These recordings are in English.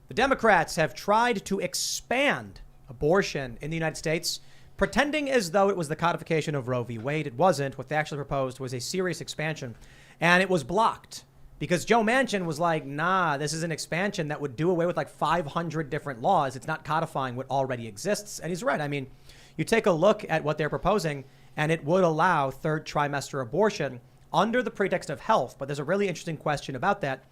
The Democrats have tried to expand abortion in the United States, pretending as though it was the codification of Roe v. Wade. It wasn't. What they actually proposed was a serious expansion, and it was blocked because Joe Manchin was like, nah, this is an expansion that would do away with like 500 different laws. It's not codifying what already exists. And he's right. I mean, you take a look at what they're proposing, and it would allow third trimester abortion under the pretext of health. But there's a really interesting question about that.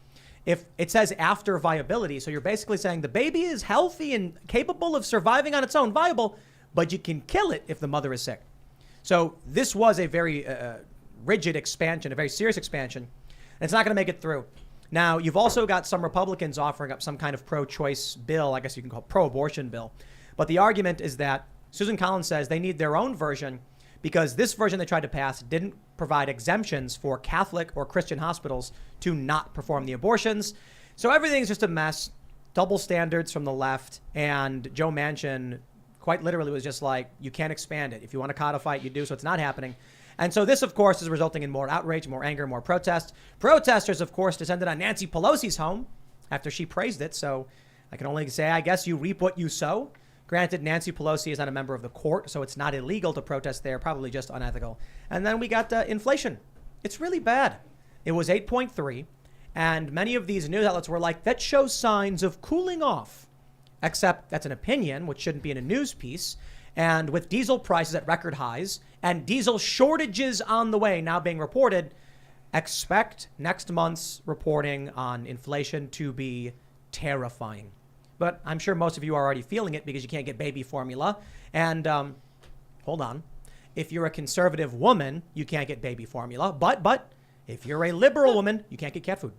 If it says after viability, so you're basically saying the baby is healthy and capable of surviving on its own, viable, but you can kill it if the mother is sick. So this was a very rigid expansion, a very serious expansion. And it's not going to make it through. Now, you've also got some Republicans offering up some kind of pro-choice bill, I guess you can call it pro-abortion bill. But the argument is that Susan Collins says they need their own version because this version they tried to pass didn't provide exemptions for Catholic or Christian hospitals to not perform the abortions. So everything's just a mess, double standards from the left, and Joe Manchin quite literally was just like, you can't expand it. If you want to codify it, you do, so it's not happening. And so this, of course, is resulting in more outrage, more anger, more protest. Protesters, of course, descended on Nancy Pelosi's home after she praised it. So I can only say, I guess you reap what you sow. Granted, Nancy Pelosi is not a member of the court, so it's not illegal to protest there, probably just unethical. And then we got inflation. It's really bad. It was 8.3, and many of these news outlets were like, that shows signs of cooling off. Except that's an opinion, which shouldn't be in a news piece. And with diesel prices at record highs and diesel shortages on the way now being reported, expect next month's reporting on inflation to be terrifying. But I'm sure most of you are already feeling it because you can't get baby formula. And hold on. If you're a conservative woman, you can't get baby formula. But if you're a liberal woman, you can't get cat food.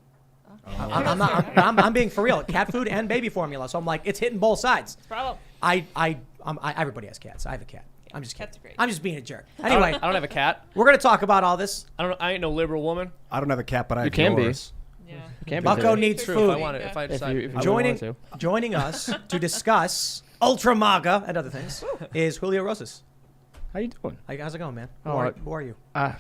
I'm being for real. Cat food and baby formula. So I'm like, it's hitting both sides. It's a problem. Everybody has cats. I have a cat. I'm just kidding. Cats are great. I'm just being a jerk. Anyway, I don't have a cat. We're going to talk about all this. I ain't no liberal woman. I don't have a cat, but I have can be. yours. Yeah. Can't Bucko be needs True, food. if I decide. if you Joining, want to. joining us to discuss Ultra MAGA and other things is Julio Rosas. How you doing? How's it going, man? Oh, Who are you?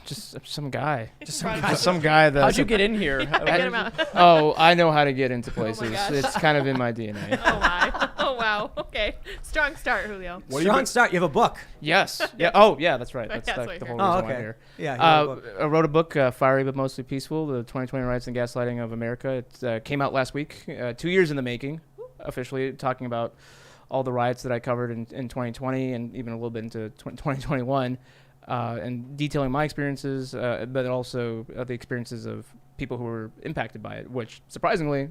Just some guy. Just some guy. Some guy that. How'd you get in here? Get him out. Oh, I know how to get into places. gosh. It's kind of in my DNA. Oh my. Oh wow. Okay. Strong start, Julio. Strong start. You have a book. Yes. Yeah. Oh, yeah. That's right. That's That's like what the you're whole Oh, reason why I'm okay. here. Yeah. You have a book. I wrote a book, Fiery but Mostly Peaceful, the 2020 Riots and Gaslighting of America. It came out last week, 2 years in the making, officially talking about all the riots that I covered in 2020 and even a little bit into 2021, and detailing my experiences, but also the experiences of people who were impacted by it, which surprisingly,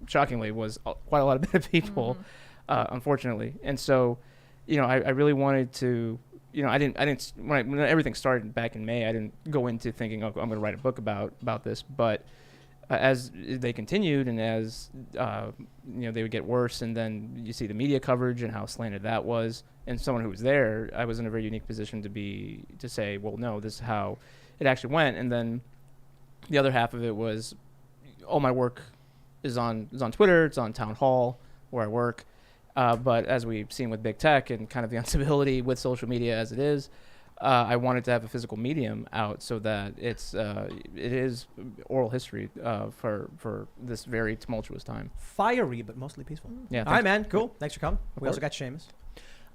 shockingly, was quite a lot of people, unfortunately. And so, I really wanted to, I didn't when everything started back in May, I didn't go into thinking, oh, I'm going to write a book about this, but as they continued and as they would get worse, and then you see the media coverage and how slanted that was, and someone who was there, I was in a very unique position to say, well, no, this is how it actually went. And then the other half of it was all my work is on Twitter, it's on Town Hall where I work, but as we've seen with big tech and kind of the instability with social media as it is, I wanted to have a physical medium out so that it is oral history for this very tumultuous time. Fiery, but mostly peaceful. Yeah. All right, man. Cool. Thanks for coming. We also got Seamus.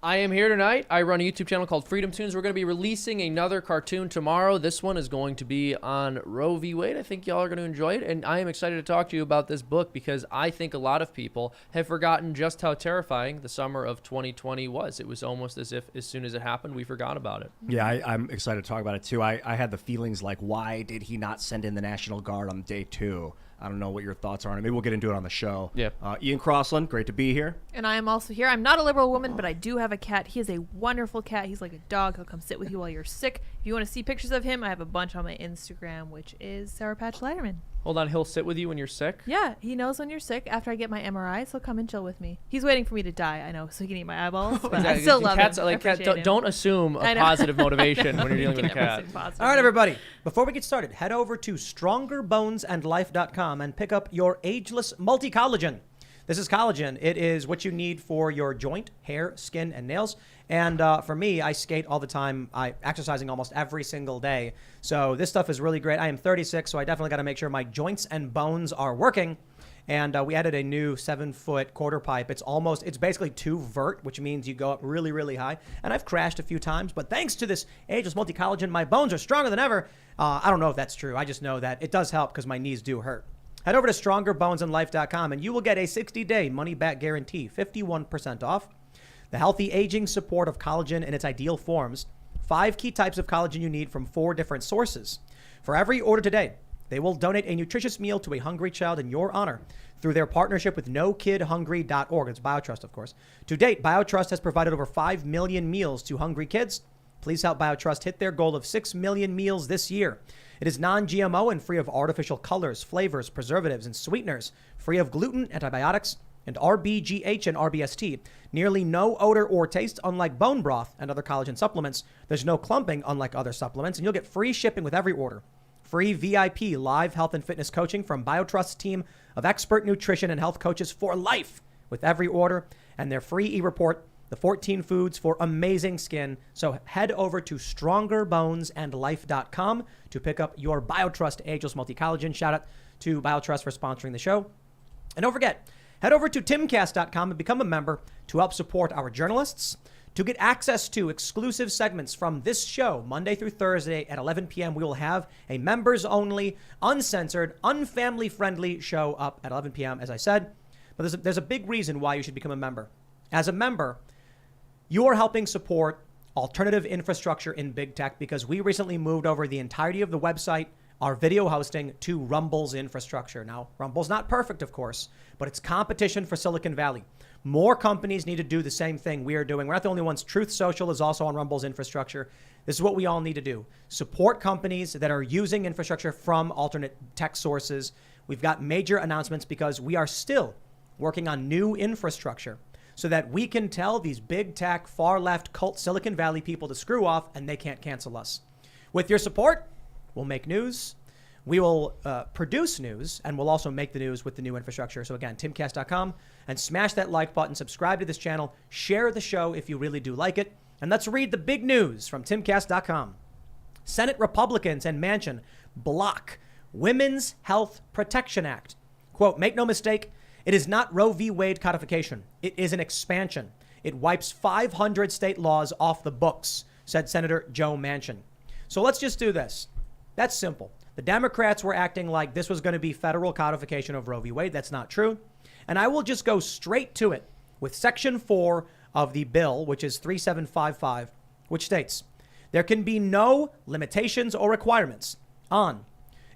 I am here tonight. I run a YouTube channel called Freedom Tunes. We're going to be releasing another cartoon tomorrow. This one is going to be on Roe v. Wade. I think y'all are going to enjoy it. And I am excited to talk to you about this book because I think a lot of people have forgotten just how terrifying the summer of 2020 was. It was almost as if as soon as it happened, we forgot about it. Yeah, I'm excited to talk about it too. I had the feelings like, why did he not send in the National Guard on day 2? I don't know what your thoughts are on it. Maybe we'll get into it on the show. Yeah. Ian Crossland, great to be here. And I am also here. I'm not a liberal woman, but I do have a cat. He is a wonderful cat. He's like a dog. He'll come sit with you while you're sick. If you want to see pictures of him, I have a bunch on my Instagram, which is Sour Patch Letterman. Hold on, he'll sit with you when you're sick? Yeah, he knows when you're sick. After I get my MRIs, he'll come and chill with me. He's waiting for me to die, I know, so he can eat my eyeballs. But I still love Cats, him. like, I appreciate him. don't assume a I know. positive motivation when you're dealing with a You can never cat. assume positive. All right, everybody. Before we get started, head over to strongerbonesandlife.com and pick up your ageless multi-collagen. This is collagen. It is what you need for your joint, hair, skin, and nails. And for me, I skate all the time. I'm exercising almost every single day. So this stuff is really great. I am 36, so I definitely got to make sure my joints and bones are working. And we added a new 7-foot quarter pipe. It's basically 2 vert, which means you go up really, really high. And I've crashed a few times, but thanks to this ageless multi-collagen, my bones are stronger than ever. I don't know if that's true. I just know that it does help because my knees do hurt. Head over to strongerbonesandlife.com and you will get a 60-day money-back guarantee, 51% off. The healthy aging support of collagen in its ideal forms. 5 key types of collagen you need from 4 different sources. For every order today, they will donate a nutritious meal to a hungry child in your honor through their partnership with NoKidHungry.org. It's BioTrust, of course. To date, BioTrust has provided over 5 million meals to hungry kids. Please help BioTrust hit their goal of 6 million meals this year. It is non-GMO and free of artificial colors, flavors, preservatives, and sweeteners, free of gluten, antibiotics, and RBGH and RBST. Nearly no odor or taste, unlike bone broth and other collagen supplements. There's no clumping, unlike other supplements, and you'll get free shipping with every order. Free VIP live health and fitness coaching from BioTrust's team of expert nutrition and health coaches for life with every order, and their free e-report, the 14 foods for amazing skin. So head over to strongerbonesandlife.com to pick up your BioTrust Ageless Multi-Collagen. Shout out to BioTrust for sponsoring the show. And don't forget, head over to timcast.com and become a member to help support our journalists, to get access to exclusive segments from this show, Monday through Thursday at 11 p.m. We will have a members-only, uncensored, unfamily-friendly show up at 11 p.m., as I said. But there's a big reason why you should become a member. As a member, you are helping support alternative infrastructure in big tech because we recently moved over the entirety of the website, our video hosting, to Rumble's infrastructure. Now, Rumble's not perfect, of course, but it's competition for Silicon Valley. More companies need to do the same thing we are doing. We're not the only ones. Truth Social is also on Rumble's infrastructure. This is what we all need to do. Support companies that are using infrastructure from alternate tech sources. We've got major announcements because we are still working on new infrastructure so that we can tell these big tech, far left, cult Silicon Valley people to screw off and they can't cancel us. With your support, we'll make news. We will produce news, and we'll also make the news with the new infrastructure. So again, timcast.com, and smash that like button, subscribe to this channel, share the show if you really do like it, and let's read the big news from timcast.com. Senate Republicans and Manchin block Women's Health Protection Act. Quote, make no mistake, it is not Roe v. Wade codification. It is an expansion. It wipes 500 state laws off the books, said Senator Joe Manchin. So let's just do this. That's simple. The Democrats were acting like this was going to be federal codification of Roe v. Wade. That's not true. And I will just go straight to it with Section 4 of the bill, which is 3755, which states, there can be no limitations or requirements on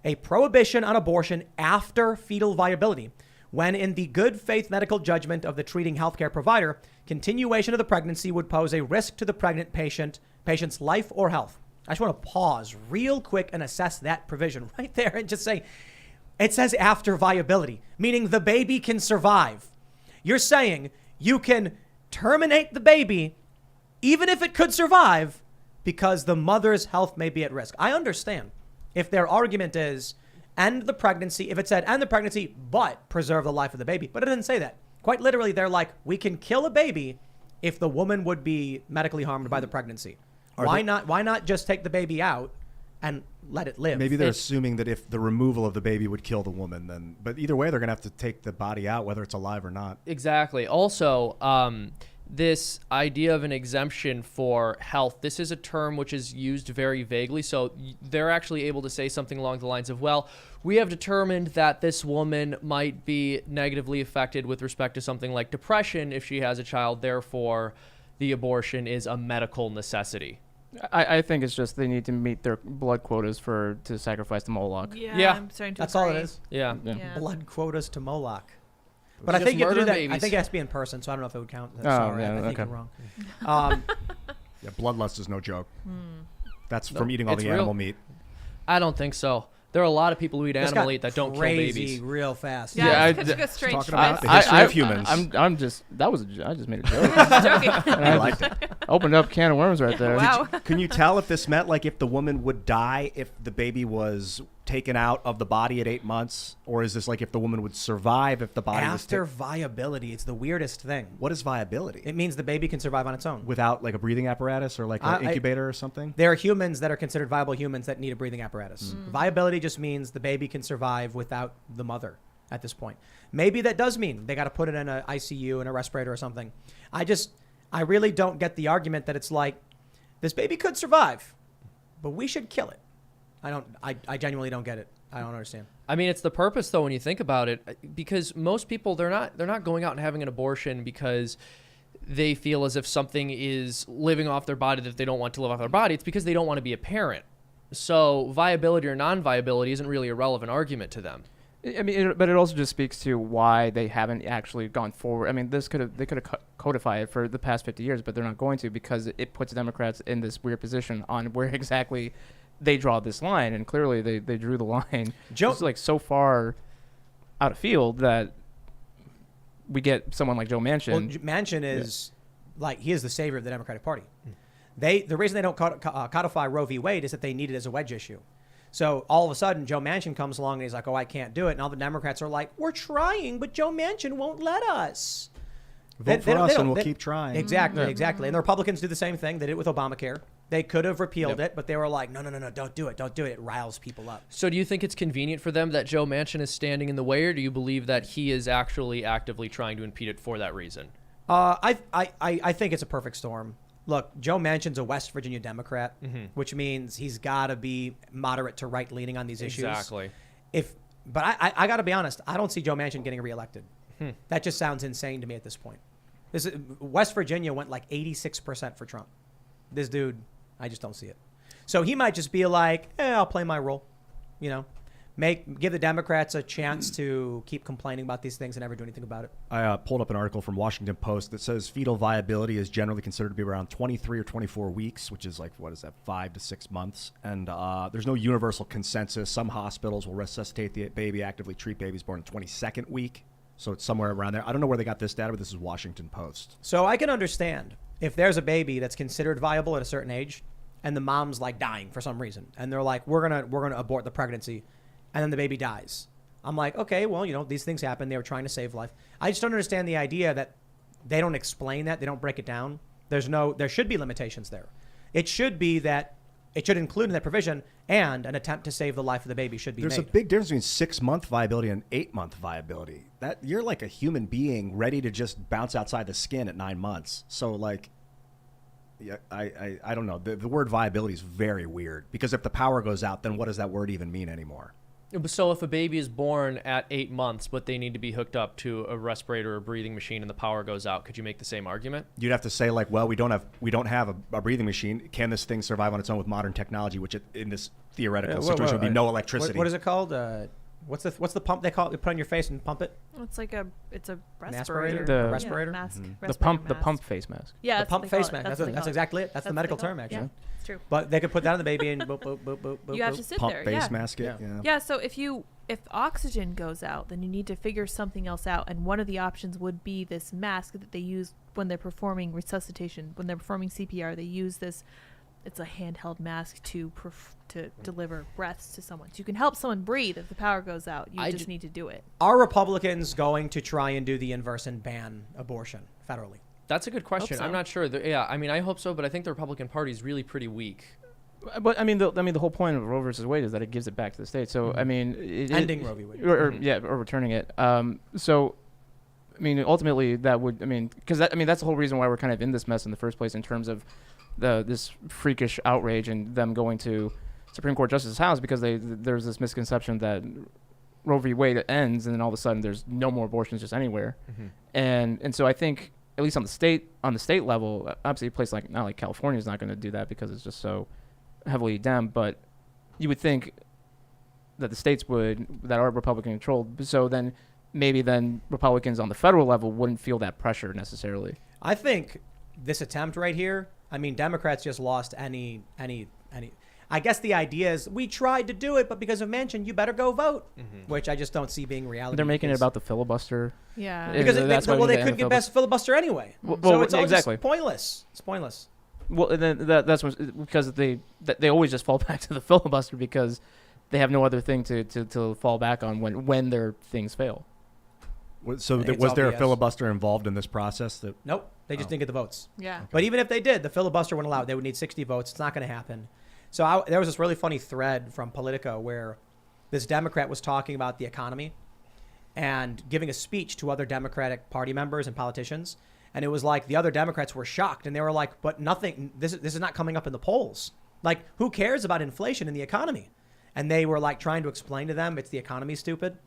a prohibition on abortion after fetal viability when, in the good faith medical judgment of the treating healthcare provider, continuation of the pregnancy would pose a risk to the pregnant patient's life or health. I just want to pause real quick and assess that provision right there and just say, it says after viability, meaning the baby can survive. You're saying you can terminate the baby even if it could survive because the mother's health may be at risk. I understand if their argument is end the pregnancy, if it said end the pregnancy but preserve the life of the baby, but it didn't say that. Quite literally, they're like, we can kill a baby if the woman would be medically harmed by the pregnancy. Why not just take the baby out and let it live? Maybe they're assuming that if the removal of the baby would kill the woman, then. But either way, they're going to have to take the body out, whether it's alive or not. Exactly. Also, this idea of an exemption for health, this is a term which is used very vaguely. So they're actually able to say something along the lines of, well, we have determined that this woman might be negatively affected with respect to something like depression if she has a child. Therefore, the abortion is a medical necessity. I think it's just they need to meet their blood quotas to sacrifice to Moloch. Yeah. I'm starting to That's agree. all it is. Yeah. Yeah. Blood quotas to Moloch. But I Just think you have to do murder that. I babies. think it has to be in person, so I don't know if it would count. Oh, Sorry, yeah, I think okay. you're wrong. Yeah, bloodlust is no joke. That's from eating all it's the real. animal meat. I don't think so. There are a lot of people who eat This animal got meat that don't kill crazy babies. real fast. Yeah, Yeah, it's such a strange talking about twist. the history of humans. I'm just I just made a joke. Joking. I liked it. Opened up a can of worms right there. Wow. Can you tell if this meant like if the woman would die if the baby was taken out of the body at 8 months, or is this like if the woman would survive if the body After was viability, it's the weirdest thing. What is viability? It means the baby can survive on its own. Without like a breathing apparatus or like an incubator or something? There are humans that are considered viable humans that need a breathing apparatus. Mm. Viability just means the baby can survive without the mother. at this point. Maybe that does mean they got to put it in an ICU and a respirator or something. I really don't get the argument that it's like, this baby could survive, but we should kill it. I genuinely don't get it. I don't understand. I mean, it's the purpose, though, when you think about it, because most people, they're not going out and having an abortion because they feel as if something is living off their body that they don't want to live off their body. It's because they don't want to be a parent. So viability or non-viability isn't really a relevant argument to them. I mean, but it also just speaks to why they haven't actually gone forward. I mean, they could have codified it for the past 50 years, but they're not going to, because it puts Democrats in this weird position on where exactly they draw this line, and clearly they drew the line just like so far out of field that we get someone like Joe Manchin. Well, Manchin is like, he is the savior of the Democratic Party. The reason they don't codify Roe v. Wade is that they need it as a wedge issue. So all of a sudden, Joe Manchin comes along and he's like, oh, I can't do it. And all the Democrats are like, we're trying, but Joe Manchin won't let us. Vote for us and we'll keep trying. Exactly. And the Republicans do the same thing. They did it with Obamacare. They could have repealed it, but they were like, no, don't do it. Don't do it. It riles people up. So do you think it's convenient for them that Joe Manchin is standing in the way, or do you believe that he is actually actively trying to impede it for that reason? I think it's a perfect storm. Look, Joe Manchin's a West Virginia Democrat, which means he's got to be moderate to right-leaning on these issues. Exactly. But I got to be honest, I don't see Joe Manchin getting reelected. That just sounds insane to me at this point. West Virginia went like 86% for Trump. This dude, I just don't see it. So he might just be like, I'll play my role, give the Democrats a chance to keep complaining about these things and never do anything about it. I pulled up an article from Washington Post that says fetal viability is generally considered to be around 23 or 24 weeks, which is like, 5 to 6 months. And there's no universal consensus. Some hospitals will resuscitate the baby, actively treat babies born in the 22nd week. So it's somewhere around there. I don't know where they got this data, but this is Washington Post. So I can understand if there's a baby that's considered viable at a certain age and the mom's like dying for some reason, and they're like, we're gonna abort the pregnancy, and then the baby dies. I'm like, okay, well, these things happen. They were trying to save life. I just don't understand the idea that they don't explain that. They don't break it down. There should be limitations there. It should be that it should include in that provision, and an attempt to save the life of the baby should be made. There's a big difference between 6-month viability and 8-month viability. That you're like a human being ready to just bounce outside the skin at 9 months. So like, yeah, I don't know. The word viability is very weird, because if the power goes out, then what does that word even mean anymore? So if a baby is born at 8 months, but they need to be hooked up to a respirator or a breathing machine and the power goes out, could you make the same argument? You'd have to say like, well, we don't have a breathing machine. Can this thing survive on its own with modern technology, which in this theoretical situation would be no electricity? What is it called? What's the pump they call it? You put on your face and pump it? It's a respirator. respirator. Respirator? Yeah, mask. The pump face mask. Yeah, the pump face mask. That's exactly it. That's the medical term, actually. Yeah, it's true. But they could put that on the baby and boop, boop, boop, boop, boop. You have to sit Pump there. face Yeah. mask it. Yeah. Yeah. So if oxygen goes out, then you need to figure something else out. And one of the options would be this mask that they use when they're performing resuscitation. When they're performing CPR, they use this. It's a handheld mask to deliver breaths to someone. So you can help someone breathe if the power goes out. You just need to do it. Are Republicans going to try and do the inverse and ban abortion federally? That's a good question. Hope so. I'm not sure. I mean, I hope so, but I think the Republican Party is really pretty weak. But I mean, the whole point of Roe versus Wade is that it gives it back to the state. So I mean, Ending Roe v. Wade, or returning it. So I mean, ultimately that would, because that's the whole reason why we're kind of in this mess in the first place, in terms of this freakish outrage and them going to Supreme Court Justice's house, because there's this misconception that Roe v. Wade ends and then all of a sudden there's no more abortions just anywhere. And so I think, at least on the state level, obviously a place not like California is not going to do that because it's just so heavily Dem, but you would think that the states that are Republican controlled, so then maybe Republicans on the federal level wouldn't feel that pressure necessarily. I think this attempt right here, Democrats just lost any. I guess the idea is we tried to do it, but because of Manchin, you better go vote, which I just don't see being reality. They're making it about the filibuster. Yeah. Because they couldn't get best filibuster anyway. So it's all just pointless. It's pointless. Well, and then that's because they always just fall back to the filibuster because they have no other thing to fall back on when their things fail. So was there a filibuster involved in this process? Nope. They just didn't get the votes. Yeah. But even if they did, the filibuster wouldn't allow it. They would need 60 votes. It's not going to happen. So there was this really funny thread from Politico where this Democrat was talking about the economy. and giving a speech to other Democratic Party members and politicians. And it was like the other Democrats were shocked, and they were like, but nothing, this is not coming up in the polls. Like, who cares about inflation in the economy? And they were like trying to explain to them it's the economy, stupid.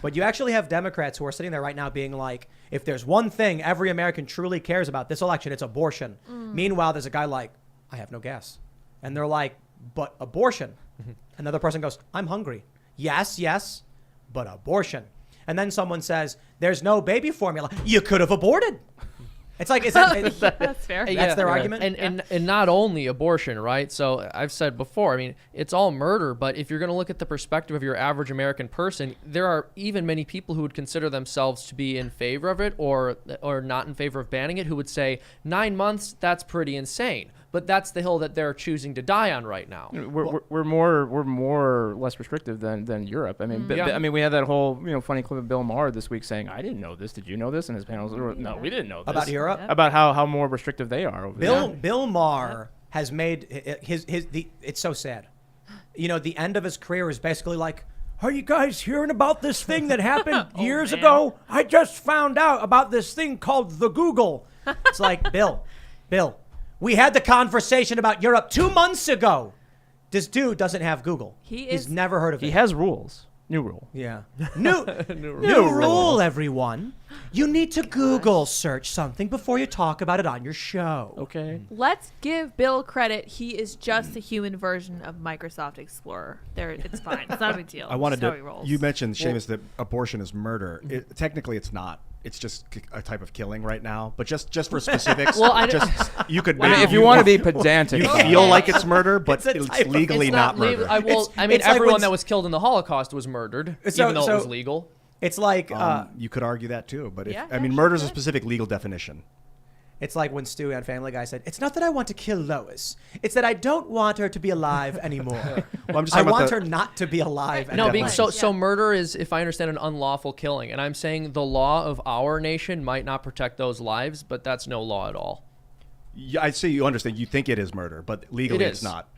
But you actually have Democrats who are sitting there right now being like, if there's one thing every American truly cares about this election, it's abortion. Meanwhile, there's a guy like, I have no gas. And they're like, but abortion. Another person goes, I'm hungry. Yes, but abortion. And then someone says, there's no baby formula. You could have aborted. It's like, is that, That's fair. that's their argument? And not only abortion, right? So I've said before, I mean, it's all murder, but if you're going to look at the perspective of your average American person, there are even many people who would consider themselves to be in favor of it or not in favor of banning it, who would say 9 months, that's pretty insane. But that's the hill that they're choosing to die on right now. We're more less restrictive than Europe. I mean, I mean, we had that whole funny clip of Bill Maher this week saying, "I didn't know this. Did you know this?" And his panels were, "No, we didn't know this." About Europe? Yeah. About how more restrictive they are over there. Bill Maher has made it's so sad. The end of his career is basically like, are you guys hearing about this thing that happened years ago? I just found out about this thing called the Google. It's like, Bill, we had the conversation about Europe 2 months ago. This dude doesn't have Google. He's never heard of it. He has rules. New rule. Yeah. New rule, everyone. You need to Google search something before you talk about it on your show. Okay. Let's give Bill credit. He is just the human version of Microsoft Explorer. It's fine. It's not a big deal. I wanted It's how he to. rolls. You mentioned, Seamus, that abortion is murder. Technically, it's not. It's just a type of killing right now. But just for specifics, you could. I mean, if you want to be pedantic, you feel like it's murder, but it's legally It's not legal. murder. I mean, it's like everyone when- that was killed in the Holocaust was murdered, even though it was legal. It's like You could argue that too, but Yeah, murder is a sure. specific legal definition. it's like when Stewie on Family Guy said, "It's not that I want to kill Lois. It's that I don't want her to be alive anymore. Well, I'm just I talking about want the- her not to be alive." No, being anymore." so murder is, if I understand, an unlawful killing, and I'm saying the law of our nation might not protect those lives, but that's no law at all. Yeah, I see. You understand. You think it is murder, but legally It it's is. not.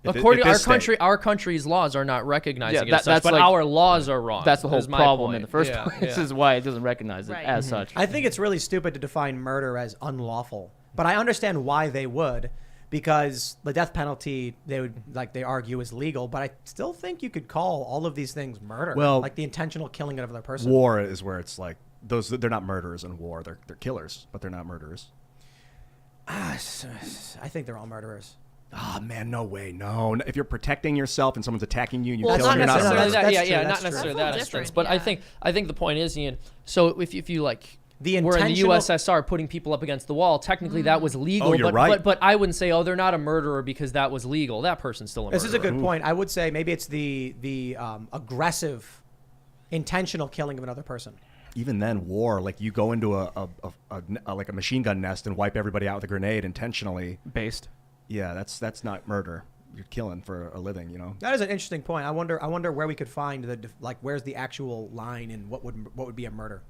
According to At this our state. our country's laws are not recognizing Yeah, it as such, that's but like- our laws are wrong. that's the whole is my problem point. in the first Yeah, place. yeah. This is why it doesn't recognize it Right. as such. I think it's really stupid to define murder as unlawful, but I understand why they would, because the death penalty they argue is legal, but I still think you could call all of these things murder. Well, like the intentional killing of another person. War is where it's like they're not murderers in war. They're killers, but they're not murderers. I think they're all murderers. Oh man, no way, no. If you're protecting yourself and someone's attacking you, and you Well, kill not them, you're not a necessarily murderer. that. That's Yeah, true, not that's necessarily true. that That's instance. different, But yeah. I think the point is, Ian. So if you like. The We're in the intentional- USSR putting people up against the wall. Technically, that was legal. Oh, you're right. But I wouldn't say, they're not a murderer because that was legal. That person's still a murderer. This is a good point. I would say maybe it's the aggressive, intentional killing of another person. Even then, war, like you go into a machine gun nest and wipe everybody out with a grenade intentionally. Based. Yeah, that's not murder. You're killing for a living, That is an interesting point. I wonder where we could find where's the actual line and what would be a murder.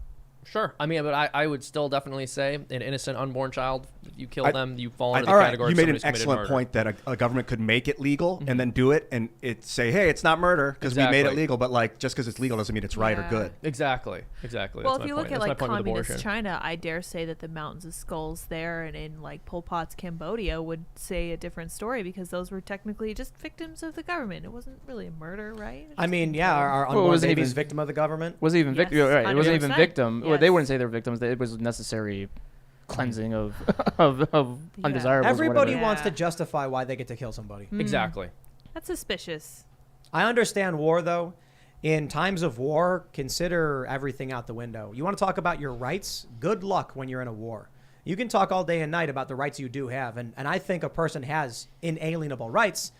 Sure. I mean, but I would still definitely say an innocent unborn child, if you kill them, you fall into the All right, category you of made an somebody's committed excellent murder. point that a government could make it legal and then do it and it say, hey, it's not murder because we made it Exactly. legal, but like just because it's legal doesn't mean it's right or Yeah. good. Exactly. Well, That's if my you point. look at That's my like point with communist abortion. China, I dare say that the mountains of skulls there and in like Pol Pot's Cambodia would say a different story because those were technically just victims of the government. It wasn't really a murder, right? It I just mean, seemed yeah, like- our Well, unborn was it baby's even- victim of the government. Was it even Yes, victim? Right, it wasn't even 100%. victim. Well, they Yes. wouldn't say they're victims. It was necessary cleansing of undesirables. or Everybody whatever. wants to Yeah. justify why they get to kill somebody. Exactly. That's suspicious. I understand war, though. In times of war, consider everything out the window. You want to talk about your rights? Good luck when you're in a war. You can talk all day and night about the rights you do have. And I think a person has inalienable rights,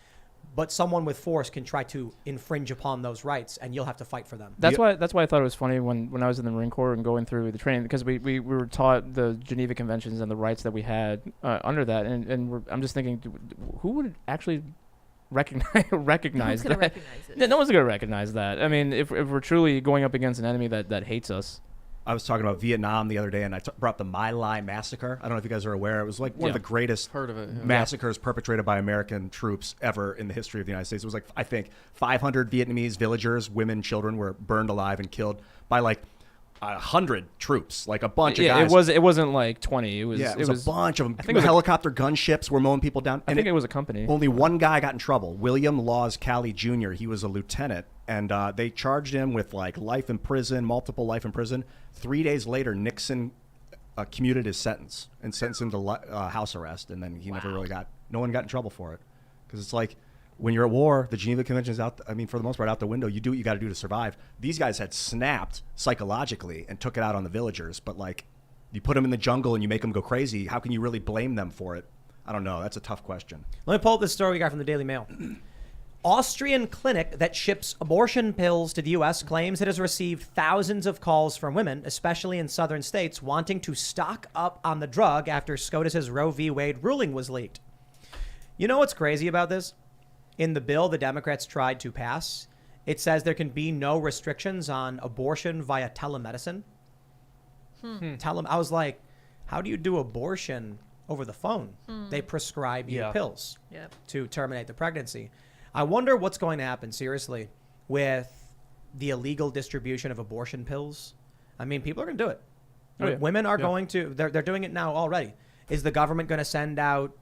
but someone with force can try to infringe upon those rights, and you'll have to fight for them. That's why I thought it was funny when I was in the Marine Corps and going through the training because we were taught the Geneva Conventions and the rights that we had under that, and I'm just thinking, who would actually recognize Who's that? gonna recognize it? Yeah, no one's gonna recognize that. I mean, if we're truly going up against an enemy that hates us. I was talking about Vietnam the other day, and I brought up the My Lai massacre. I don't know if you guys are aware. It was like one of the greatest Heard of it. Yeah. massacres perpetrated by American troops ever in the history of the United States. It was like, I think, 500 Vietnamese villagers, women, children were burned alive and killed by like 100 troops, like a bunch of Yeah, guys. it wasn't like 20. It was a bunch of them. I think it was helicopter gunships were mowing people down. I think it was a company. Only one guy got in trouble. William Laws Calley Jr. He was a lieutenant, and they charged him with like life in prison, multiple life in prison. 3 days later, Nixon commuted his sentence and sentenced him to house arrest, and then he never really no one got in trouble for it, because it's like, when you're at war, the Geneva Convention is out. I mean, for the most part, out the window. You do what you got to do to survive. These guys had snapped psychologically and took it out on the villagers. But like, you put them in the jungle and you make them go crazy. How can you really blame them for it? I don't know. That's a tough question. Let me pull up this story we got from the Daily Mail. Austrian clinic that ships abortion pills to the U.S. claims it has received thousands of calls from women, especially in southern states, wanting to stock up on the drug after SCOTUS's Roe v. Wade ruling was leaked. You know what's crazy about this? In the bill the Democrats tried to pass, it says there can be no restrictions on abortion via telemedicine. I was like, how do you do abortion over the phone? They prescribe you pills to terminate the pregnancy. I wonder what's going to happen, seriously, with the illegal distribution of abortion pills. I mean, people are going to do it. Women are going to, they're doing it now already. Is the government going to send out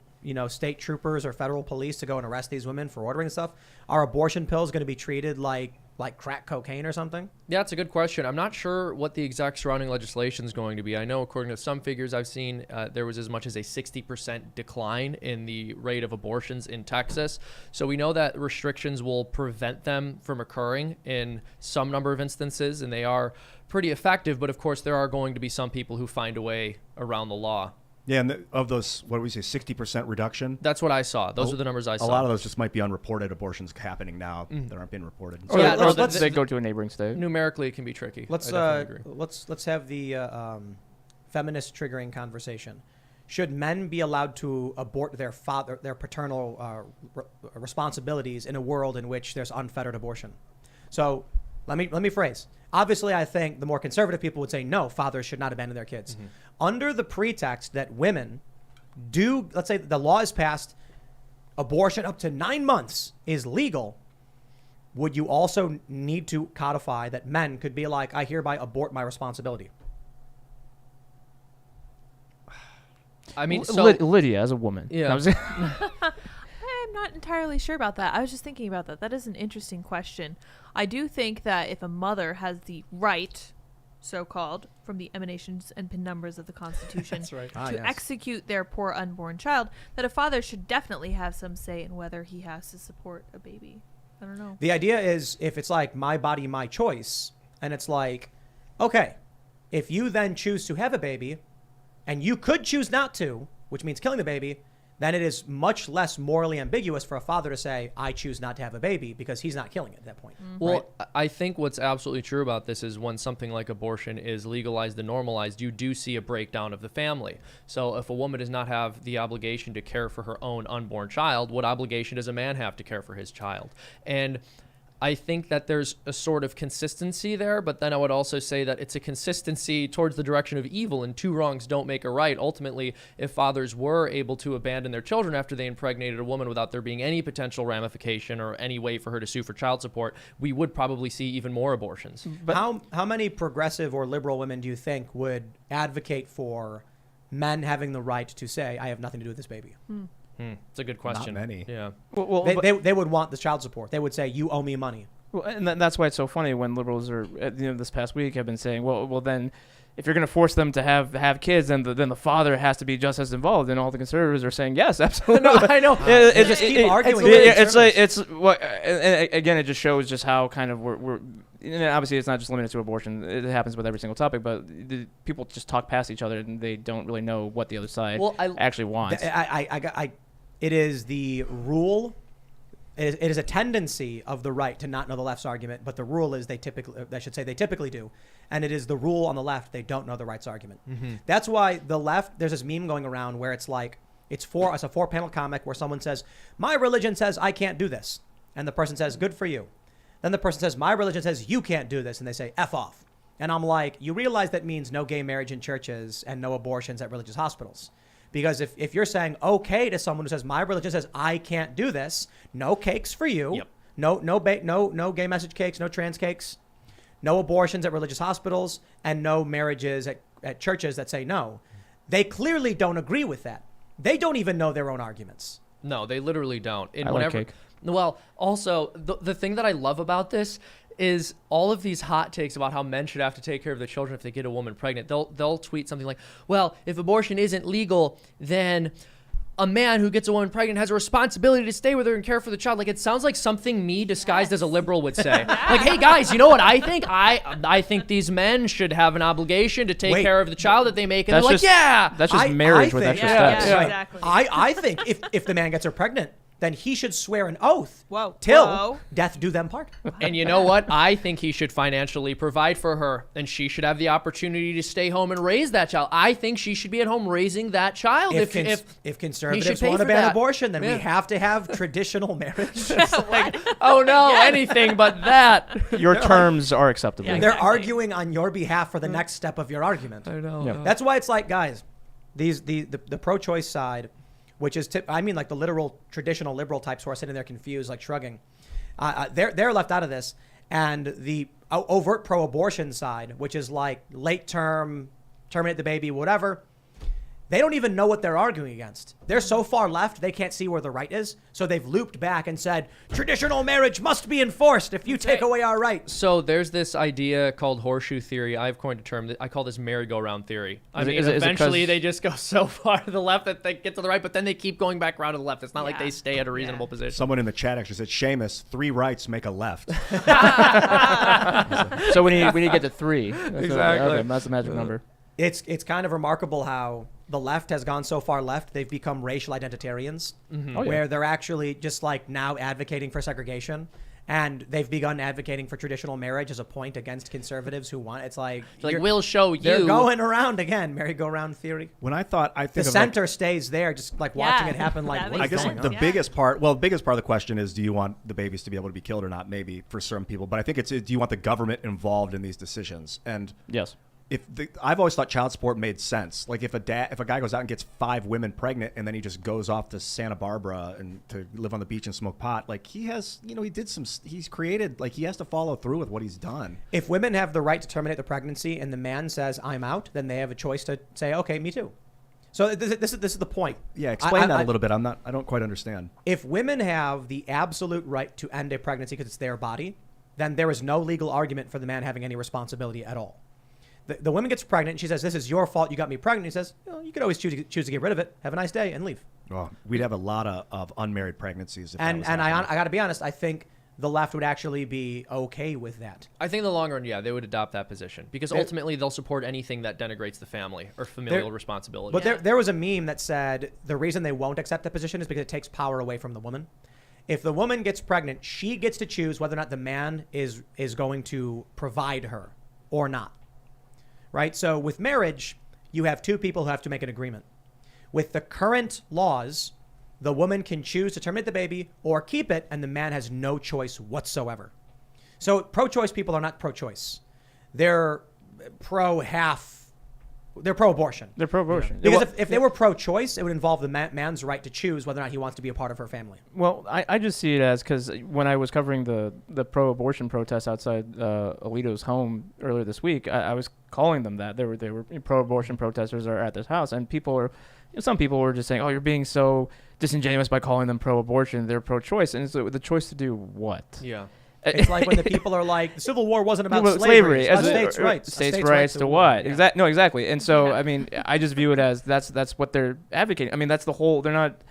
state troopers or federal police to go and arrest these women for ordering stuff? Are abortion pills going to be treated like crack cocaine or something? Yeah, it's a good question. I'm not sure what the exact surrounding legislation is going to be. I know, according to some figures I've seen, there was as much as a 60% decline in the rate of abortions in Texas. So we know that restrictions will prevent them from occurring in some number of instances, and they are pretty effective. But of course, there are going to be some people who find a way around the law. Yeah, and of those, what do we say, 60% reduction? That's what I saw. Those are the numbers I saw. A lot of those just might be unreported abortions happening now that aren't being reported. Or they go to a neighboring state. Numerically, it can be tricky. Let's have the feminist triggering conversation. Should men be allowed to abort their paternal responsibilities in a world in which there's unfettered abortion? So let me phrase. Obviously, I think the more conservative people would say, no, fathers should not abandon their kids. Under the pretext that women do, let's say the law is passed, abortion up to 9 months is legal, would you also need to codify that men could be like, I hereby abort my responsibility? I mean, Lydia, as a woman. Yeah. I'm not entirely sure about that. I was just thinking about that. That is an interesting question. I do think that if a mother has the right, so-called, from the emanations and pin numbers of the Constitution to execute their poor unborn child, that a father should definitely have some say in whether he has to support a baby. I don't know. The idea is, if it's like my body, my choice, and it's like, okay, if you then choose to have a baby, and you could choose not to, which means killing the baby, then it is much less morally ambiguous for a father to say, I choose not to have a baby, because he's not killing it at that point. Well, right? I think what's absolutely true about this is when something like abortion is legalized and normalized, you do see a breakdown of the family. So if a woman does not have the obligation to care for her own unborn child, what obligation does a man have to care for his child? And I think that there's a sort of consistency there, but then I would also say that it's a consistency towards the direction of evil, and two wrongs don't make a right. Ultimately, if fathers were able to abandon their children after they impregnated a woman without there being any potential ramification or any way for her to sue for child support, we would probably see even more abortions. But how many progressive or liberal women do you think would advocate for men having the right to say, I have nothing to do with this baby? It's a good question. Not many. Yeah. Well, they would want the child support. They would say, you owe me money. Well, and that's why it's so funny when liberals are, this past week have been saying, well, then if you're going to force them to have kids, then the father has to be just as involved. And all the conservatives are saying, yes, absolutely. No, I know. Keep arguing. Again, it just shows just how kind of we're obviously it's not just limited to abortion. It happens with every single topic, but people just talk past each other and they don't really know what the other side actually wants. It is the rule. It is a tendency of the right to not know the left's argument, but the rule is they typically do. And it is the rule on the left, they don't know the right's argument. That's why the left, there's this meme going around where it's like, it's a 4-panel comic where someone says, my religion says I can't do this. And the person says, good for you. Then the person says, my religion says you can't do this. And they say, F off. And I'm like, you realize that means no gay marriage in churches and no abortions at religious hospitals. Because if you're saying okay to someone who says my religion says I can't do this, no cakes for you, no gay message cakes, no trans cakes, no abortions at religious hospitals, and no marriages at churches that say no. They clearly don't agree with that. They don't even know their own arguments. No, they literally don't. And I like cake. Well, also, the thing that I love about this is all of these hot takes about how men should have to take care of their children if they get a woman pregnant. They'll tweet something like, well, if abortion isn't legal, then a man who gets a woman pregnant has a responsibility to stay with her and care for the child. Like, it sounds like something me disguised as a liberal would say. Like, hey guys, you know what I think? I think these men should have an obligation to take care of the child that they make. And That's they're just- like, yeah. That's just marriage with extra steps. Yeah, exactly. I think if the man gets her pregnant, then he should swear an oath Whoa. till Whoa. death do them part. And you know what? I think he should financially provide for her, and she should have the opportunity to stay home and raise that child. I think she should be at home raising that child. If he conservatives should pay want to for ban that. abortion, then Yeah. we have to have traditional marriage. like, oh no, anything but that. Your terms are acceptable. Yeah. They're Exactly. arguing on your behalf for the next step of your argument. I know. Yeah. That's why it's like, guys, the pro-choice side, which is like the literal traditional liberal types who are sitting there confused, like shrugging. They're left out of this, and the overt pro-abortion side, which is like late term, terminate the baby, whatever. They don't even know what they're arguing against. They're so far left, they can't see where the right is. So they've looped back and said, traditional marriage must be enforced if you take away our rights. So there's this idea called horseshoe theory. I've coined a term that I call this merry-go-round theory. I mean, eventually they just go so far to the left that they get to the right, but then they keep going back around to the left. It's not like they stay at a reasonable position. Someone in the chat actually said, Seamus, 3 rights make a left. So when you get to 3, Exactly. That's the magic number. It's kind of remarkable how the left has gone so far left, they've become racial identitarians, Oh, yeah. where they're actually just like now advocating for segregation. And they've begun advocating for traditional marriage as a point against conservatives who want. It's like, we'll show you. They're going around again, merry-go-round theory. When I think The of center stays there, just like watching it happen. Like, that what I is makes guess going sense. on? the biggest part of the question is, do you want the babies to be able to be killed or not? Maybe for certain people, but I think do you want the government involved in these decisions? And Yes. I've always thought child support made sense. Like if a guy goes out and gets 5 women pregnant and then he just goes off to Santa Barbara and to live on the beach and smoke pot, like he's created, like he has to follow through with what he's done. If women have the right to terminate the pregnancy and the man says, I'm out, then they have a choice to say, okay, me too. So this is the point. Yeah, explain that a little bit. I don't quite understand. If women have the absolute right to end a pregnancy because it's their body, then there is no legal argument for the man having any responsibility at all. The woman gets pregnant and she says, this is your fault, you got me pregnant. He says, you could always choose to get rid of it, have a nice day, and leave. Oh, we'd have a lot of unmarried pregnancies. If And that was happening. I got to be honest, I think the left would actually be okay with that. I think in the long run, yeah, they would adopt that position because ultimately they'll support anything that denigrates the family or familial responsibility. But there was a meme that said the reason they won't accept that position is because it takes power away from the woman. If the woman gets pregnant, she gets to choose whether or not the man is going to provide her or not. Right? So with marriage, you have 2 people who have to make an agreement. With the current laws, the woman can choose to terminate the baby or keep it, and the man has no choice whatsoever. So pro-choice people are not pro-choice. They're they're pro-abortion. They're pro-abortion. Because if they were pro-choice, it would involve the man's right to choose whether or not he wants to be a part of her family. Well, I just see it as, because when I was covering the pro-abortion protests outside Alito's home earlier this week, I was calling them that. They were pro-abortion protesters are at this house, and some people were just saying, oh, you're being so disingenuous by calling them pro-abortion. They're pro-choice. And it's the choice to do what? yeah. It's like when the people are like, the Civil War wasn't about Well, slavery. as It's about states' rights. States' rights to what? Yeah. No, exactly. And so, Yeah. I mean, I just view it as that's what they're advocating. I mean, that's the whole. They're not.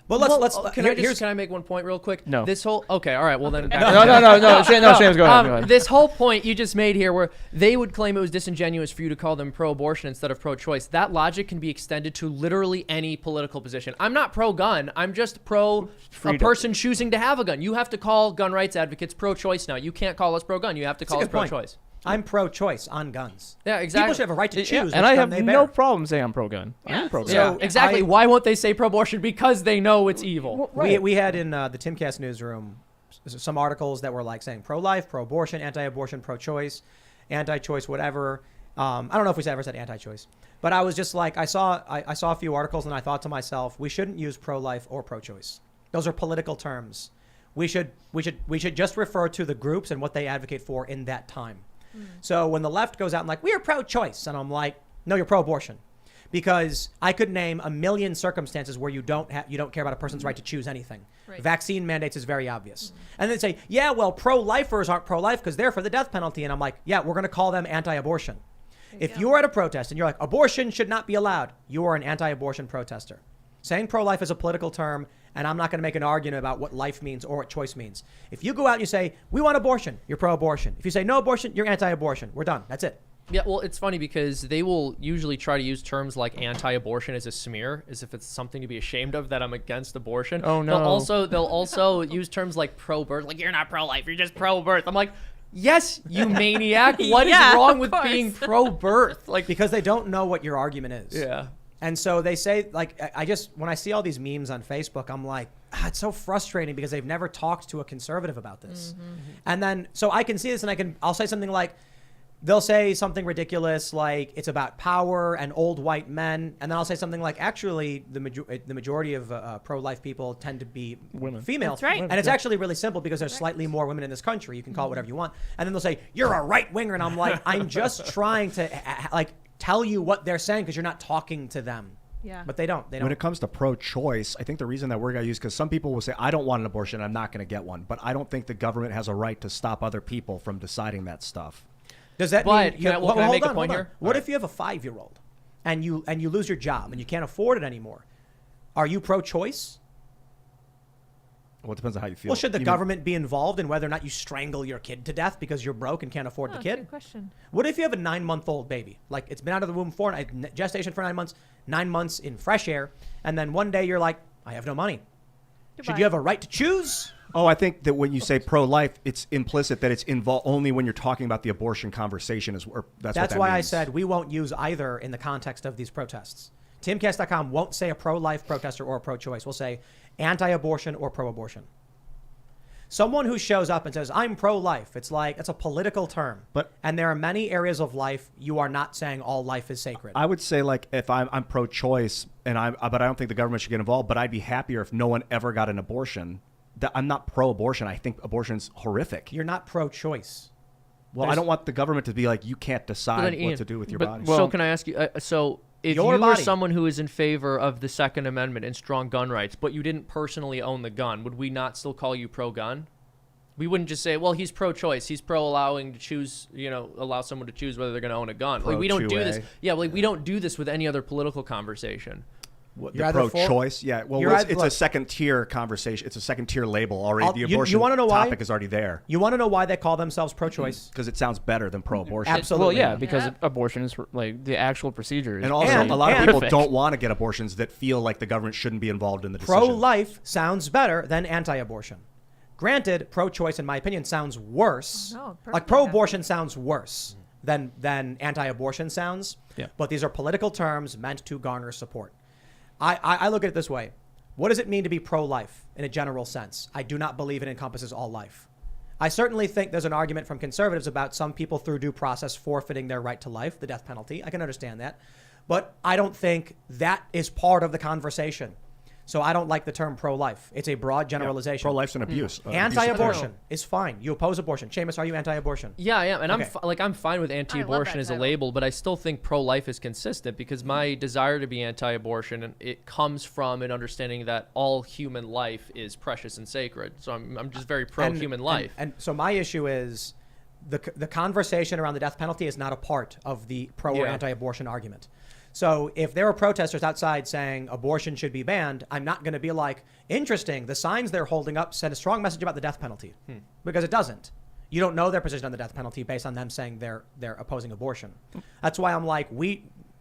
But let's Can I make one point real quick? No. This whole okay, all right. Well then. No. James, go ahead. This whole point you just made here, where they would claim it was disingenuous for you to call them pro-abortion instead of pro-choice. That logic can be extended to literally any political position. I'm not pro-gun. I'm just pro a person choosing to have a gun. You have to call gun rights advocates pro-choice now. You can't call us pro-gun. You have to call us a good point. pro-choice. I'm pro-choice on guns. Yeah, exactly. People should have a right to choose. And which I gun have they no bear. problem saying I'm pro-gun. I'm pro-gun. Yeah, So exactly. Why won't they say pro-abortion? Because they know it's evil. We had in the Timcast newsroom some articles that were like saying pro-life, pro-abortion, anti-abortion, pro-choice, anti-choice, whatever. I don't know if we ever said anti-choice, but I was just like, I saw a few articles and I thought to myself, we shouldn't use pro-life or pro-choice. Those are political terms. We should just refer to the groups and what they advocate for in that time. So when the left goes out and like, we are pro-choice, and I'm like, no, you're pro-abortion. Because I could name a million circumstances where you don't care about a person's right to choose anything. Right. Vaccine mandates is very obvious. And then say, yeah, well, pro-lifers aren't pro-life because they're for the death penalty. And I'm like, yeah, we're going to call them anti-abortion. If you are at a protest and you're like, abortion should not be allowed, you are an anti-abortion protester. Saying pro-life is a political term, and I'm not going to make an argument about what life means or what choice means. If you go out and you say, we want abortion, you're pro-abortion. If you say no abortion, you're anti-abortion. We're done. That's it. Yeah, well, it's funny because they will usually try to use terms like anti-abortion as a smear, as if it's something to be ashamed of that I'm against abortion. Oh, no. They'll also use terms like pro-birth, like you're not pro-life, you're just pro-birth. I'm like, yes, you maniac. What is Yeah, wrong of with course. being pro-birth? Like, Because they don't know what your argument is. yeah. And so they say, like, when I see all these memes on Facebook, I'm like, it's so frustrating because they've never talked to a conservative about this. And then, so I can see this and I'll say something like, they'll say something ridiculous like it's about power and old white men. And then I'll say something like, actually, the majority of pro-life people tend to be Women. female. That's right. And it's actually really simple because there's slightly more women in this country. You can call it whatever you want. And then they'll say, you're a right winger. And I'm like, I'm just trying to tell you what they're saying because you're not talking to them. Yeah. But they don't. When it comes to pro-choice, I think the reason that we're going to use, because some people will say, I don't want an abortion, I'm not going to get one. But I don't think the government has a right to stop other people from deciding that stuff. Does that But mean? can I make a point here? What All if you have a 5-year-old and you lose your job and you can't afford it anymore? Are you pro-choice? Well, it depends on how you feel. Well, should the You government be involved in whether or not you strangle your kid to death because you're broke and can't afford the kid? Good question. What if you have a 9-month-old baby? Like it's been out of the womb gestation for 9 months in fresh air, and then one day you're like, I have no money. Should Goodbye. you have a right to choose? Oh, I think that when you say pro-life, it's implicit that it's involved only when you're talking about the abortion conversation. That's what that why I means. said we won't use either in the context of these protests. Timcast.com won't say a pro-life protester or a pro-choice. We'll say anti-abortion or pro-abortion. Someone who shows up and says, I'm pro-life, it's like, it's a political term. And there are many areas of life you are not saying all life is sacred. I would say, like, if I'm pro-choice, but I don't think the government should get involved, but I'd be happier if no one ever got an abortion. I'm not pro-abortion. I think abortion's horrific. You're not pro-choice. Well, I don't want the government to be like, you can't decide Ian, what to do with your but- body. so can I ask you, if Your you were body. someone who is in favor of the Second Amendment and strong gun rights, but you didn't personally own the gun, would we not still call you pro-gun? We wouldn't just say, well, he's pro-choice. He's pro-allowing to choose, allow someone to choose whether they're going to own a gun. Like, we don't do this. Yeah, like, we don't do this with any other political conversation. The You're either pro-choice, yeah. Well, You're it's either- a second-tier conversation. It's a second-tier label already. The you abortion wanna know why? topic is already there You want to know why they call themselves pro-choice? because it sounds better than pro-abortion. Absolutely. Well, yeah, because Yeah. abortion is like the actual procedure. Is And also, And- a lot of and- people don't want to get abortions that feel like the government shouldn't be involved in the decision. Pro-life sounds better than anti-abortion. Granted, pro-choice, in my opinion, sounds worse. Oh, no, Like perfect pro-abortion sounds worse than anti-abortion sounds. Yeah. But these are political terms meant to garner support. I look at it this way. What does it mean to be pro-life in a general sense? I do not believe it encompasses all life. I certainly think there's an argument from conservatives about some people through due process forfeiting their right to life, the death penalty. I can understand that. But I don't think that is part of the conversation. So I don't like the term pro-life. It's a broad generalization. Pro-life's an abuse. Anti-abortion is fine. You oppose abortion. Seamus, are you anti-abortion? Yeah, I am. And Okay. I'm fine with anti-abortion that as a title. label, but I still think pro-life is consistent because my desire to be anti-abortion, and it comes from an understanding that all human life is precious and sacred. So I'm just very pro-human life. And so my issue is the conversation around the death penalty is not a part of the pro or Yeah. anti-abortion argument. So if there are protesters outside saying abortion should be banned, I'm not going to be like, interesting, the signs they're holding up send a strong message about the death penalty. Because it doesn't. You don't know their position on the death penalty based on them saying they're opposing abortion. That's why I'm like,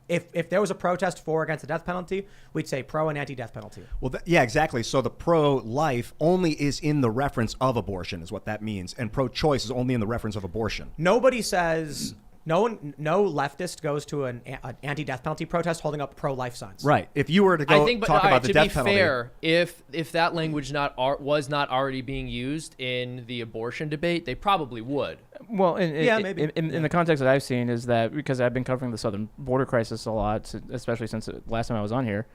if there was a protest for or against the death penalty, we'd say pro and anti-death penalty. Well, yeah, exactly. So the pro-life only is in the reference of abortion is what that means. And pro-choice is only in the reference of abortion. Nobody says... No leftist goes to an anti-death penalty protest holding up pro-life signs. Right. If you were to go talk all right, about the to death be penalty. fair, if that language was not already being used in the abortion debate, they probably would. Well, maybe. In the context that I've seen is that because I've been covering the southern border crisis a lot, especially since last time I was on here.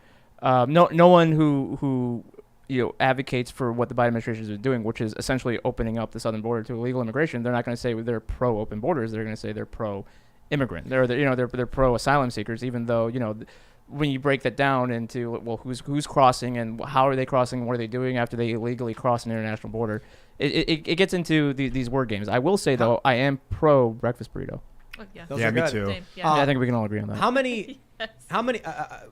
No one who advocates for what the Biden administration is doing, which is essentially opening up the southern border to illegal immigration, they're not going to say they're pro-open borders. They're going to say they're pro-immigrant. They're pro-asylum seekers, even though when you break that down into, well, who's crossing and how are they crossing, what are they doing after they illegally cross an international border, it gets into these word games. I will say though, I am pro breakfast burrito. Oh, yeah. Those Yeah, are me good. too. Same, yeah. I think we can all agree on that. How many? Yes. How many?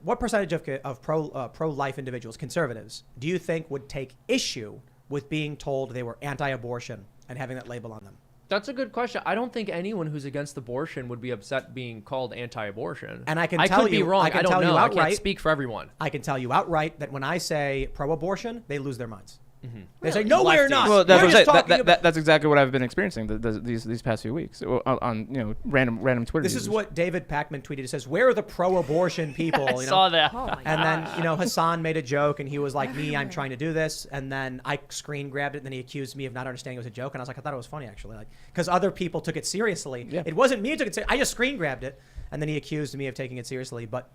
What percentage of pro-life individuals, conservatives, do you think would take issue with being told they were anti-abortion and having that label on them? That's a good question. I don't think anyone who's against abortion would be upset being called anti-abortion. And I can I tell could be you, wrong. I can don't tell know. you I outright. can't speak for everyone. I can tell you outright that when I say pro-abortion, they lose their minds. Mm-hmm. They say, "No, we're Lefties. not." Well, that's We're what just I'm saying. talking about- That's exactly what I've been experiencing these past few weeks on random Twitter. This is users. what David Pacman tweeted. It says, "Where are the pro-abortion people?" I saw that. Oh my And then, gosh. Hassan made a joke and he was like, me, I'm trying to do this. And then I screen grabbed it and then he accused me of not understanding it was a joke. And I was like, I thought it was funny actually. Because other people took it seriously. Yeah. It wasn't me who took it seriously. I just screen grabbed it. And then he accused me of taking it seriously. But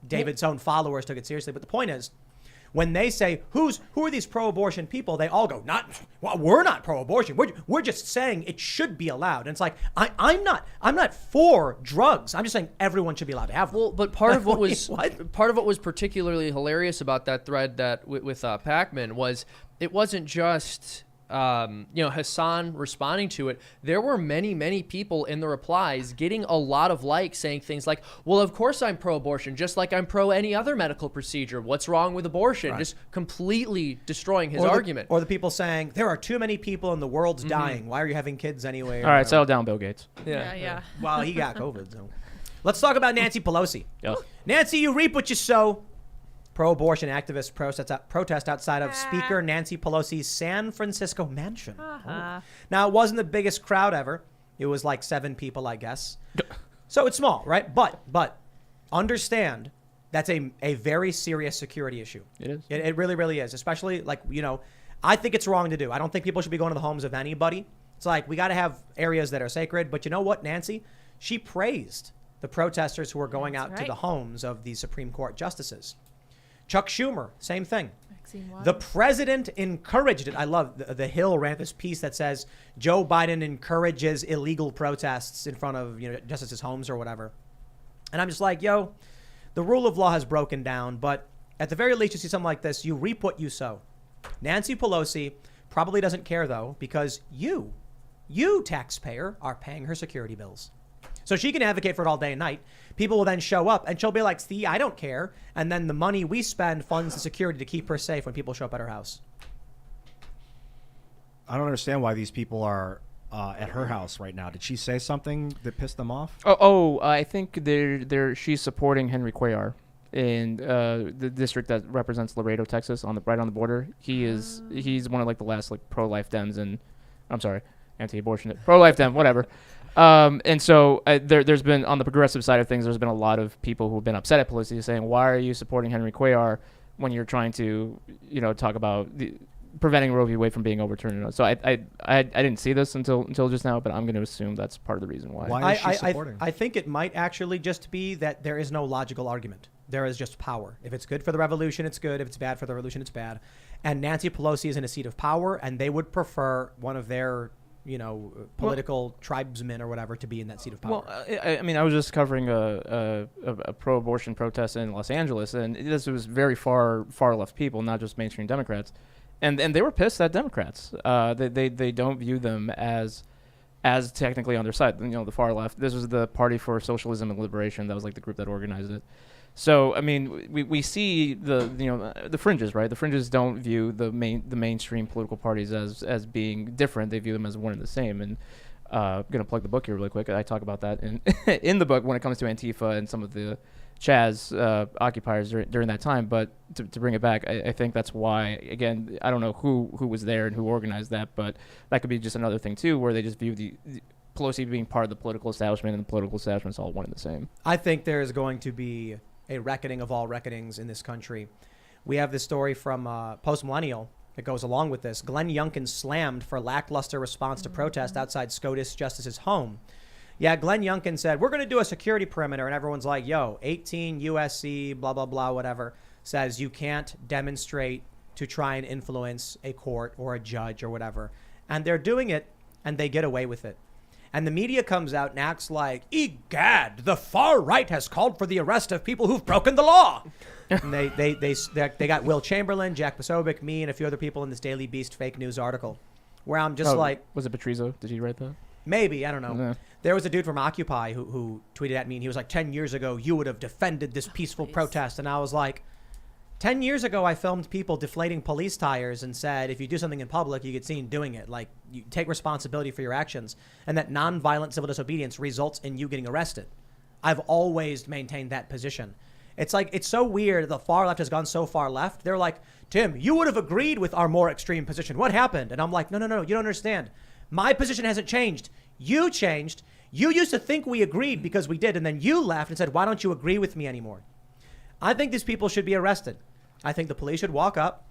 David's own followers took it seriously. But the point is, when they say, who are these pro-abortion people? They all go, we're not pro-abortion. We're just saying it should be allowed. And it's like, I'm not for drugs. I'm just saying everyone should be allowed to have them. Well, but part of what Wait, was what? part of what was particularly hilarious about that thread that with Pacman was it wasn't just Hassan responding to it. There were many people in the replies getting a lot of likes saying things like, well, of course I'm pro-abortion, just like I'm pro any other medical procedure. What's wrong with abortion? Right. Just completely destroying his Or the- argument. Or the people saying, there are too many people and the world's dying. Why are you having kids anyway? All right, settle down, Bill Gates. Yeah. Well, he got COVID, so. Let's talk about Nancy Pelosi. Ugh. Nancy, you reap what you sow. Pro-abortion activists protest outside of Speaker Nancy Pelosi's San Francisco mansion. Uh-huh. Now, it wasn't the biggest crowd ever. It was like 7 people, I guess. So it's small, right? But understand that's a very serious security issue. It is. It really, really is. Especially, I think it's wrong to do. I don't think people should be going to the homes of anybody. It's like, we got to have areas that are sacred. But you know what, Nancy? She praised the protesters who were going out to the homes of the Supreme Court justices. Chuck Schumer, same thing. The president encouraged it. I love the Hill ran this piece that says Joe Biden encourages illegal protests in front of justices' homes or whatever. And I'm just like, the rule of law has broken down. But at the very least, you see something like this, you reap what you sow. Nancy Pelosi probably doesn't care, though, because you taxpayer, are paying her security bills. So she can advocate for it all day and night. People will then show up and she'll be like, see, I don't care. And then the money we spend funds the security to keep her safe when people show up at her house. I don't understand why these people are at her house right now. Did she say something that pissed them off? I think she's supporting Henry Cuellar in the district that represents Laredo, Texas, right on the border. He's one of the last pro-life Dems and anti-abortion, pro-life Dem, whatever. And so there's been, on the progressive side of things, there's been a lot of people who've been upset at Pelosi saying, why are you supporting Henry Cuellar when you're trying to, talk about preventing Roe v. Wade from being overturned? So I didn't see this until just now, but I'm going to assume that's part of the reason why. Why is she supporting? I think it might actually just be that there is no logical argument. There is just power. If it's good for the revolution, it's good. If it's bad for the revolution, it's bad. And Nancy Pelosi is in a seat of power, and they would prefer one of their political tribesmen or whatever to be in that seat of power. Well, I was just covering a pro-abortion protest in Los Angeles, and this was very far left people, not just mainstream Democrats, and they were pissed at Democrats. They don't view them as technically on their side. The far left. This was the Party for Socialism and Liberation. That was the group that organized it. So we see the fringes, right? The fringes don't view the mainstream political parties as being different. They view them as one and the same. And gonna plug the book here really quick. I talk about that in the book when it comes to Antifa and some of the Chaz occupiers during that time. But to bring it back, I think that's why. Again, I don't know who was there and who organized that, but that could be just another thing too, where they just view the Pelosi being part of the political establishment, and the political establishment's all one and the same. I think there is going to be a reckoning of all reckonings in this country. We have this story from Post Millennial that goes along with this. Glenn Youngkin slammed for lackluster response to protest outside SCOTUS Justice's home. Yeah, Glenn Youngkin said, we're going to do a security perimeter. And everyone's like, 18 USC, blah, blah, blah, whatever, says you can't demonstrate to try and influence a court or a judge or whatever. And they're doing it and they get away with it. And the media comes out and acts like, egad, the far right has called for the arrest of people who've broken the law. And they got Will Chamberlain, Jack Posobiec, me, and a few other people in this Daily Beast fake news article where I'm just like... Was it Patrizio? Did you write that? Maybe, I don't know. Yeah. There was a dude from Occupy who tweeted at me, and he was like, 10 years ago, you would have defended this peaceful protest. And I was like, 10 years ago, I filmed people deflating police tires and said, if you do something in public, you get seen doing it. Like, you take responsibility for your actions, and that nonviolent civil disobedience results in you getting arrested. I've always maintained that position. It's like, it's so weird. The far left has gone so far left. They're like, Tim, you would have agreed with our more extreme position. What happened? And I'm like, no, you don't understand. My position hasn't changed. You changed. You used to think we agreed because we did, and then you left and said, why don't you agree with me anymore? I think these people should be arrested. I think the police should walk up,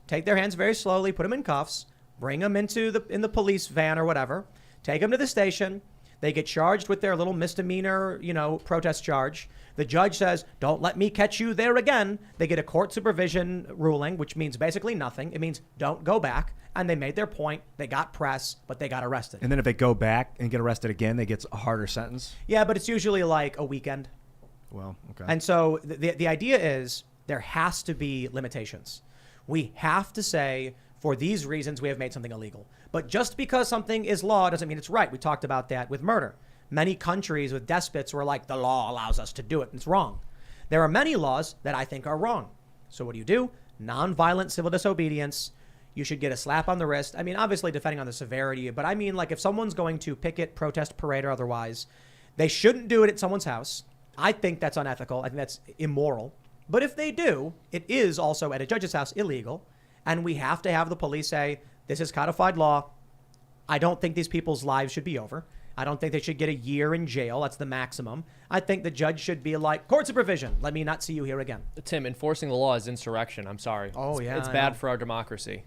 take their hands very slowly, put them in cuffs, bring them in the police van or whatever, take them to the station. They get charged with their little misdemeanor, protest charge. The judge says, don't let me catch you there again. They get a court supervision ruling, which means basically nothing. It means don't go back. And they made their point. They got press, but they got arrested. And then if they go back and get arrested again, they get a harder sentence? Yeah, but it's usually like a weekend. Well, okay. And so the idea is there has to be limitations. We have to say, for these reasons, we have made something illegal. But just because something is law doesn't mean it's right. We talked about that with murder. Many countries with despots were like, the law allows us to do it. And it's wrong. There are many laws that I think are wrong. So what do? Nonviolent civil disobedience. You should get a slap on the wrist. I mean, obviously, depending on the severity. But I mean, like, if someone's going to picket, protest, parade, or otherwise, they shouldn't do it at someone's house. I think that's unethical. I think that's immoral. But if they do, it is also at a judge's house illegal. And we have to have the police say, this is codified law. I don't think these people's lives should be over. I don't think they should get a year in jail. That's the maximum. I think the judge should be like, court supervision. Let me not see you here again. Tim, enforcing the law is insurrection. I'm sorry. Oh, yeah. It's bad for our democracy.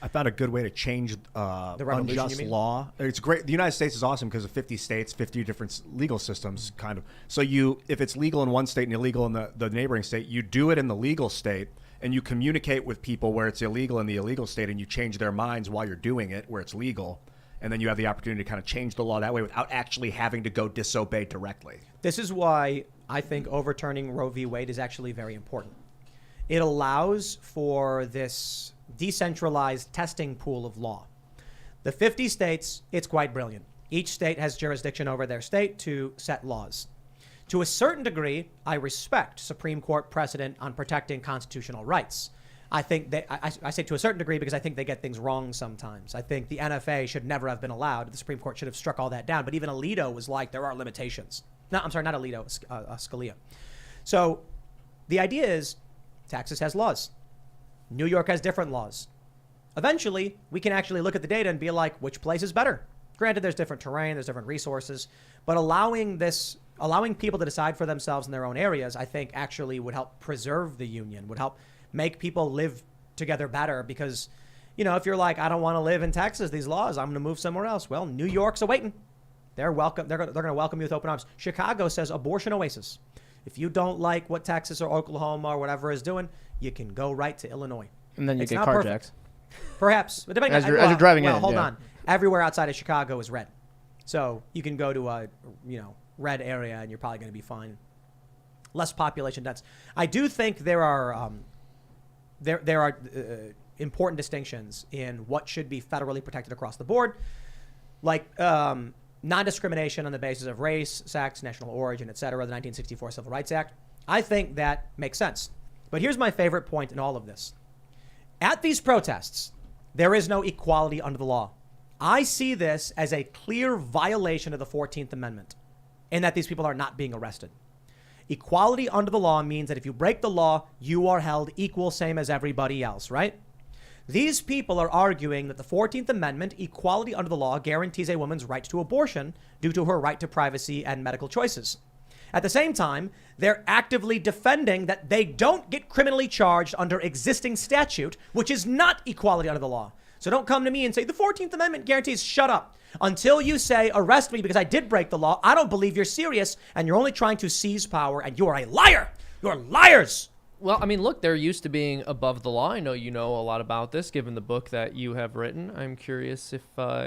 I found a good way to change the revolution, unjust law. It's great. The United States is awesome because of 50 states, 50 different legal systems, kind of. So if it's legal in one state and illegal in the neighboring state, you do it in the legal state and you communicate with people where it's illegal in the illegal state and you change their minds while you're doing it where it's legal. And then you have the opportunity to kind of change the law that way without actually having to go disobey directly. This is why I think overturning Roe v. Wade is actually very important. It allows for this decentralized testing pool of law. The 50 states, it's quite brilliant. Each state has jurisdiction over their state to set laws. To a certain degree, I respect Supreme Court precedent on protecting constitutional rights. I think I say to a certain degree because I think they get things wrong sometimes. I think the NFA should never have been allowed. The Supreme Court should have struck all that down. But even Alito was like, there are limitations. No, I'm sorry, not Alito, Scalia. So the idea is Texas has laws. New York has different laws. Eventually, we can actually look at the data and be like, which place is better? Granted, there's different terrain, there's different resources, but allowing people to decide for themselves in their own areas, I think actually would help preserve the union, would help make people live together better because, if you're like, I don't want to live in Texas, these laws, I'm going to move somewhere else. Well, New York's awaiting. They're welcome. They're going to welcome you with open arms. Chicago says abortion oasis. If you don't like what Texas or Oklahoma or whatever is doing, you can go right to Illinois. And then you It's get not carjacked. Perhaps. But depending As you're driving in, hold yeah. on. Everywhere outside of Chicago is red. So you can go to a, red area and you're probably going to be fine. Less population dense. I do think there are important distinctions in what should be federally protected across the board, like non-discrimination on the basis of race, sex, national origin, etc., the 1964 Civil Rights Act. I think that makes sense. But here's my favorite point in all of this. At these protests, there is no equality under the law. I see this as a clear violation of the 14th Amendment in that these people are not being arrested. Equality under the law means that if you break the law, you are held equal, same as everybody else, right? These people are arguing that the 14th Amendment, equality under the law, guarantees a woman's right to abortion due to her right to privacy and medical choices. At the same time, they're actively defending that they don't get criminally charged under existing statute, which is not equality under the law. So don't come to me and say, the 14th Amendment guarantees, shut up. Until you say, arrest me because I did break the law, I don't believe you're serious and you're only trying to seize power and you are a liar. You're liars. Well, I mean, look, they're used to being above the law. I know you know a lot about this, given the book that you have written. I'm curious if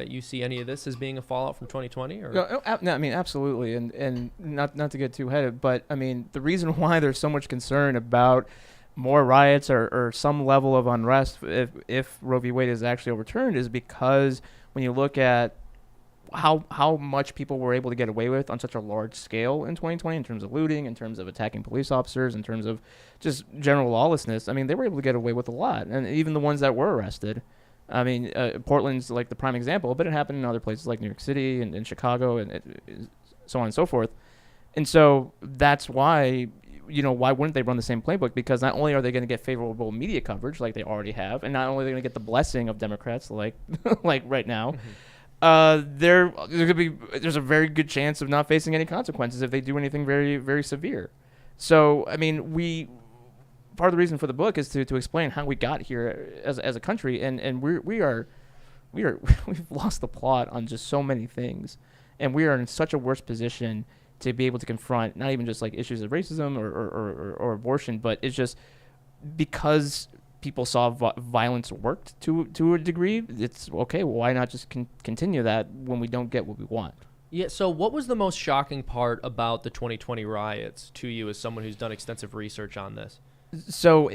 you see any of this as being a fallout from 2020, or No, I mean, absolutely, and not to get too headed, but I mean, the reason why there's so much concern about more riots or some level of unrest if Roe v. Wade is actually overturned is because when you look at how much people were able to get away with on such a large scale in 2020 in terms of looting, in terms of attacking police officers, in terms of just general lawlessness. I mean, they were able to get away with a lot, and even the ones that were arrested. I mean, Portland's like the prime example, but it happened in other places like New York City and Chicago and so on and so forth. And so that's why, why wouldn't they run the same playbook? Because not only are they going to get favorable media coverage like they already have, and not only are they going to get the blessing of Democrats like like right now, there's a very good chance of not facing any consequences if they do anything very, very severe. So, I mean, part of the reason for the book is to explain how we got here as a country, and we've lost the plot on just so many things, and we are in such a worse position to be able to confront not even just like issues of racism or abortion, but it's just because people saw violence worked to a degree. It's okay. Well, why not just continue that when we don't get what we want? Yeah. So, what was the most shocking part about the 2020 riots to you, as someone who's done extensive research on this? So,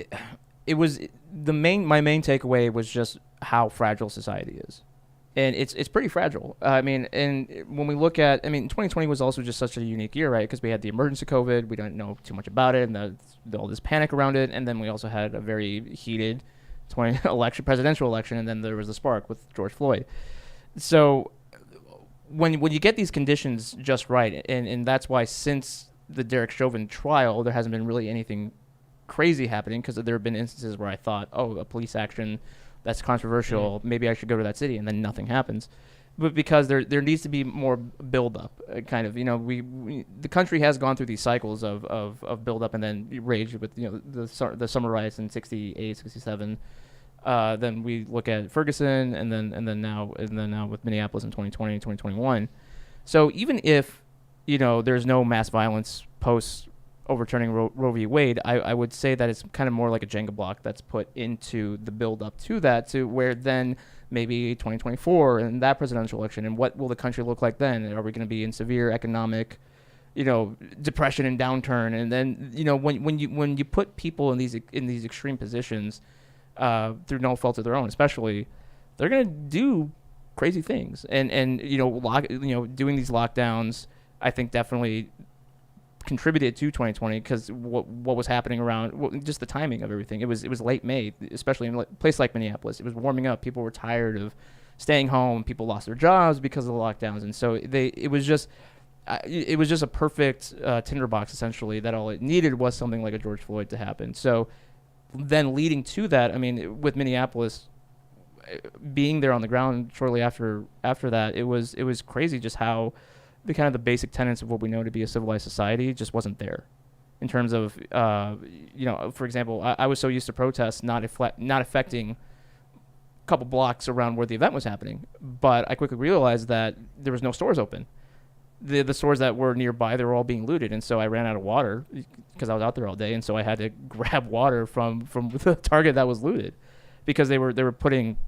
it was my main takeaway was just how fragile society is, and it's pretty fragile. I mean, and when we look at, 2020 was also just such a unique year, right? Because we had the emergence of COVID, we don't know too much about it, and all this panic around it, and then we also had a very heated presidential election, and then there was the spark with George Floyd. So when you get these conditions just right, and that's why since the Derek Chauvin trial, there hasn't been really anything crazy happening, because there have been instances where I thought, a police action that's controversial, maybe I should go to that city, and then nothing happens. But because there needs to be more buildup, kind of, the country has gone through these cycles of buildup and then rage with the summer riots in 68, 67. Then we look at Ferguson, and then now with Minneapolis in 2020, 2021. So even if there's no mass violence post overturning Roe v. Wade, I would say that it's kind of more like a Jenga block that's put into the build up to that, to where then maybe 2024 and that presidential election, and what will the country look like then? Are we going to be in severe economic, depression and downturn? And then, when you put people in these extreme positions, through no fault of their own, especially, they're going to do crazy things. And doing these lockdowns, I think definitely contributed to 2020, because what was happening around, just the timing of everything. It was late May, especially in a place like Minneapolis. It was warming up. People were tired of staying home. People lost their jobs because of the lockdowns, and so it was just a perfect tinderbox, essentially, that all it needed was something like a George Floyd to happen. So then leading to that, with Minneapolis being there on the ground shortly after that, it was crazy just how the basic tenets of what we know to be a civilized society just wasn't there, in terms of for example, I was so used to protests not affecting a couple blocks around where the event was happening, but I quickly realized that there was no stores open. The stores that were nearby, they were all being looted, and so I ran out of water because I was out there all day, and so I had to grab water from the Target that was looted, because they were putting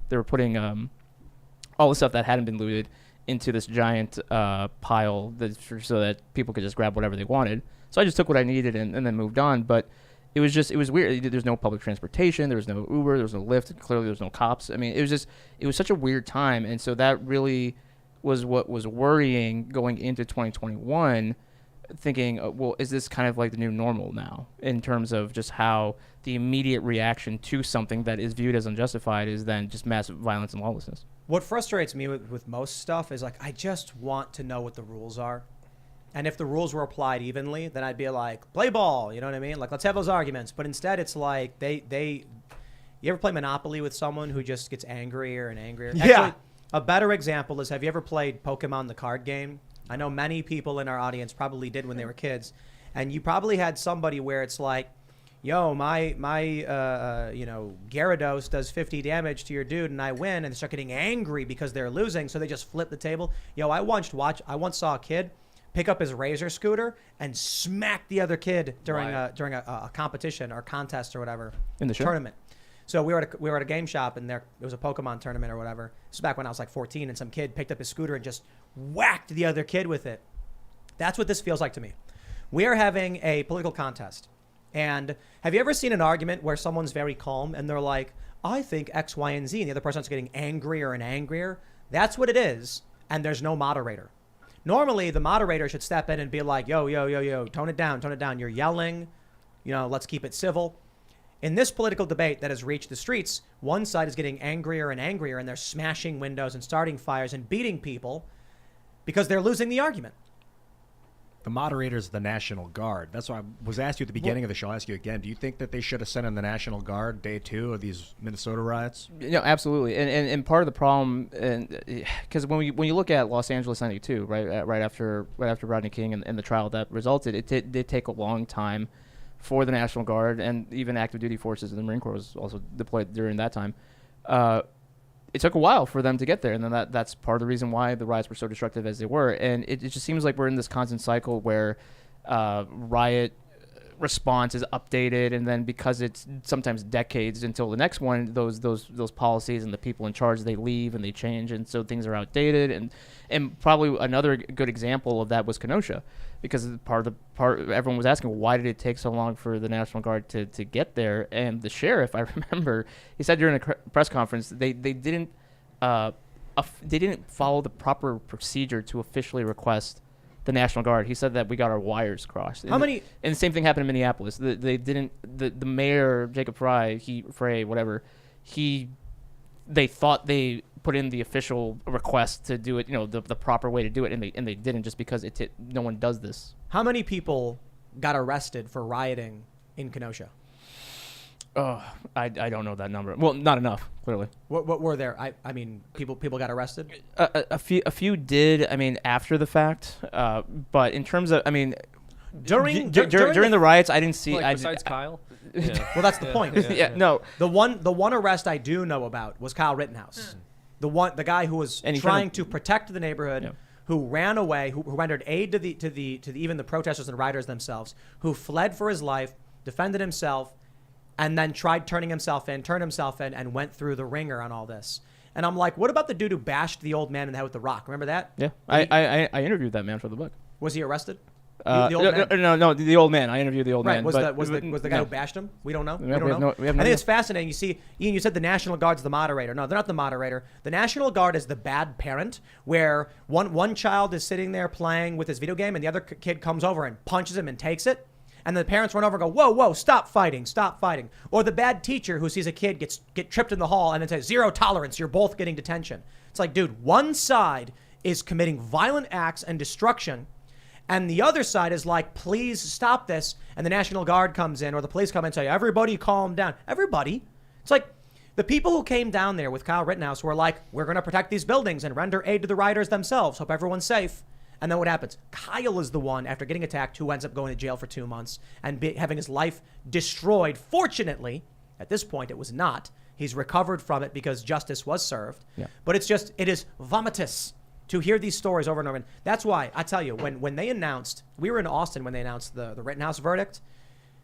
all the stuff that hadn't been looted into this giant pile so that people could just grab whatever they wanted. So I just took what I needed and then moved on. But it was weird. There's no public transportation. There was no Uber. There was no Lyft. Clearly, there was no cops. It was such a weird time. And so that really was what was worrying going into 2021, thinking, well, is this kind of like the new normal now, in terms of just how the immediate reaction to something that is viewed as unjustified is then just massive violence and lawlessness? What frustrates me with most stuff is, like, I just want to know what the rules are. And if the rules were applied evenly, then I'd be like, play ball, you know what I mean? Like, let's have those arguments. But instead, it's like you ever play Monopoly with someone who just gets angrier and angrier? Yeah. Actually, a better example is, have you ever played Pokemon the card game? I know many people in our audience probably did when they were kids. And you probably had somebody where it's like, yo, my Gyarados does 50 damage to your dude, and I win, and they start getting angry because they're losing, so they just flip the table. Yo, I once saw a kid pick up his Razor scooter and smack the other kid during a competition or contest or whatever In the show? tournament. So we were at a game shop, and there was a Pokemon tournament or whatever. This was back when I was like 14, and some kid picked up his scooter and just whacked the other kid with it. That's what this feels like to me. We are having a political contest. And have you ever seen an argument where someone's very calm and they're like, I think X, Y, and Z, and the other person's getting angrier and angrier? That's what it is, and there's no moderator. Normally, the moderator should step in and be like, yo, tone it down. You're yelling, let's keep it civil. In this political debate that has reached the streets, one side is getting angrier and angrier, and they're smashing windows and starting fires and beating people because they're losing the argument. The moderator's the National Guard. That's why I was asked you at the beginning of the show. I'll ask you again. Do you think that they should have sent in the National Guard day 2 of these Minnesota riots? Absolutely. And part of the problem, because when you look at Los Angeles 92, right after Rodney King and the trial that resulted, it did take a long time for the National Guard and even active duty forces, and the Marine Corps was also deployed during that time. It took a while for them to get there, and then that's part of the reason why the riots were so destructive as they were. And it just seems like we're in this constant cycle where riot response is updated, and then because it's sometimes decades until the next one, those policies and the people in charge, they leave and they change, and so things are outdated. And probably another good example of that was Kenosha, because everyone was asking, why did it take so long for the National Guard to get there? And the sheriff, I remember, he said during a press conference they didn't follow the proper procedure to officially request the National Guard. He said that we got our wires crossed. And the same thing happened in Minneapolis. They didn't. The mayor, Jacob Frey, they thought they put in the official request to do it, the proper way to do it, and they didn't, just because no one does this. How many people got arrested for rioting in Kenosha? Oh, I don't know that number. Well, not enough, clearly. What were there? I mean, people got arrested? A few did, after the fact. But in terms of, during the riots, I didn't see. Besides Kyle? Yeah. Well, that's the point. No. The one arrest I do know about was Kyle Rittenhouse. The guy who was trying to protect the neighborhood, who ran away, who rendered aid to even the protesters and rioters themselves, who fled for his life, defended himself, and then tried turned himself in, and went through the ringer on all this. And I'm like, what about the dude who bashed the old man in the head with the rock? Remember that? Yeah, I interviewed that man for the book. Was he arrested? The old man? No, the old man. I interviewed the old man. Was the guy who bashed him? We don't know. We don't know. We have no I think it's fascinating. You see, Ian, you said the National Guard's the moderator. No, they're not the moderator. The National Guard is the bad parent, where one child is sitting there playing with his video game, and the other kid comes over and punches him and takes it. And the parents run over and go, whoa, stop fighting. Or the bad teacher who sees a kid get tripped in the hall and then says, 0 tolerance, you're both getting detention. It's like, dude, one side is committing violent acts and destruction, and the other side is like, please stop this. And the National Guard comes in, or the police come in and say, everybody calm down. Everybody. It's like the people who came down there with Kyle Rittenhouse were like, we're going to protect these buildings and render aid to the rioters themselves. Hope everyone's safe. And then what happens? Kyle is the one, after getting attacked, who ends up going to jail for 2 months and having his life destroyed. Fortunately, at this point, it was not. He's recovered from it because justice was served. Yeah. But it is vomitous to hear these stories over and over. And that's why, I tell you, when they announced, we were in Austin when they announced the Rittenhouse verdict,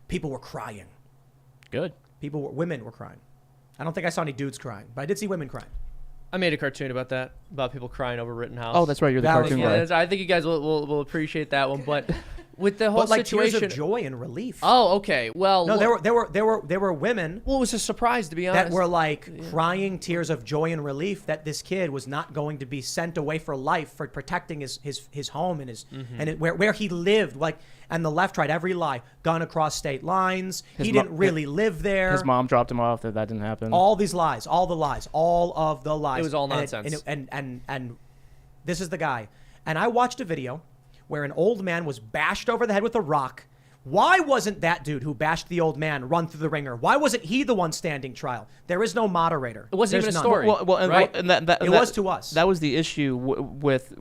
people were crying. Good. Women were crying. I don't think I saw any dudes crying, but I did see women crying. I made a cartoon about that, about people crying over Rittenhouse. Oh, that's right. You're the cartoon guy. I think you guys will appreciate that one. But with the whole situation, tears of joy and relief. Oh, okay. Well, no, there were women. Well, it was a surprise, to be honest, that were like crying tears of joy and relief that this kid was not going to be sent away for life for protecting his home and where he lived. Like, and the left tried every lie, gun across state lines. He didn't really live there. His mom dropped him off. That didn't happen. All these lies, all of the lies. It was all nonsense. And this is the guy. And I watched a video where an old man was bashed over the head with a rock. Why wasn't that dude who bashed the old man run through the ringer? Why wasn't he the one standing trial? There is no moderator. It wasn't even a story. Right? It was to us. That was the issue with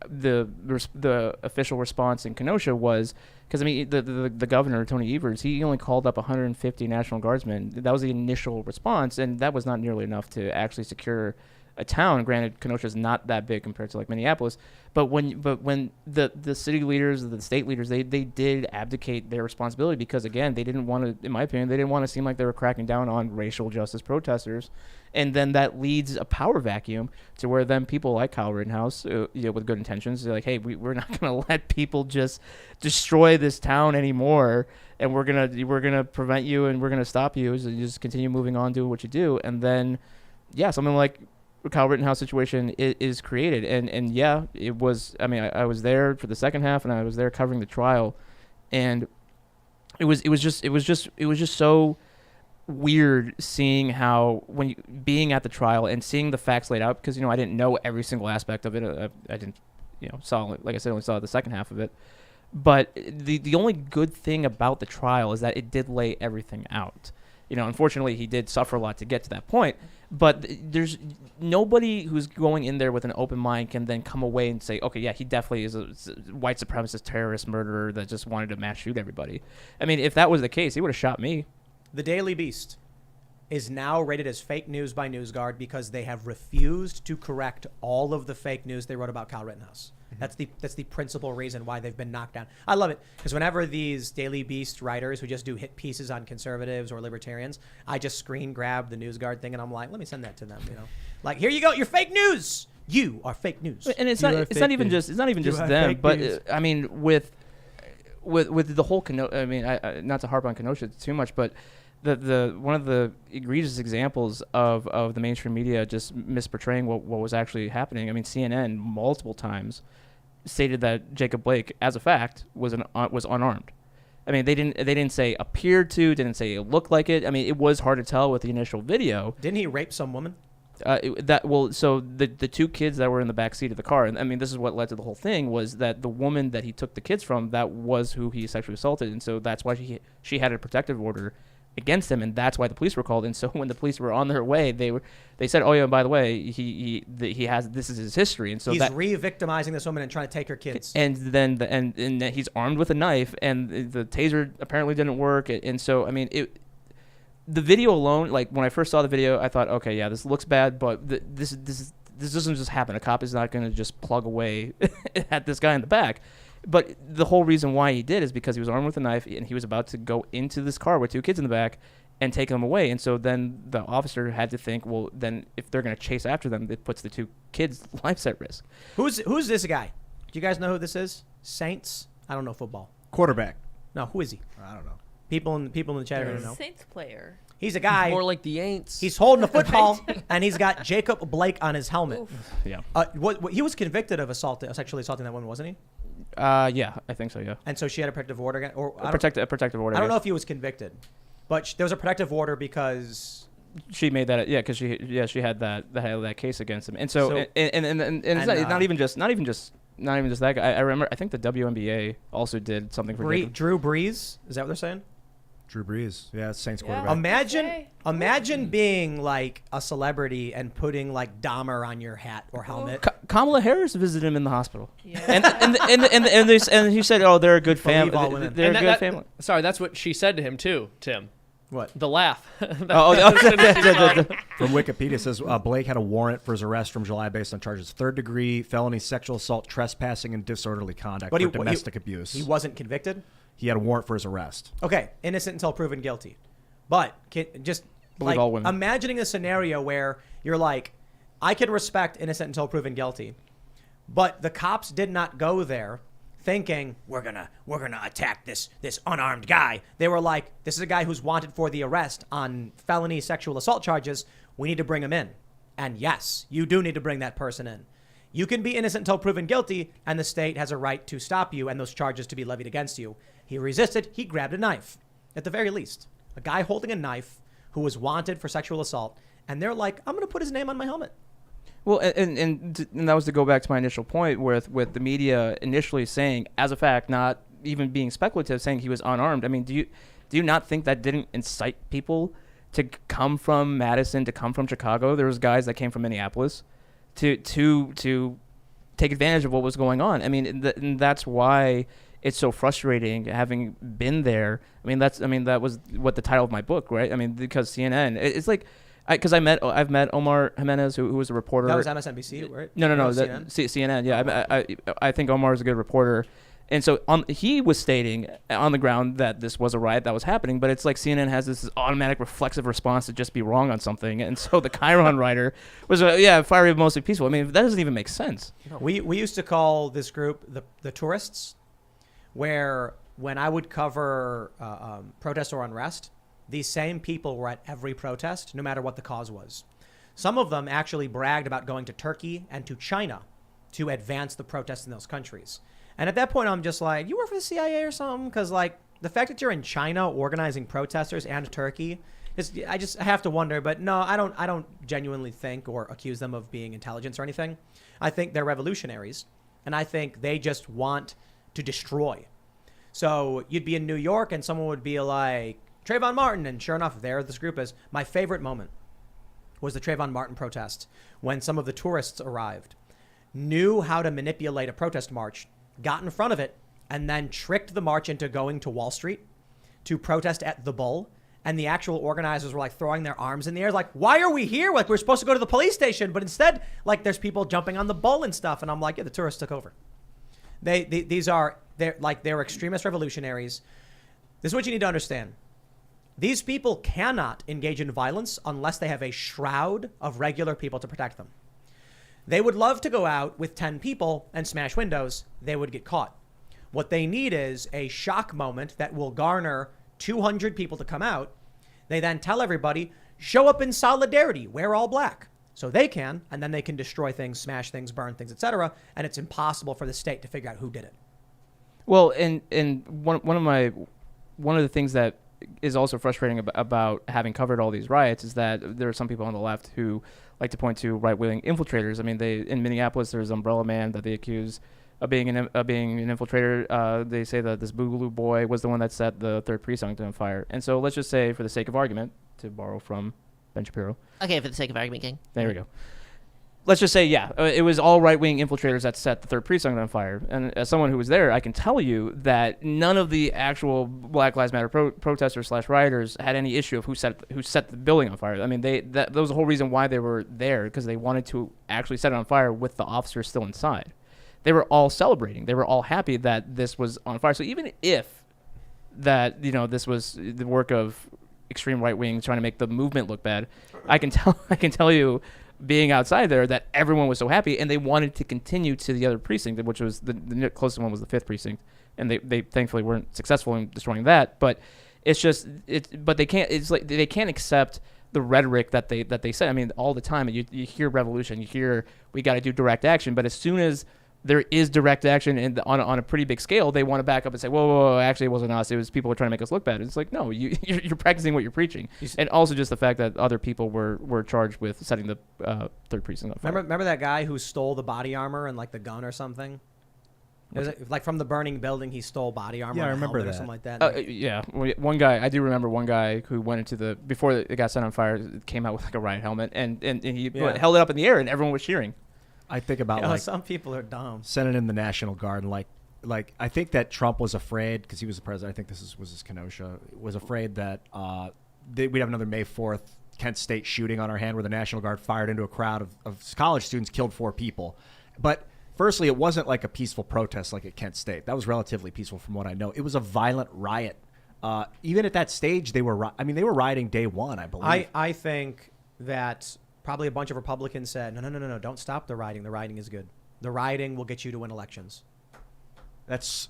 the official response in Kenosha was, because the governor, Tony Evers, he only called up 150 National Guardsmen. That was the initial response, and that was not nearly enough to actually secure a town. Granted, Kenosha is not that big compared to like Minneapolis, but when the city leaders, the state leaders, they did abdicate their responsibility because again, they didn't want to, in my opinion, they didn't want to seem like they were cracking down on racial justice protesters, and then that leads a power vacuum to where then people like Kyle Rittenhouse, with good intentions, they're like, hey, we're not going to let people just destroy this town anymore, and we're gonna prevent you and we're gonna stop you, so you just continue moving on, doing what you do, and then something like Kyle Rittenhouse situation is created, and yeah, it was. I mean, I was there for the second half, and I was there covering the trial, and it was just so weird seeing how being at the trial and seeing the facts laid out, because I didn't know every single aspect of it. I didn't saw, like I said, only saw the second half of it, but the only good thing about the trial is that it did lay everything out. Unfortunately, he did suffer a lot to get to that point, but there's nobody who's going in there with an open mind can then come away and say, okay, yeah, he definitely is a white supremacist terrorist murderer that just wanted to mass shoot everybody. I mean, if that was the case, he would have shot me. The Daily Beast is now rated as fake news by NewsGuard because they have refused to correct all of the fake news they wrote about Kyle Rittenhouse. Mm-hmm. That's the principal reason why they've been knocked down. I love it because whenever these Daily Beast writers who just do hit pieces on conservatives or libertarians, I just screen grab the NewsGuard thing and I'm like, let me send that to them. Like, here you go, you're fake news. You are fake news. And it's not even just them, but I mean with the whole I not to harp on Kenosha too much, but the one of the egregious examples of the mainstream media just misportraying what was actually happening. I mean, CNN multiple times stated that Jacob Blake, as a fact, was unarmed. I mean, they didn't say appeared to, didn't say it looked like it. I mean, it was hard to tell with the initial video. Didn't he rape some woman? So the two kids that were in the back seat of the car, and I mean, this is what led to the whole thing, was that the woman that he took the kids from, that was who he sexually assaulted, and so that's why she had a protective order against him, and that's why the police were called. And so when the police were on their way, they said, oh yeah, by the way, he has, this is his history, and so he's re-victimizing this woman and trying to take her kids, and then and he's armed with a knife, and the taser apparently didn't work, and so I mean the video alone, like when I first saw the video, I thought, okay, yeah, this looks bad, but this doesn't just happen. A cop is not going to just plug away at this guy in the back. But the whole reason why he did is because he was armed with a knife and he was about to go into this car with two kids in the back and take them away. And so then the officer had to think, well, then if they're going to chase after them, it puts the two kids' lives at risk. Who's this guy? Do you guys know who this is? Saints? I don't know football. Quarterback. No, who is he? I don't know. People in the chat don't know. Saints player. He's a guy. More like the Aints. He's holding a football, and he's got Jacob Blake on his helmet. Oof. Yeah. What he was convicted of sexually assaulting that woman, wasn't he? Yeah, I think so. Yeah. And so she had a protective order, a protective order. I don't know if he was convicted, but there was a protective order because she made that. Yeah, because she had that case against him, and so and it's not even just that guy. I remember. I think the WNBA also did something for Drew Brees. Is that what they're saying? Drew Brees, yeah, Saints quarterback. Imagine being like a celebrity and putting like Dahmer on your hat or helmet. Kamala Harris visited him in the hospital, and he said, "Oh, they're a good family. They're a good family." Sorry, that's what she said to him too, Tim. What? The laugh. From Wikipedia, it says Blake had a warrant for his arrest from July based on charges 3rd-degree felony sexual assault, trespassing, and disorderly conduct for domestic abuse. He wasn't convicted? He had a warrant for his arrest. Okay, innocent until proven guilty. But just believe all women. Imagining a scenario where you're like, I can respect innocent until proven guilty, but the cops did not go there thinking we're gonna attack this unarmed guy. They were like, this is a guy who's wanted for the arrest on felony sexual assault charges. We need to bring him in. And yes, you do need to bring that person in. You can be innocent until proven guilty, and the state has a right to stop you and those charges to be levied against you. He resisted. He grabbed a knife, at the very least. A guy holding a knife who was wanted for sexual assault, and they're like, I'm going to put his name on my helmet. Well, and that was to go back to my initial point with the media initially saying, as a fact, not even being speculative, saying he was unarmed. I mean, do you not think that didn't incite people to come from Madison, to come from Chicago? There was guys that came from Minneapolis to take advantage of what was going on. I mean, and that's why it's so frustrating having been there. I mean, that was what the title of my book, right? I mean, because CNN, it's like, Because I've met Omar Jimenez, who was a reporter. That was MSNBC, right? No, Or CNN. CNN? CNN. Yeah, I think Omar is a good reporter, and so he was stating on the ground that this was a riot that was happening, but it's like CNN has this automatic reflexive response to just be wrong on something, and so the Chiron writer was fiery but mostly peaceful. I mean, that doesn't even make sense. We used to call this group the tourists, where when I would cover protest or unrest, these same people were at every protest, no matter what the cause was. Some of them actually bragged about going to Turkey and to China to advance the protests in those countries. And at that point, I'm just like, you work for the CIA or something? Because like the fact that you're in China organizing protesters and Turkey, I have to wonder. But no, I don't genuinely think or accuse them of being intelligence or anything. I think they're revolutionaries, and I think they just want to destroy. So you'd be in New York and someone would be like, Trayvon Martin, and sure enough, there this group is. My favorite moment was the Trayvon Martin protest when some of the tourists arrived, knew how to manipulate a protest march, got in front of it, and then tricked the march into going to Wall Street to protest at the Bull. And the actual organizers were like throwing their arms in the air, like, why are we here? Like, we're supposed to go to the police station. But instead, like, there's people jumping on the Bull and stuff. And I'm like, yeah, the tourists took over. They're extremist revolutionaries. This is what you need to understand. These people cannot engage in violence unless they have a shroud of regular people to protect them. They would love to go out with 10 people and smash windows. They would get caught. What they need is a shock moment that will garner 200 people to come out. They then tell everybody, show up in solidarity, wear all black. So they can, and then they can destroy things, smash things, burn things, etc. And it's impossible for the state to figure out who did it. Well, and one of the things that is also frustrating about having covered all these riots is that there are some people on the left who like to point to right-wing infiltrators. I mean, in Minneapolis, there's Umbrella Man that they accuse of being an infiltrator. They say that this Boogaloo boy was the one that set the 3rd Precinct on fire. And so let's just say, for the sake of argument, to borrow from Ben Shapiro. Okay, for the sake of argument, King. There we go. Let's just say, it was all right-wing infiltrators that set the 3rd Precinct on fire. And as someone who was there, I can tell you that none of the actual Black Lives Matter protesters / rioters had any issue of who set the building on fire. I mean, that was the whole reason why they were there, because they wanted to actually set it on fire with the officers still inside. They were all celebrating. They were all happy that this was on fire. So even if this was the work of extreme right wing trying to make the movement look bad, I can tell you, being outside there, that everyone was so happy and they wanted to continue to the other precinct, which was the closest one was the 5th precinct, and they thankfully weren't successful in destroying that. But but they can't. It's like they can't accept the rhetoric that they say. I mean, all the time you hear revolution, you hear we got to do direct action, but as soon as there is direct action on a pretty big scale, they want to back up and say, whoa, actually it wasn't us. It was people who were trying to make us look bad. It's like, no, you're practicing what you're preaching. And also just the fact that other people were charged with setting the 3rd Precinct on fire. Remember that guy who stole the body armor and like the gun or something? It was like from the burning building, he stole body armor. Yeah, I remember that. Or something like that. Yeah, one guy, I do remember one guy who went into before it got set on fire, came out with like a riot helmet and he held it up in the air and everyone was cheering. I think about some people are dumb. sending in the National Guard, and like I think that Trump was afraid because he was the president. I think was his Kenosha was afraid that we'd have another May 4th Kent State shooting on our hand where the National Guard fired into a crowd of college students, killed 4 people. But firstly, it wasn't like a peaceful protest like at Kent State. That was relatively peaceful from what I know. It was a violent riot. Even at that stage, they were rioting day one, I believe. I think that probably a bunch of Republicans said, no, don't stop the rioting. The rioting is good. The rioting will get you to win elections. That's.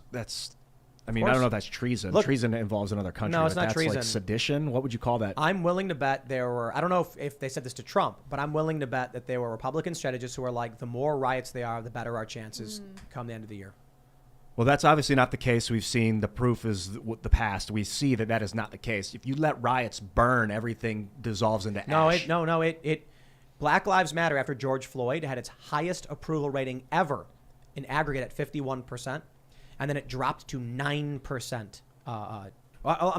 I mean, I don't know if that's treason. Look, treason involves another country. No, it's but not that's treason. Like sedition. What would you call that? I'm willing to bet there were, I don't know if they said this to Trump, but I'm willing to bet that there were Republican strategists who are like, the more riots they are, the better our chances come the end of the year. Well, that's obviously not the case. We've seen the proof is the past. We see that is not the case. If you let riots burn, everything dissolves into ash. No. Black Lives Matter after George Floyd had its highest approval rating ever in aggregate at 51%. And then it dropped to 9%. I'm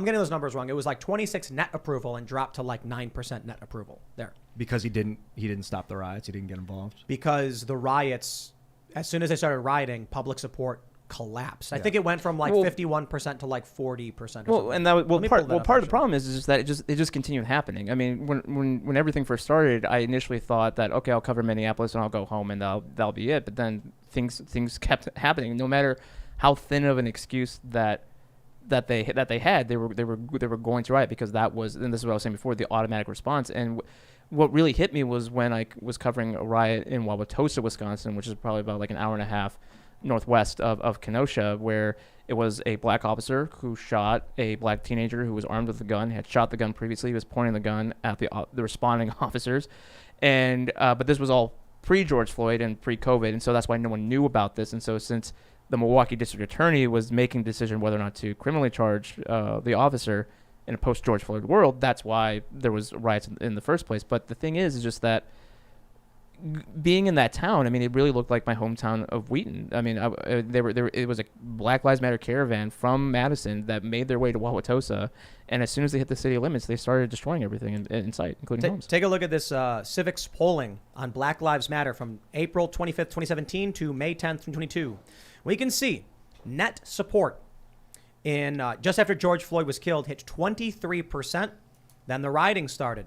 getting those numbers wrong. It was like 26 net approval and dropped to like 9% net approval there. Because he didn't stop the riots. He didn't get involved. Because the riots, as soon as they started rioting, public support collapsed. I think it went from like 51% to like 40%. Well, and that was, part of the actually. problem is just that it just continued happening. I mean, when everything first started, I initially thought that, okay, I'll cover Minneapolis and I'll go home and that'll be it. But then things kept happening. No matter how thin of an excuse that they had, they were going to riot, because that was, and this is what I was saying before, the automatic response. And what really hit me was when I was covering a riot in Wauwatosa, Wisconsin, which is probably about like an hour and a half northwest of Kenosha, where it was a black officer who shot a black teenager who was armed with a gun. He had shot the gun previously. He was pointing the gun at the responding officers, and but this was all pre-George Floyd and pre-COVID, and so that's why no one knew about this. And so since the Milwaukee District Attorney was making a decision whether or not to criminally charge the officer in a post-George Floyd world, that's why there was riots in the first place. But the thing is just that being in that town, I mean, it really looked like my hometown of Wheaton. I mean, it was a Black Lives Matter caravan from Madison that made their way to Wauwatosa, and as soon as they hit the city limits, they started destroying everything in sight, including homes. Take a look at this civics polling on Black Lives Matter from April 25th, 2017 to May 10th, 2022. We can see net support in just after George Floyd was killed hit 23%. Then the rioting started.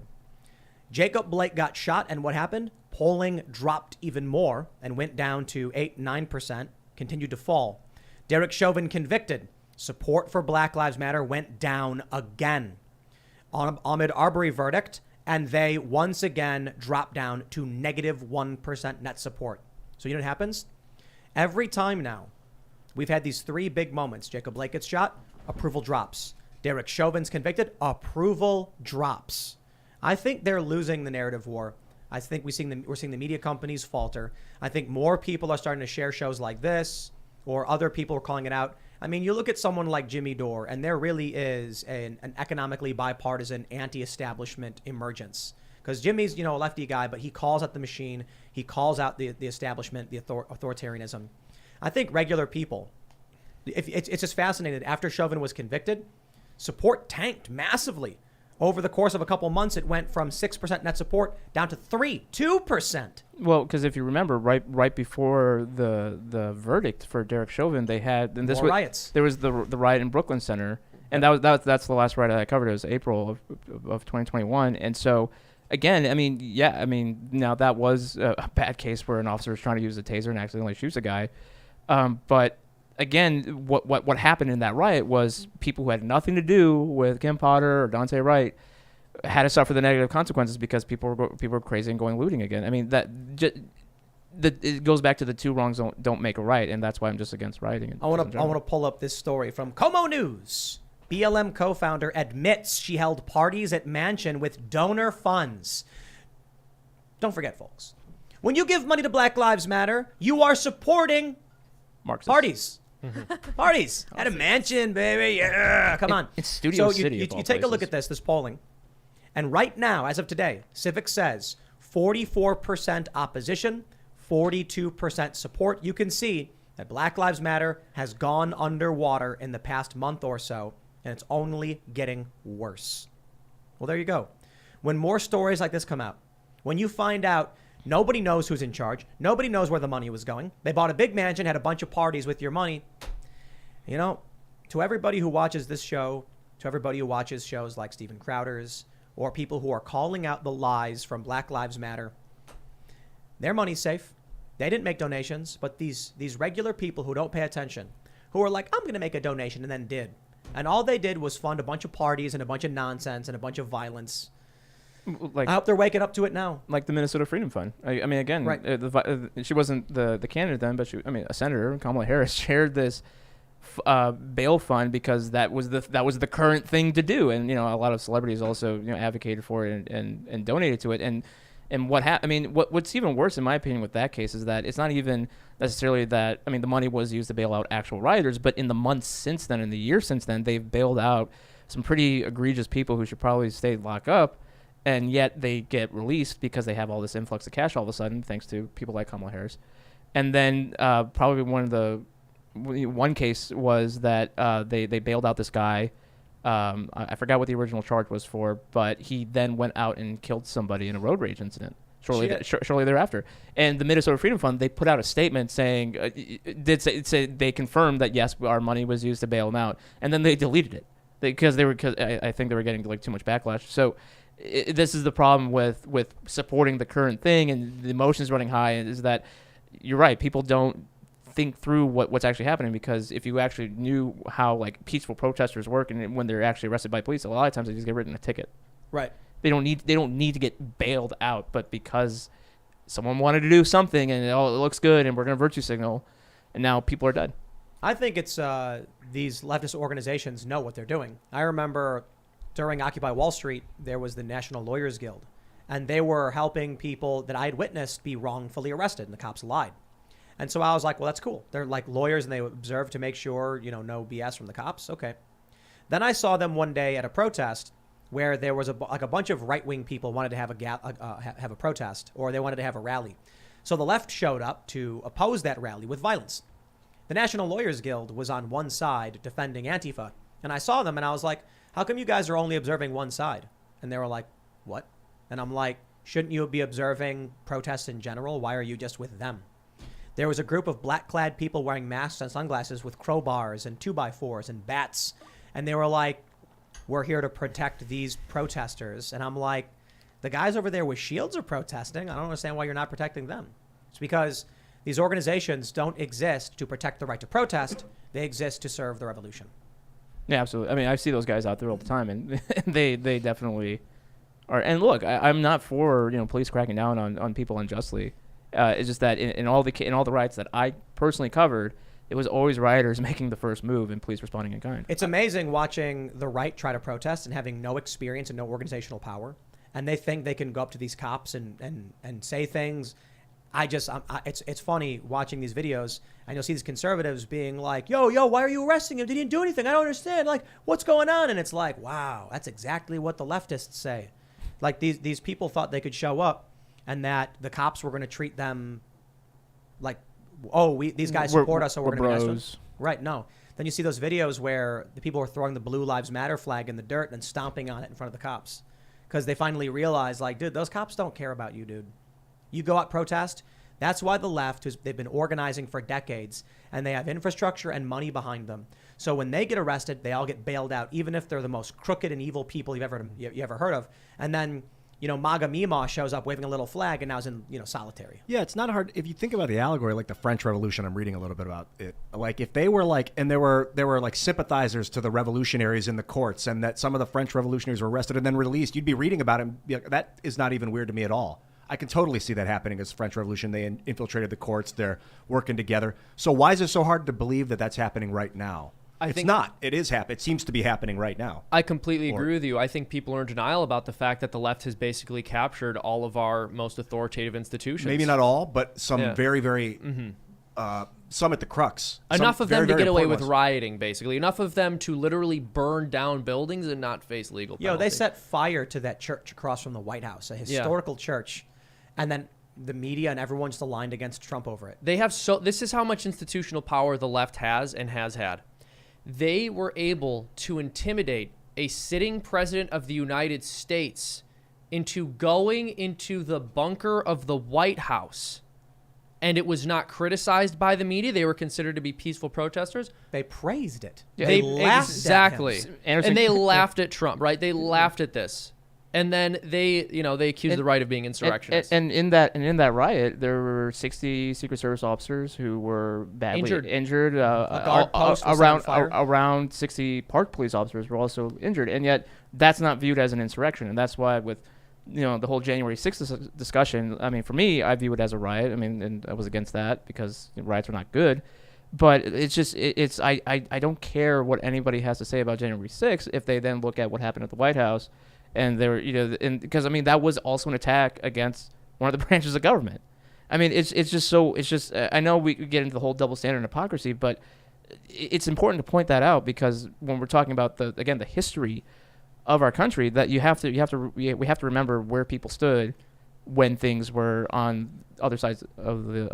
Jacob Blake got shot, and what happened? Polling dropped even more and went down to 8-9%, continued to fall. Derek Chauvin convicted. Support for Black Lives Matter went down again. Ahmaud Arbery verdict, and they once again dropped down to -1% net support. So you know what happens? Every time now, we've had these three big moments. Jacob Blake gets shot, approval drops. Derek Chauvin's convicted, approval drops. I think they're losing the narrative war. I think we're seeing the media companies falter. I think more people are starting to share shows like this, or other people are calling it out. I mean, you look at someone like Jimmy Dore, and there really is an economically bipartisan anti-establishment emergence. Because Jimmy's, a lefty guy, but he calls out the machine. He calls out the establishment, the authoritarianism. I think regular people, it's just fascinating. After Chauvin was convicted, support tanked massively. Over the course of a couple months, it went from 6% net support down to 2%. Well, because if you remember, right before the verdict for Derek Chauvin, they had riots. There was the riot in Brooklyn Center, and that's the last riot I covered. It was April of 2021, and so again, I mean, now that was a bad case where an officer was trying to use a taser and accidentally shoots a guy, but again, what happened in that riot was people who had nothing to do with Kim Potter or Daunte Wright had to suffer the negative consequences because people were crazy and going looting again. I mean, it goes back to the two wrongs don't make a right, and that's why I'm just against rioting. I want to pull up this story from Como News. BLM co-founder admits she held parties at mansion with donor funds. Don't forget, folks, when you give money to Black Lives Matter, you are supporting Marxists. Parties. Parties at a mansion, baby. Yeah, come on. It's Studio so City. You take a look at this polling, and right now, as of today, Civic says 44% opposition, 42% support. You can see that Black Lives Matter has gone underwater in the past month or so, and it's only getting worse. Well, there you go. When more stories like this come out, when you find out nobody knows who's in charge, nobody knows where the money was going, they bought a big mansion, had a bunch of parties with your money, to everybody who watches this show, to everybody who watches shows like Steven Crowder's, or people who are calling out the lies from Black Lives Matter, their money's safe. They didn't make donations, but these regular people who don't pay attention, who are like, I'm going to make a donation, and then did. And all they did was fund a bunch of parties and a bunch of nonsense and a bunch of violence. I hope they're waking up to it now. Like the Minnesota Freedom Fund. I mean, again, right. She wasn't the candidate then, but a senator, Kamala Harris, shared this bail fund because that was the current thing to do, and a lot of celebrities also advocated for it and donated to it. And what's even worse in my opinion with that case is that it's not even necessarily that, the money was used to bail out actual rioters, but in the months since then, in the year since then, they've bailed out some pretty egregious people who should probably stay locked up, and yet they get released because they have all this influx of cash all of a sudden, thanks to people like Kamala Harris. And then probably one case was that they bailed out this guy. I forgot what the original charge was for, but he then went out and killed somebody in a road rage incident shortly thereafter. And the Minnesota Freedom Fund, they put out a statement saying, they confirmed that yes, our money was used to bail them out, and then they deleted it because I think they were getting like too much backlash. So this is the problem with supporting the current thing and the emotions running high, is that you're right, people don't think through what's actually happening, because if you actually knew how like peaceful protesters work, and when they're actually arrested by police, a lot of times they just get written a ticket. Right. They don't need to get bailed out, but because someone wanted to do something and it looks good and we're going to virtue signal, and now people are dead. I think it's these leftist organizations know what they're doing. I remember during Occupy Wall Street, there was the National Lawyers Guild, and they were helping people that I had witnessed be wrongfully arrested, and the cops lied. And so I was like, well, that's cool. They're like lawyers, and they observe to make sure, no BS from the cops. Okay. Then I saw them one day at a protest where there was a bunch of right-wing people wanted to have have a protest, or they wanted to have a rally. So the left showed up to oppose that rally with violence. The National Lawyers Guild was on one side defending Antifa. And I saw them and I was like, how come you guys are only observing one side? And they were like, what? And I'm like, shouldn't you be observing protests in general? Why are you just with them? There was a group of black-clad people wearing masks and sunglasses with crowbars and 2x4s and bats. And they were like, we're here to protect these protesters. And I'm like, the guys over there with shields are protesting. I don't understand why you're not protecting them. It's because these organizations don't exist to protect the right to protest. They exist to serve the revolution. Yeah, absolutely. I mean, I see those guys out there all the time, and they definitely are. And look, I'm not for police cracking down on people unjustly. It's just that in all the riots that I personally covered, it was always rioters making the first move and police responding in kind. It's amazing watching the right try to protest and having no experience and no organizational power, and they think they can go up to these cops and say things. It's funny watching these videos, and you'll see these conservatives being like, yo, why are you arresting him? He didn't do anything. I don't understand. Like, what's going on? And it's like, wow, that's exactly what the leftists say. Like these people thought they could show up and that the cops were going to treat them like, these guys support us, so we're going to be nice to them. Right, no. Then you see those videos where the people are throwing the Blue Lives Matter flag in the dirt and stomping on it in front of the cops because they finally realize, like, dude, those cops don't care about you, dude. You go out protest. That's why the left, they've been organizing for decades, and they have infrastructure and money behind them. So when they get arrested, they all get bailed out, even if they're the most crooked and evil people you ever heard of. And then, MAGA Meemaw shows up waving a little flag and now is in, solitary. Yeah, it's not hard. If you think about the allegory, like the French Revolution, I'm reading a little bit about it. Like if they were like, and there were like sympathizers to the revolutionaries in the courts, and that some of the French revolutionaries were arrested and then released, you'd be reading about it and be like, that is not even weird to me at all. I can totally see that happening as the French Revolution. They infiltrated the courts. They're working together. So why is it so hard to believe that that's happening right now? It's not. It is happening. It seems to be happening right now. I completely agree with you. I think people are in denial about the fact that the left has basically captured all of our most authoritative institutions. Maybe not all, but some very, very... some at the crux. Enough of them to get away with rioting, basically. Enough of them to literally burn down buildings and not face legal penalty. They set fire to that church across from the White House, a historical church, and then the media and everyone just aligned against Trump over it. They have this is how much institutional power the left has and has had. They were able to intimidate a sitting president of the United States into going into the bunker of the White House. And it was not criticized by the media. They were considered to be peaceful protesters. They praised it. Yeah. They laughed exactly. at him. And they laughed at Trump, right? They laughed at this. And then they accused the right of being insurrectionists. And in that riot, there were 60 Secret Service officers who were badly injured. Around 60 park police officers were also injured, and yet that's not viewed as an insurrection. And that's why with the whole January 6th discussion, I mean, for me, I view it as a riot. I mean, and I was against that because riots are not good. But it's just I don't care what anybody has to say about January 6th if they then look at what happened at the White House. And there, because I mean that was also an attack against one of the branches of government. I mean, it's just I know we get into the whole double standard and hypocrisy, but it's important to point that out because when we're talking about the history of our country, that we have to remember where people stood when things were on other sides of the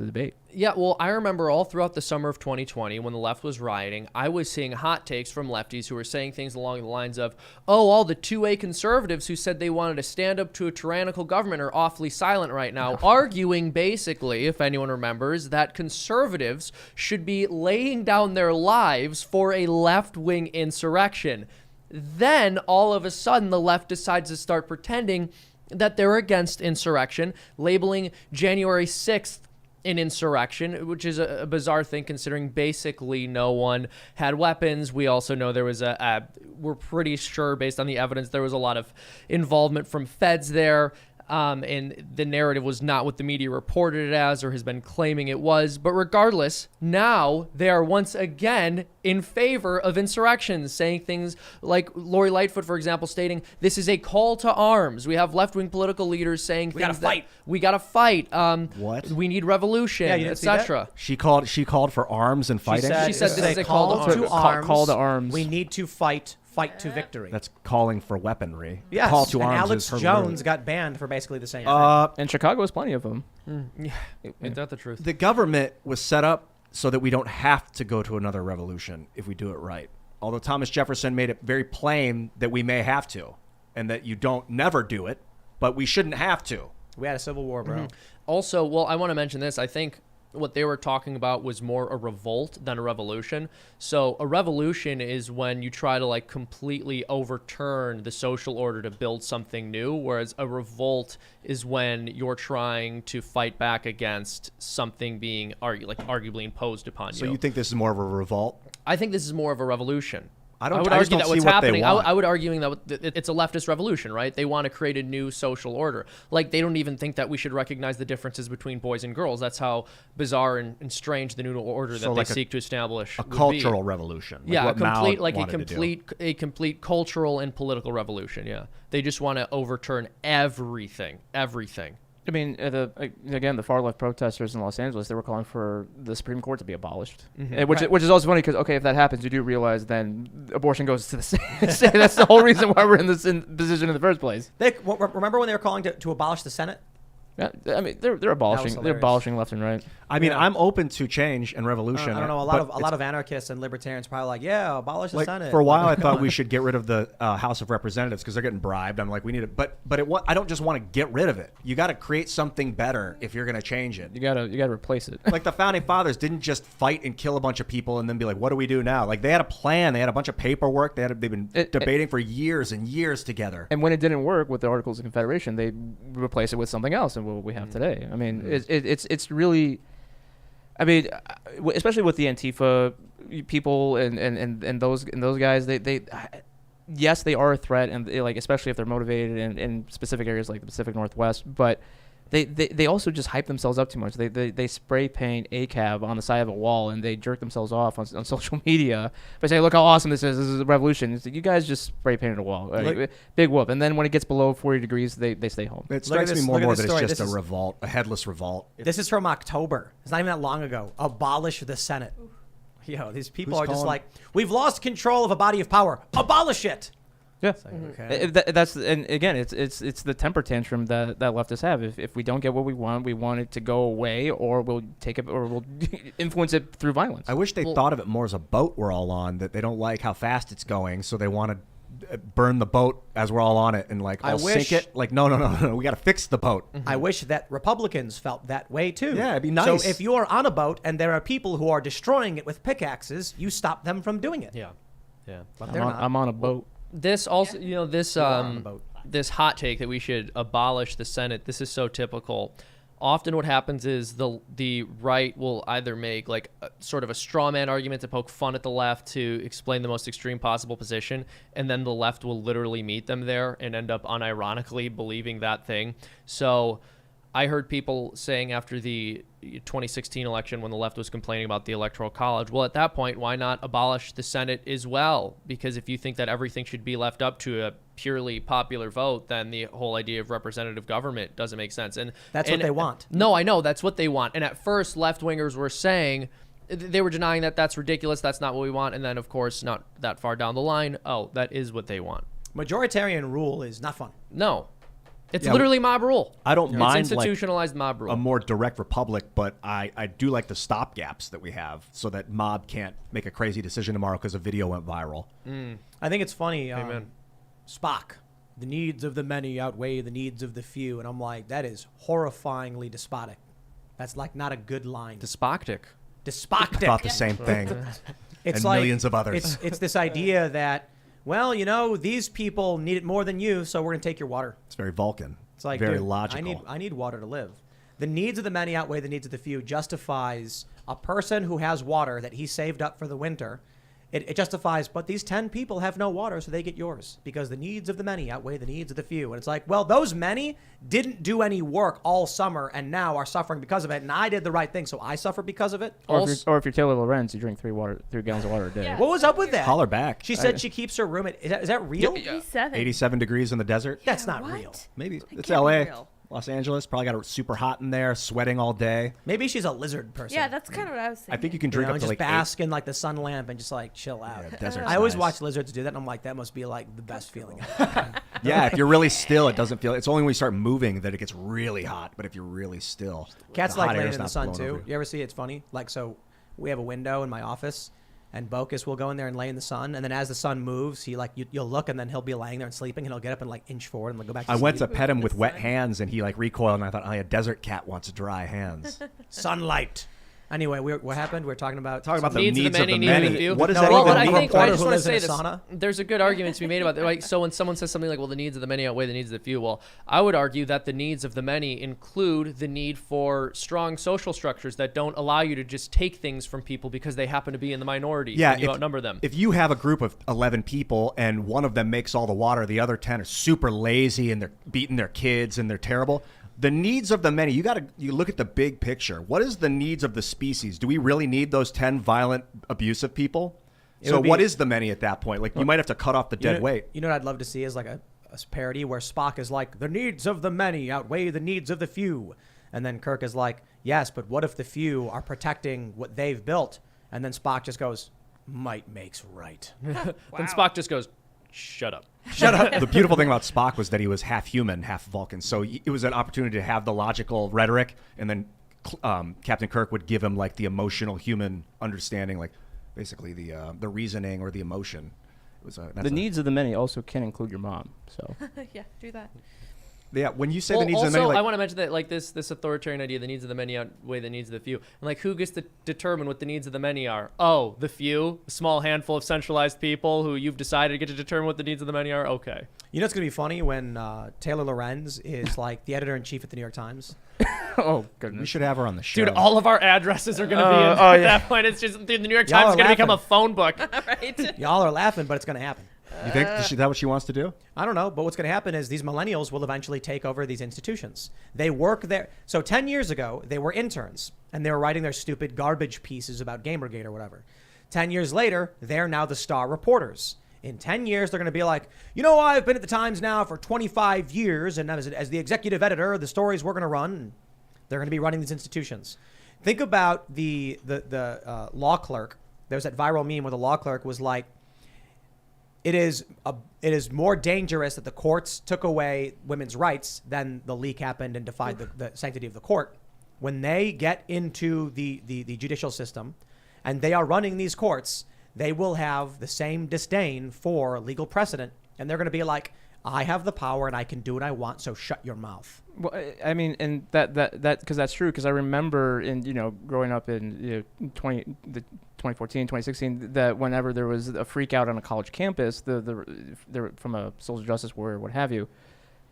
debate. Yeah, well, I remember all throughout the summer of 2020 when the left was rioting, I was seeing hot takes from lefties who were saying things along the lines of, oh, all the 2A conservatives who said they wanted to stand up to a tyrannical government are awfully silent right now, arguing basically, if anyone remembers, that conservatives should be laying down their lives for a left-wing insurrection. Then, all of a sudden, the left decides to start pretending that they're against insurrection, labeling January 6th an insurrection, which is a bizarre thing considering basically no one had weapons. We also know there was we're pretty sure based on the evidence, there was a lot of involvement from feds there. And the narrative was not what the media reported it as or has been claiming it was. But regardless, now they are once again in favor of insurrections, saying things like Lori Lightfoot, for example, stating this is a call to arms. We have left-wing political leaders saying We gotta fight. We got to fight. What? We need revolution, Yeah, you didn't see that? etc. She called for arms and fighting. She said this this is a call to arms. Call to arms. We need to fight to victory. That's calling for weaponry. Yes, Call to and arms Alex is her Jones word. got banned for basically the same thing. In Chicago, has plenty of them. Ain't that the truth? The government was set up so that we don't have to go to another revolution if we do it right. Although Thomas Jefferson made it very plain that we may have to, and that you don't never do it, but we shouldn't have to. We had a civil war, bro. Also, well, I want to mention this. I think what they were talking about was more a revolt than a revolution. So a revolution is when you try to like completely overturn the social order to build something new, whereas a revolt is when you're trying to fight back against something being arguably imposed upon you. So you think this is more of a revolt? I think this is more of a revolution. I would just argue don't that see what's what they happening. want. I would argue that it's a leftist revolution, right? They want to create a new social order. Like they don't even think that we should recognize the differences between boys and girls. That's how bizarre and strange the new order So that like they seek to establish. A would be. cultural revolution. Like Yeah, what a complete cultural and political revolution. Yeah, they just want to overturn everything. I mean, again, the far left protesters in Los Angeles, they were calling for the Supreme Court to be abolished, which is also funny because, okay, if that happens, you do realize then abortion goes to the state. That's the whole reason why we're in this position in the first place. Remember when they were calling to abolish the Senate? Yeah, I mean, they're abolishing. They're hilarious. abolishing left and right. I mean, Yeah. I'm open to change and revolution. I don't know. A lot of anarchists and libertarians probably like, yeah, abolish the Like, Senate. for a while, I thought we should get rid of the House of Representatives because they're getting bribed. I'm like, we need it, but I don't just want to get rid of it. You got to create something better if you're going to change it. You gotta replace it. Like the founding fathers didn't just fight and kill a bunch of people and then be like, what do we do now? Like they had a plan. They had a bunch of paperwork. They've been debating for years and years together. And when it didn't work with the Articles of Confederation, they replaced it with something else, and what we have today. I mean, it's really, I mean, especially with the Antifa people and those guys, they yes, they are a threat, and like especially if they're motivated in specific areas like the Pacific Northwest, but they also just hype themselves up too much. They spray paint ACAB on the side of a wall, and they jerk themselves off on social media by saying, look how awesome this is. This is a revolution. It's like, you guys just spray painted a wall. Big whoop. And then when it gets below 40 degrees, they stay home. It strikes me this- more look at that this it's story. just This a is- revolt, a headless revolt. This is from October. It's not even that long ago. Abolish the Senate. Yo, these people Who's are just calling- like, we've lost control of a body of power. Abolish it. Yeah. Okay. That's and again, it's the temper tantrum that leftists have. If we don't get what we want it to go away, or we'll take it, or we'll influence it through violence. I wish they thought of it more as a boat we're all on, that they don't like how fast it's going, so they want to burn the boat as we're all on it and like all sink it. Like, no, we got to fix the boat. I wish that Republicans felt that way too. Yeah, it'd be nice. So if you are on a boat and there are people who are destroying it with pickaxes, you stop them from doing it. Yeah. But they're not. I'm on a boat. This also, this on the boat. this hot take that we should abolish the Senate. This is so typical. Often, what happens is the right will either make like sort of a straw man argument to poke fun at the left to explain the most extreme possible position, and then the left will literally meet them there and end up unironically believing that thing. So I heard people saying after the 2016 election, when the left was complaining about the Electoral College, well, at that point, why not abolish the Senate as well? Because if you think that everything should be left up to a purely popular vote, then the whole idea of representative government doesn't make sense. And That's what they want. No, I know that's what they want. And at first, left-wingers were saying, they were denying that that's ridiculous, that's not what we want. And then, of course, not that far down the line, oh, that is what they want. Majoritarian rule is not fun. No. It's literally mob rule. I don't mind It's institutionalized mob rule. a more direct republic, but I do like the stopgaps that we have so that mob can't make a crazy decision tomorrow because a video went viral. I think it's funny. Amen. Spock, the needs of the many outweigh the needs of the few. And I'm like, that is horrifyingly despotic. That's like not a good line. Despoctic. Despotic. I thought the same thing. It's and like, millions of others. It's this idea that, well, you know, these people need it more than you, so we're going to take your water. It's very Vulcan. It's like, very dude, logical. I need water to live. The needs of the many outweigh the needs of the few justifies a person who has water that he saved up for the winter. It justifies, but these 10 people have no water, so they get yours because the needs of the many outweigh the needs of the few. And it's like, well, those many didn't do any work all summer and now are suffering because of it. And I did the right thing, so I suffer because of it. Or if you're Taylor Lorenz, you drink 3 gallons of water a day. Yeah. What was up with that? Holler back. She said she keeps her room at, is that real? 87. 87 degrees in the desert. That's not What? real. Maybe. That It's can't be LA. real. Los Angeles. Probably got it super hot in there, sweating all day. Maybe she's a lizard person. Yeah, that's kind of what I was thinking. I think you can You drink know, up to just like bask in like the sun lamp and just like chill out. Yeah, desert's I always nice. watch lizards do that, and I'm like, that must be like the best feeling. Yeah, if you're really still, it doesn't feel. It's only when you start moving that it gets really hot. But if you're really still, Cats the like hot laying air's in the not sun blowing too. over You ever see it's funny? Like, so we have a window in my office, and Bocus will go in there and lay in the sun, and then as the sun moves, he like you'll look, and then he'll be laying there and sleeping, and he'll get up and like inch forward and like, go back to I sleep. went to pet him with wet hands, and he like recoiled, and I thought, oh, a desert cat wants dry hands. Sunlight. Anyway, what happened? We were talking about Talking about the Needs of the needs of the many, needs of the many. few. What does No, that well, even but I mean? think- I reporter just who want to lives say in a this. sauna? There's a good argument to be made about that. Like, so when someone says something like, well, the needs of the many outweigh the needs of the few, well, I would argue that the needs of the many include the need for strong social structures that don't allow you to just take things from people because they happen to be in the minority Yeah, and you outnumber them. If you have a group of 11 people and one of them makes all the water, the other 10 are super lazy and they're beating their kids and they're terrible. The needs of the many, you look at the big picture. What is the needs of the species? Do we really need those 10 violent, abusive people? So what is the many at that point? Like, you might have to cut off the dead weight. You know what I'd love to see is like a parody where Spock is like, the needs of the many outweigh the needs of the few. And then Kirk is like, yes, but what if the few are protecting what they've built? And then Spock just goes, might makes right. Then Spock just goes, shut up. Shut up. The beautiful thing about Spock was that he was half human, half Vulcan. So it was an opportunity to have the logical rhetoric, and then Captain Kirk would give him like the emotional human understanding, like basically the reasoning or the emotion. It was The needs of the many also can include your mom. So Yeah, do that. Yeah, when you say Well, the needs also, of the many, like, I want to mention that like this authoritarian idea, the needs of the many outweigh the needs of the few. And like, who gets to determine what the needs of the many are? Oh, the few, a small handful of centralized people who you've decided get to determine what the needs of the many are. Okay. You know, it's going to be funny when Taylor Lorenz is like the editor-in-chief at the New York Times. oh we goodness. should have her on the show. Dude, all of our addresses are going to be in at that point. It's just the New York Y'all Times are is going to become a laughing. phone book. Right? Y'all are laughing, but it's going to happen. You think is that what she wants to do? I don't know, but what's going to happen is these millennials will eventually take over these institutions. They work there. So 10 years ago, they were interns, and they were writing their stupid garbage pieces about Gamergate or whatever. 10 years later, they're now the star reporters. In 10 years, they're going to be like, you know, I've been at the Times now for 25 years, and as the executive editor, the stories we're going to run, they're going to be running these institutions. Think about the law clerk. There's that viral meme where the law clerk was like, it is more dangerous that the courts took away women's rights than the leak happened and defied the sanctity of the court. When they get into the judicial system and they are running these courts, they will have the same disdain for legal precedent. And they're going to be like, I have the power and I can do what I want, so shut your mouth. Well, I mean, and that because that's true. Because I remember growing up in 2014, 2016, that whenever there was a freak out on a college campus, the from a social justice warrior, what have you,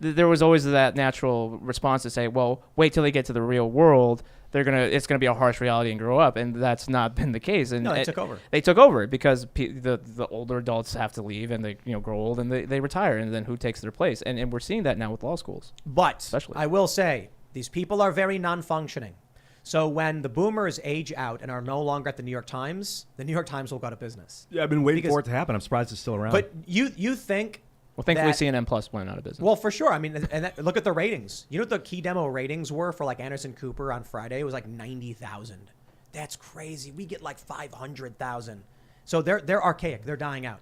there was always that natural response to say, well, wait till they get to the real world. It's gonna be a harsh reality and grow up, and that's not been the case. And No, they took over. They took over because the older adults have to leave, and they grow old, and they retire, and then who takes their place? And we're seeing that now with law schools. But Especially. I will say, these people are very non-functioning. So when the boomers age out and are no longer at the New York Times will go out of business. Yeah, I've been waiting Because- for it to happen. I'm surprised it's still around. But you think... Well, thankfully, that- CNN Plus went out of business. Well, for sure. I mean, look at the ratings. You know what the key demo ratings were for like Anderson Cooper on Friday? It was like 90,000. That's crazy. We get like 500,000. So they're archaic. They're dying out.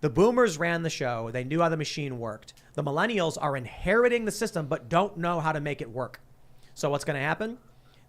The boomers ran the show. They knew how the machine worked. The millennials are inheriting the system but don't know how to make it work. So what's going to happen?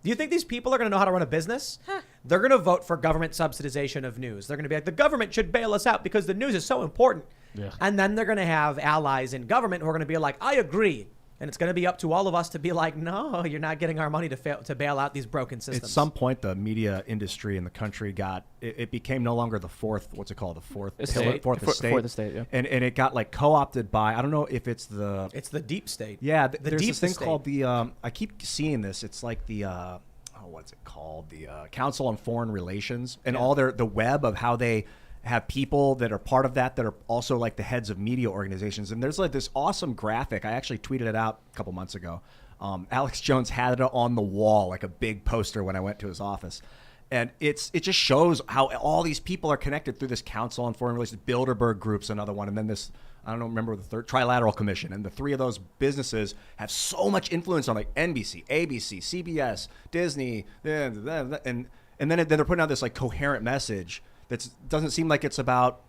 Do you think these people are going to know how to run a business? They're going to vote for government subsidization of news. They're going to be like, the government should bail us out because the news is so important. Yeah. And then they're going to have allies in government who are going to be like, I agree. And it's going to be up to all of us to be like, no, you're not getting our money to bail out these broken systems. At some point, the media industry in the country it became no longer the fourth estate. Fourth estate, yeah. And it got like co-opted by, I don't know if it's the deep state. Yeah, the there's deep this thing state. called the I keep seeing this. It's like the what's it called? The Council on Foreign Relations, and all the web of how they have people that are part of that are also like the heads of media organizations. And there's like this awesome graphic. I actually tweeted it out a couple months ago. Alex Jones had it on the wall, like a big poster when I went to his office. And it just shows how all these people are connected through this Council on Foreign Relations. Bilderberg Group's another one. And then this, I don't remember the third, Trilateral Commission. And the three of those businesses have so much influence on like NBC, ABC, CBS, Disney, and then they're putting out this like coherent message that doesn't seem like it's about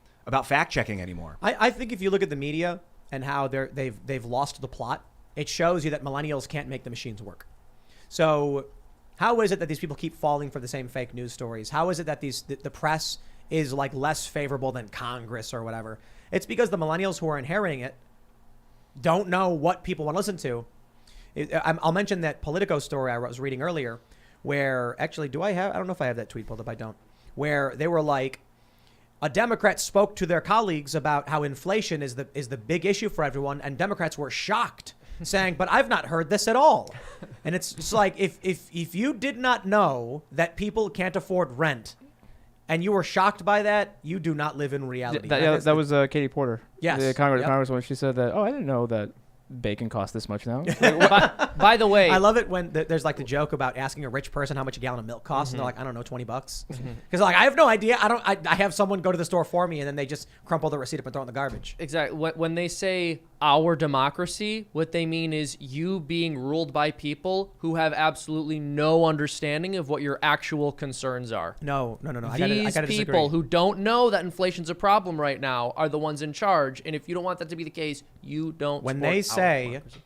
fact checking anymore. I think if you look at the media and how they've lost the plot, it shows you that millennials can't make the machines work. So how is it that these people keep falling for the same fake news stories? How is it that the press is like less favorable than Congress or whatever? It's because the millennials who are inheriting it don't know what people want to listen to. I'll mention that Politico story I was reading earlier, where actually, I don't know if I have that tweet pulled up. I don't. Where they were like, a Democrat spoke to their colleagues about how inflation is the big issue for everyone, and Democrats were shocked, saying, "But I've not heard this at all." And it's like if you did not know that people can't afford rent, and you were shocked by that, you do not live in reality. That was Katie Porter. Yes. The Congresswoman. She said that. Oh, I didn't know that bacon costs this much now. By the way, I love it when there's like the joke about asking a rich person how much a gallon of milk costs, and they're like, I don't know, $20. Because like, I have no idea. I have someone go to the store for me, and then they just crumple the receipt up and throw it in the garbage. Exactly. When they say our democracy, what they mean is you being ruled by people who have absolutely no understanding of what your actual concerns are. No. These I gotta people disagree. who don't know that inflation's a problem right now are the ones in charge. And if you don't want that to be the case, you don't. When support they our say democracy.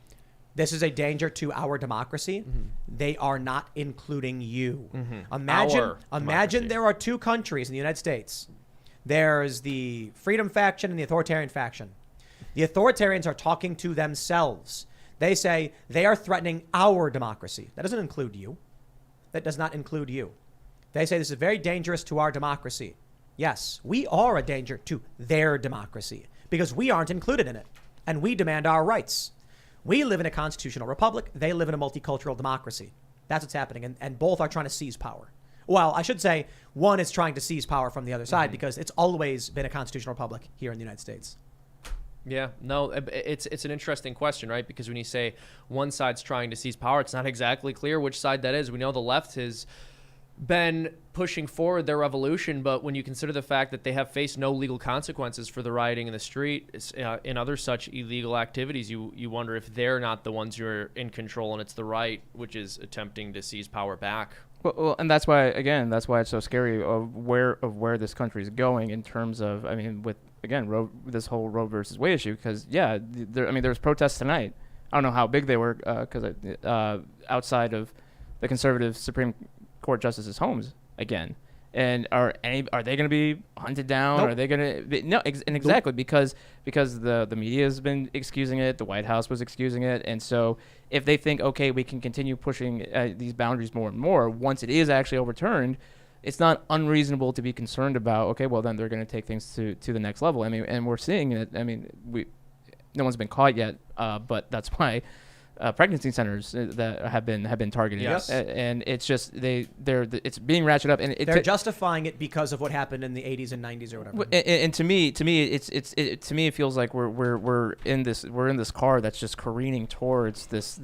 this is a danger to our democracy, they are not including you. Our Imagine democracy. there are two countries in the United States. There's the freedom faction and the authoritarian faction. The authoritarians are talking to themselves. They say they are threatening our democracy. That doesn't include you. That does not include you. They say this is very dangerous to our democracy. Yes, we are a danger to their democracy because we aren't included in it, and we demand our rights. We live in a constitutional republic. They live in a multicultural democracy. That's what's happening, and both are trying to seize power. Well, I should say one is trying to seize power from the other side because it's always been a constitutional republic here in the United States. Yeah, no, it's an interesting question, right? Because when you say one side's trying to seize power, it's not exactly clear which side that is. We know the left has been pushing forward their revolution, but when you consider the fact that they have faced no legal consequences for the rioting in the street and other such illegal activities, you wonder if they're not the ones who are in control and it's the right which is attempting to seize power back. Well, and that's why it's so scary of where this country is going in terms of, I mean, with again this whole Roe versus Wade issue, because there's protests tonight. I don't know how big they were because outside of the conservative Supreme Court justices' homes again. And are they going to be hunted down? Nope. Are they going to no? Exactly, because the media has been excusing it, the White House was excusing it, and so if they think, okay, we can continue pushing these boundaries more and more, once it is actually overturned, it's not unreasonable to be concerned about. Okay, well then they're going to take things to the next level. I mean, and we're seeing it. I mean, no one's been caught yet, but that's why. Pregnancy centers that have been targeted, Yes. And it's just it's being ratcheted up, and They're justifying it because of what happened in the 80s and 90s or whatever. And to me, it feels like we're in this car that's just careening towards this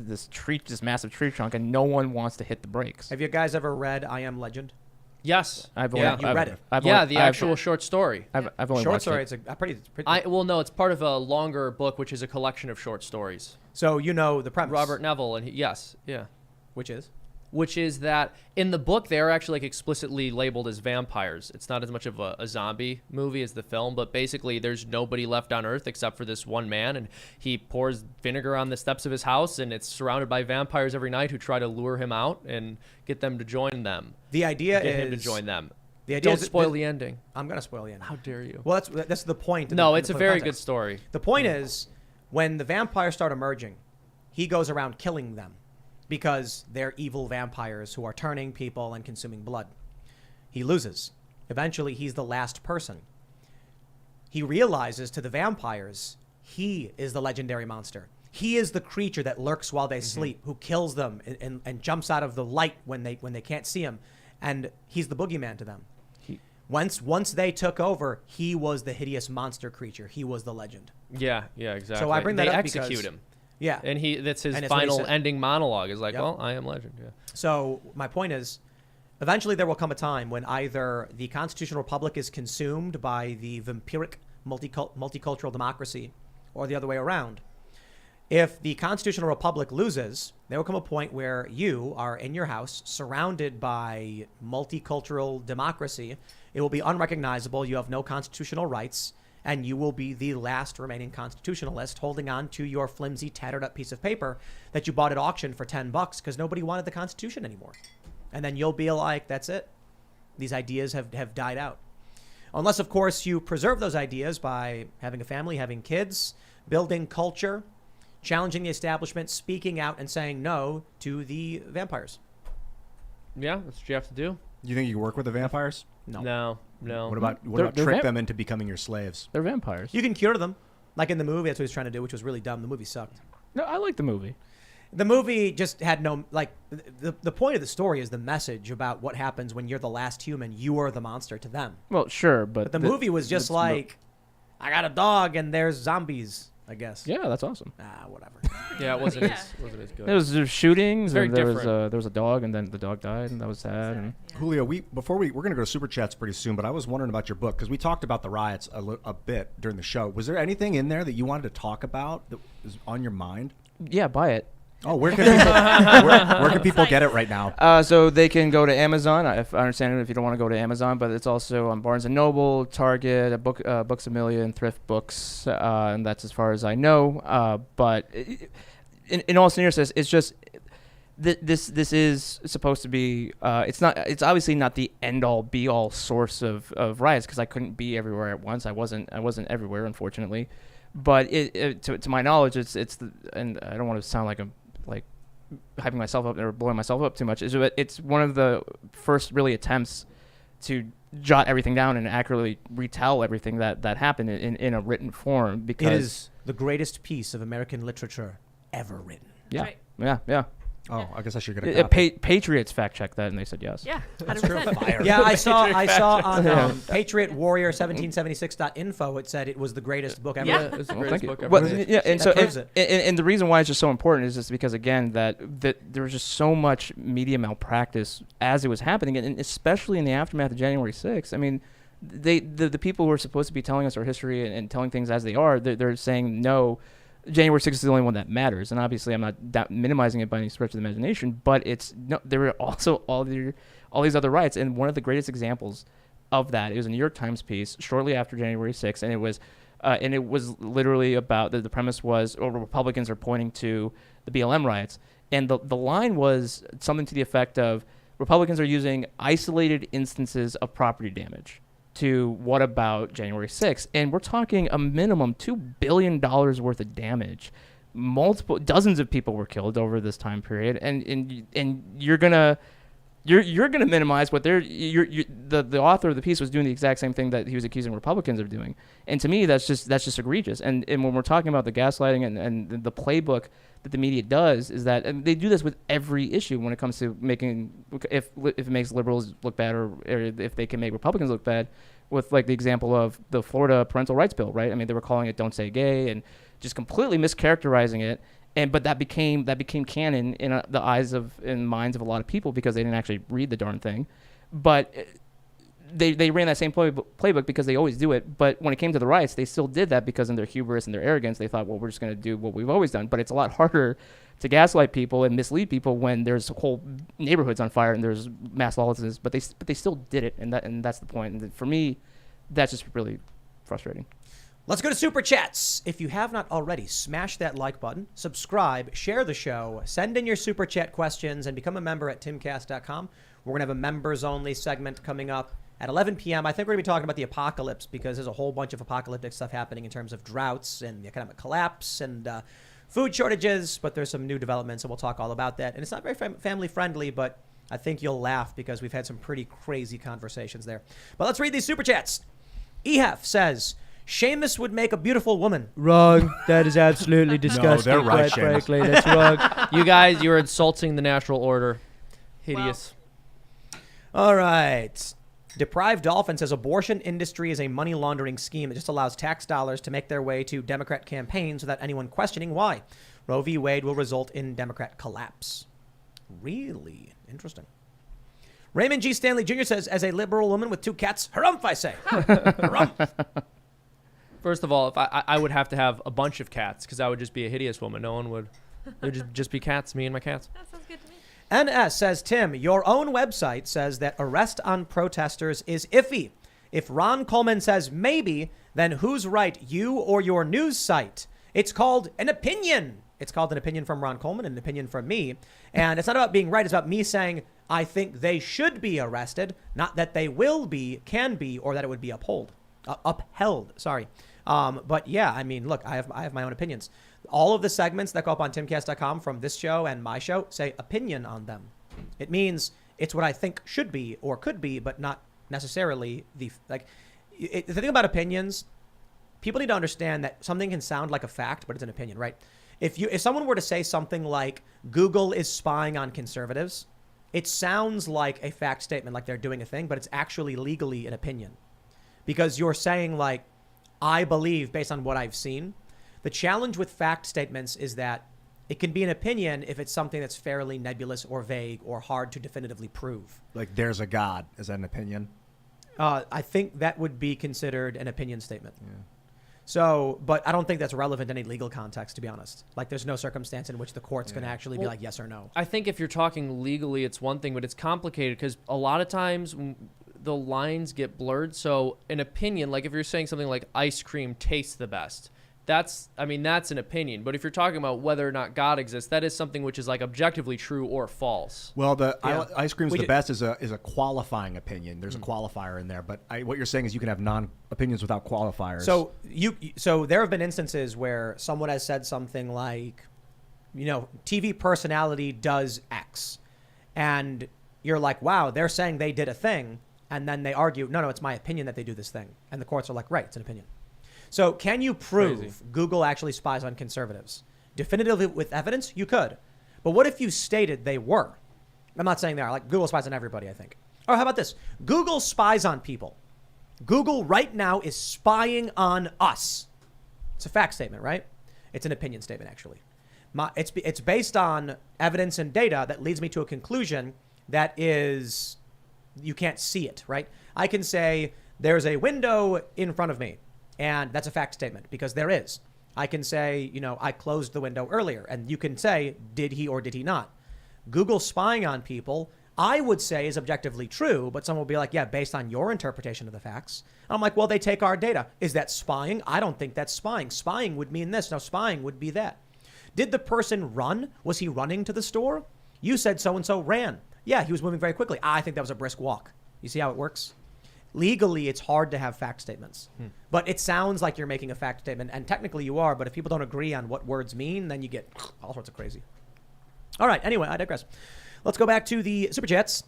massive tree trunk, and no one wants to hit the brakes. Have you guys ever read I Am Legend? Yes. You read it. The actual short story. I've only Short watched story. it. It's a pretty. No, it's part of a longer book, which is a collection of short stories. So you know the premise. Robert Neville, and yes, yeah. Which is? which is that in the book they are actually like explicitly labeled as vampires. It's not as much of a zombie movie as the film, but basically there's nobody left on Earth except for this one man, and he pours vinegar on the steps of his house, and it's surrounded by vampires every night who try to lure him out and get them to join them. The idea Get is him to join them. The idea Don't is spoil the ending. I'm gonna spoil the ending. How dare you? Well, that's the point. No, it's a for the very good context. story. The point is, when the vampires start emerging, he goes around killing them because they're evil vampires who are turning people and consuming blood. He loses. Eventually, he's the last person. He realizes to the vampires, he is the legendary monster. He is the creature that lurks while they sleep, who kills them and jumps out of the light when they can't see him. And he's the boogeyman to them. Once they took over, he was the hideous monster creature. He was the legend. Yeah, exactly. So I bring that they up execute because- him. Yeah. And that's his And it's what he final said. ending monologue is like, Yep. well, I am legend. Yeah. So my point is, eventually there will come a time when either the constitutional republic is consumed by the vampiric multicultural democracy, or the other way around. If the constitutional republic loses, there will come a point where you are in your house surrounded by multicultural democracy. It will be unrecognizable. You have no constitutional rights, and you will be the last remaining constitutionalist holding on to your flimsy, tattered up piece of paper that you bought at auction for $10 because nobody wanted the Constitution anymore. And then you'll be like, that's it. These ideas have died out. Unless, of course, you preserve those ideas by having a family, having kids, building culture, challenging the establishment, speaking out, and saying no to the vampires. Yeah, that's what you have to do. You think you can work with the vampires? No. What about They're trick them into becoming your slaves? They're vampires. You can cure them. Like in the movie, that's what he was trying to do, which was really dumb. The movie sucked. No, I like the movie. The movie just had no, like, the point of the story is the message about what happens when you're the last human. You are the monster to them. Well, sure, but But the movie was just like, I got a dog and there's zombies, I guess. yeah, that's awesome. Whatever. Yeah, it wasn't Yeah. as good. There was shootings, Very and there different. was a dog, and then the dog died, and that was sad. And Julio, we're going to go to super chats pretty soon, but I was wondering about your book because we talked about the riots a bit during the show. Was there anything in there that you wanted to talk about that was on your mind? yeah, buy it. Oh, where can people get it right now? So they can go to Amazon. If I understand it, if you don't want to go to Amazon, but it's also on Barnes and Noble, Target, Books A Million, Thrift Books, and that's as far as I know. But in all seriousness, it's just this is supposed to be. It's not. It's obviously not the end all be all source of riots because I couldn't be everywhere at once. I wasn't everywhere, unfortunately. But to my knowledge, it's and I don't want to sound like I'm hyping myself up or blowing myself up too much. It's one of the first really attempts to jot everything down and accurately retell everything that happened in a written form. Because It is the greatest piece of American literature ever written. yeah, Right. yeah. Oh, I guess I should get a copy. Patriots fact checked that and they said yes. Yeah, 100%. Yeah, I saw on Patriot Warrior 1776.info, it said it was the greatest book ever. Yeah. It's the Well, greatest thank you. book ever. Well, That yeah, and so proves it. and the reason why it's just so important is just because again that there was just so much media malpractice as it was happening, and especially in the aftermath of January 6th. I mean, the people who are supposed to be telling us our history and telling things as they are, they're saying no. January 6th is the only one that matters, and obviously I'm not minimizing it by any stretch of the imagination. But there were also all these other riots, and one of the greatest examples of that, it was a New York Times piece shortly after January 6th, and it was literally about the premise was, or Republicans are pointing to the BLM riots, and the line was something to the effect of Republicans are using isolated instances of property damage to what about January 6th? And we're talking a minimum $2 billion worth of damage. Dozens of people were killed over this time period, and you're gonna minimize what the author of the piece was doing the exact same thing that he was accusing Republicans of doing. And to me, that's just egregious. And when we're talking about the gaslighting and the playbook that the media does is that, and they do this with every issue when it comes to making, if it makes liberals look bad or if they can make Republicans look bad, with like the example of the Florida parental rights bill, right? I mean, they were calling it "Don't Say Gay" and just completely mischaracterizing it, but that became canon in the eyes and minds of a lot of people because they didn't actually read the darn thing. But they ran that same playbook because they always do it. But when it came to the riots, they still did that because in their hubris and their arrogance, they thought, well, we're just going to do what we've always done. But it's a lot harder to gaslight people and mislead people when there's whole neighborhoods on fire and there's mass lawlessness. But they still did it, and that's the point. And for me, that's just really frustrating. Let's go to Super Chats. If you have not already, smash that like button, subscribe, share the show, send in your Super Chat questions, and become a member at timcast.com. We're going to have a members-only segment coming up at 11 p.m. I think we're going to be talking about the apocalypse because there's a whole bunch of apocalyptic stuff happening in terms of droughts and the economic collapse and food shortages, but there's some new developments, and we'll talk all about that. And it's not very family-friendly, but I think you'll laugh because we've had some pretty crazy conversations there. But let's read these Super Chats. EHF says, Seamus would make a beautiful woman. Wrong. That is absolutely disgusting. they're right, quite Seamus. frankly. That's wrong. You guys, you're insulting the natural order. Hideous. All right. Deprived Dolphin says abortion industry is a money laundering scheme that just allows tax dollars to make their way to Democrat campaigns without anyone questioning why. Roe v. Wade will result in Democrat collapse. Really interesting. Raymond G. Stanley Jr. says, as a liberal woman with 2 cats, harumph, I say. Harumph. First of all, if I would have to have a bunch of cats because I would just be a hideous woman. No one would. It would just be cats, me and my cats. That sounds good to me. NS says, Tim, your own website says that arrest on protesters is iffy. If Ron Coleman says maybe, then who's right, you or your news site? It's called an opinion. It's called an opinion from Ron Coleman, an opinion from me. And it's not about being right. It's about me saying, I think they should be arrested, not that they will be, can be, or that it would be upheld. But yeah, I mean, look, I have my own opinions. All of the segments that go up on timcast.com from this show and my show say opinion on them. It means it's what I think should be or could be, but not necessarily the thing about opinions. People need to understand that something can sound like a fact, but it's an opinion, right? If someone were to say something like Google is spying on conservatives, it sounds like a fact statement, like they're doing a thing, but it's actually legally an opinion because you're saying like, I believe based on what I've seen. The challenge with fact statements is that it can be an opinion if it's something that's fairly nebulous or vague or hard to definitively prove. Like there's a God. Is that an opinion? I think that would be considered an opinion statement. Yeah. So, but I don't think that's relevant in any legal context, to be honest. Like there's no circumstance in which the court's going to actually be like yes or no. I think if you're talking legally, it's one thing, but it's complicated because a lot of times the lines get blurred. So an opinion, like if you're saying something like ice cream tastes the best, that's an opinion. But if you're talking about whether or not God exists, that is something which is like objectively true or false. Well, ice cream's the best is a qualifying opinion. There's a qualifier in there, but what you're saying is you can have non-opinions without qualifiers. So there have been instances where someone has said something like, TV personality does X, and you're like, wow, they're saying they did a thing, and then they argue, no, it's my opinion that they do this thing, and the courts are like, right, it's an opinion. So can you prove Google actually spies on conservatives? Definitively with evidence, you could. But what if you stated they were? I'm not saying they are. Like Google spies on everybody, I think. Or how about this? Google spies on people. Google right now is spying on us. It's a fact statement, right? It's an opinion statement, actually. It's based on evidence and data that leads me to a conclusion that is, you can't see it, right? I can say there's a window in front of me. And that's a fact statement because there is. I can say, I closed the window earlier. And you can say, did he or did he not? Google spying on people, I would say is objectively true. But someone will be like, yeah, based on your interpretation of the facts. And I'm like, well, they take our data. Is that spying? I don't think that's spying. Spying would mean this. No, spying would be that. Did the person run? Was he running to the store? You said so-and-so ran. Yeah, he was moving very quickly. I think that was a brisk walk. You see how it works? Legally, it's hard to have fact statements, but it sounds like you're making a fact statement, and technically you are, but if people don't agree on what words mean, then you get all sorts of crazy. All right, anyway, I digress. Let's go back to the Super Chats.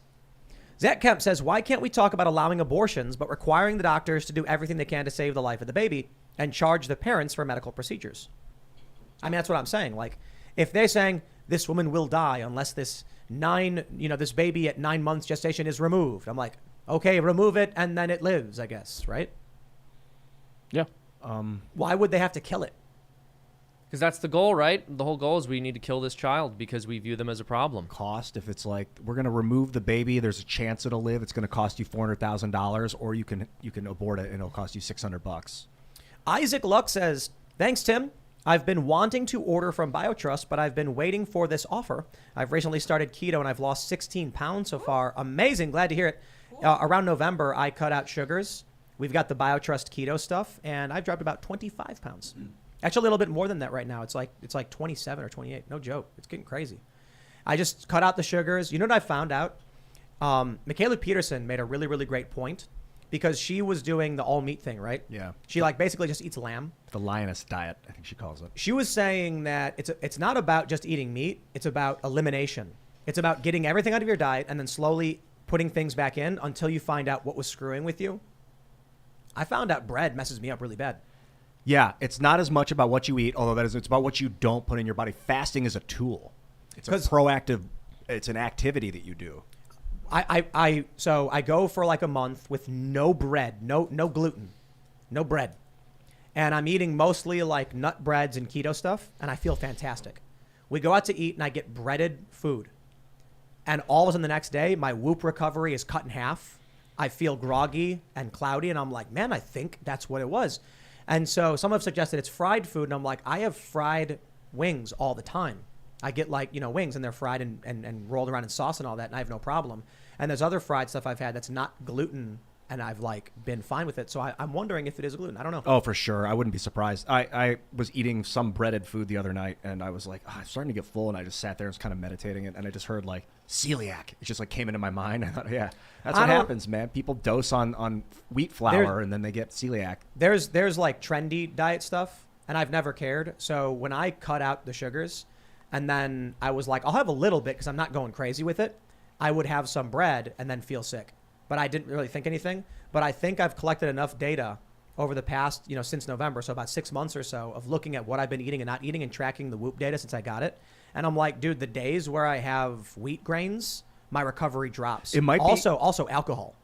Zach Kemp says, why can't we talk about allowing abortions, but requiring the doctors to do everything they can to save the life of the baby and charge the parents for medical procedures? I mean, that's what I'm saying. Like, if they're saying this woman will die unless this baby at 9 months gestation is removed, I'm like, okay, remove it, and then it lives, I guess, right? Yeah. Why would they have to kill it? Because that's the goal, right? The whole goal is we need to kill this child because we view them as a problem. Cost, if it's like we're going to remove the baby, there's a chance it'll live. It's going to cost you $400,000, or you can abort it and it'll cost you $600. Isaac Luck says, thanks, Tim. I've been wanting to order from BioTrust, but I've been waiting for this offer. I've recently started keto and I've lost 16 pounds so far. Amazing. Glad to hear it. Around November, I cut out sugars. We've got the BioTrust keto stuff, and I've dropped about 25 pounds. Actually, a little bit more than that right now. It's like 27 or 28. No joke. It's getting crazy. I just cut out the sugars. You know what I found out? Michaela Peterson made a really, really great point because she was doing the all meat thing, right? Yeah. She like basically just eats lamb. The lioness diet, I think she calls it. She was saying that it's not about just eating meat. It's about elimination. It's about getting everything out of your diet and then slowly putting things back in until you find out what was screwing with you. I found out bread messes me up really bad. Yeah, it's not as much about what you eat, although it's about what you don't put in your body. Fasting is a tool. It's a proactive, it's an activity that you do. So I go for like a month with no bread, no gluten, no bread. And I'm eating mostly like nut breads and keto stuff, and I feel fantastic. We go out to eat and I get breaded food. And all of a sudden the next day, my Whoop recovery is cut in half. I feel groggy and cloudy, and I'm like, man, I think that's what it was. And so some have suggested it's fried food, and I'm like, I have fried wings all the time. I get like, wings, and they're fried and rolled around in sauce and all that, and I have no problem. And there's other fried stuff I've had that's not gluten, and I've like been fine with it. So I'm wondering if it is gluten. I don't know. Oh, for sure. I wouldn't be surprised. I was eating some breaded food the other night, and I was like, I'm starting to get full, and I just sat there and was kind of meditating, and I just heard like celiac. It just like came into my mind. I thought, yeah, that's what happens, man. People dose on wheat flour, and then they get celiac. There's like trendy diet stuff, and I've never cared. So when I cut out the sugars, and then I was like, I'll have a little bit because I'm not going crazy with it. I would have some bread and then feel sick. But I didn't really think anything. But I think I've collected enough data over the past, since November, so about 6 months or so, of looking at what I've been eating and not eating and tracking the Whoop data since I got it. And I'm like, dude, the days where I have wheat grains, my recovery drops. It might also alcohol.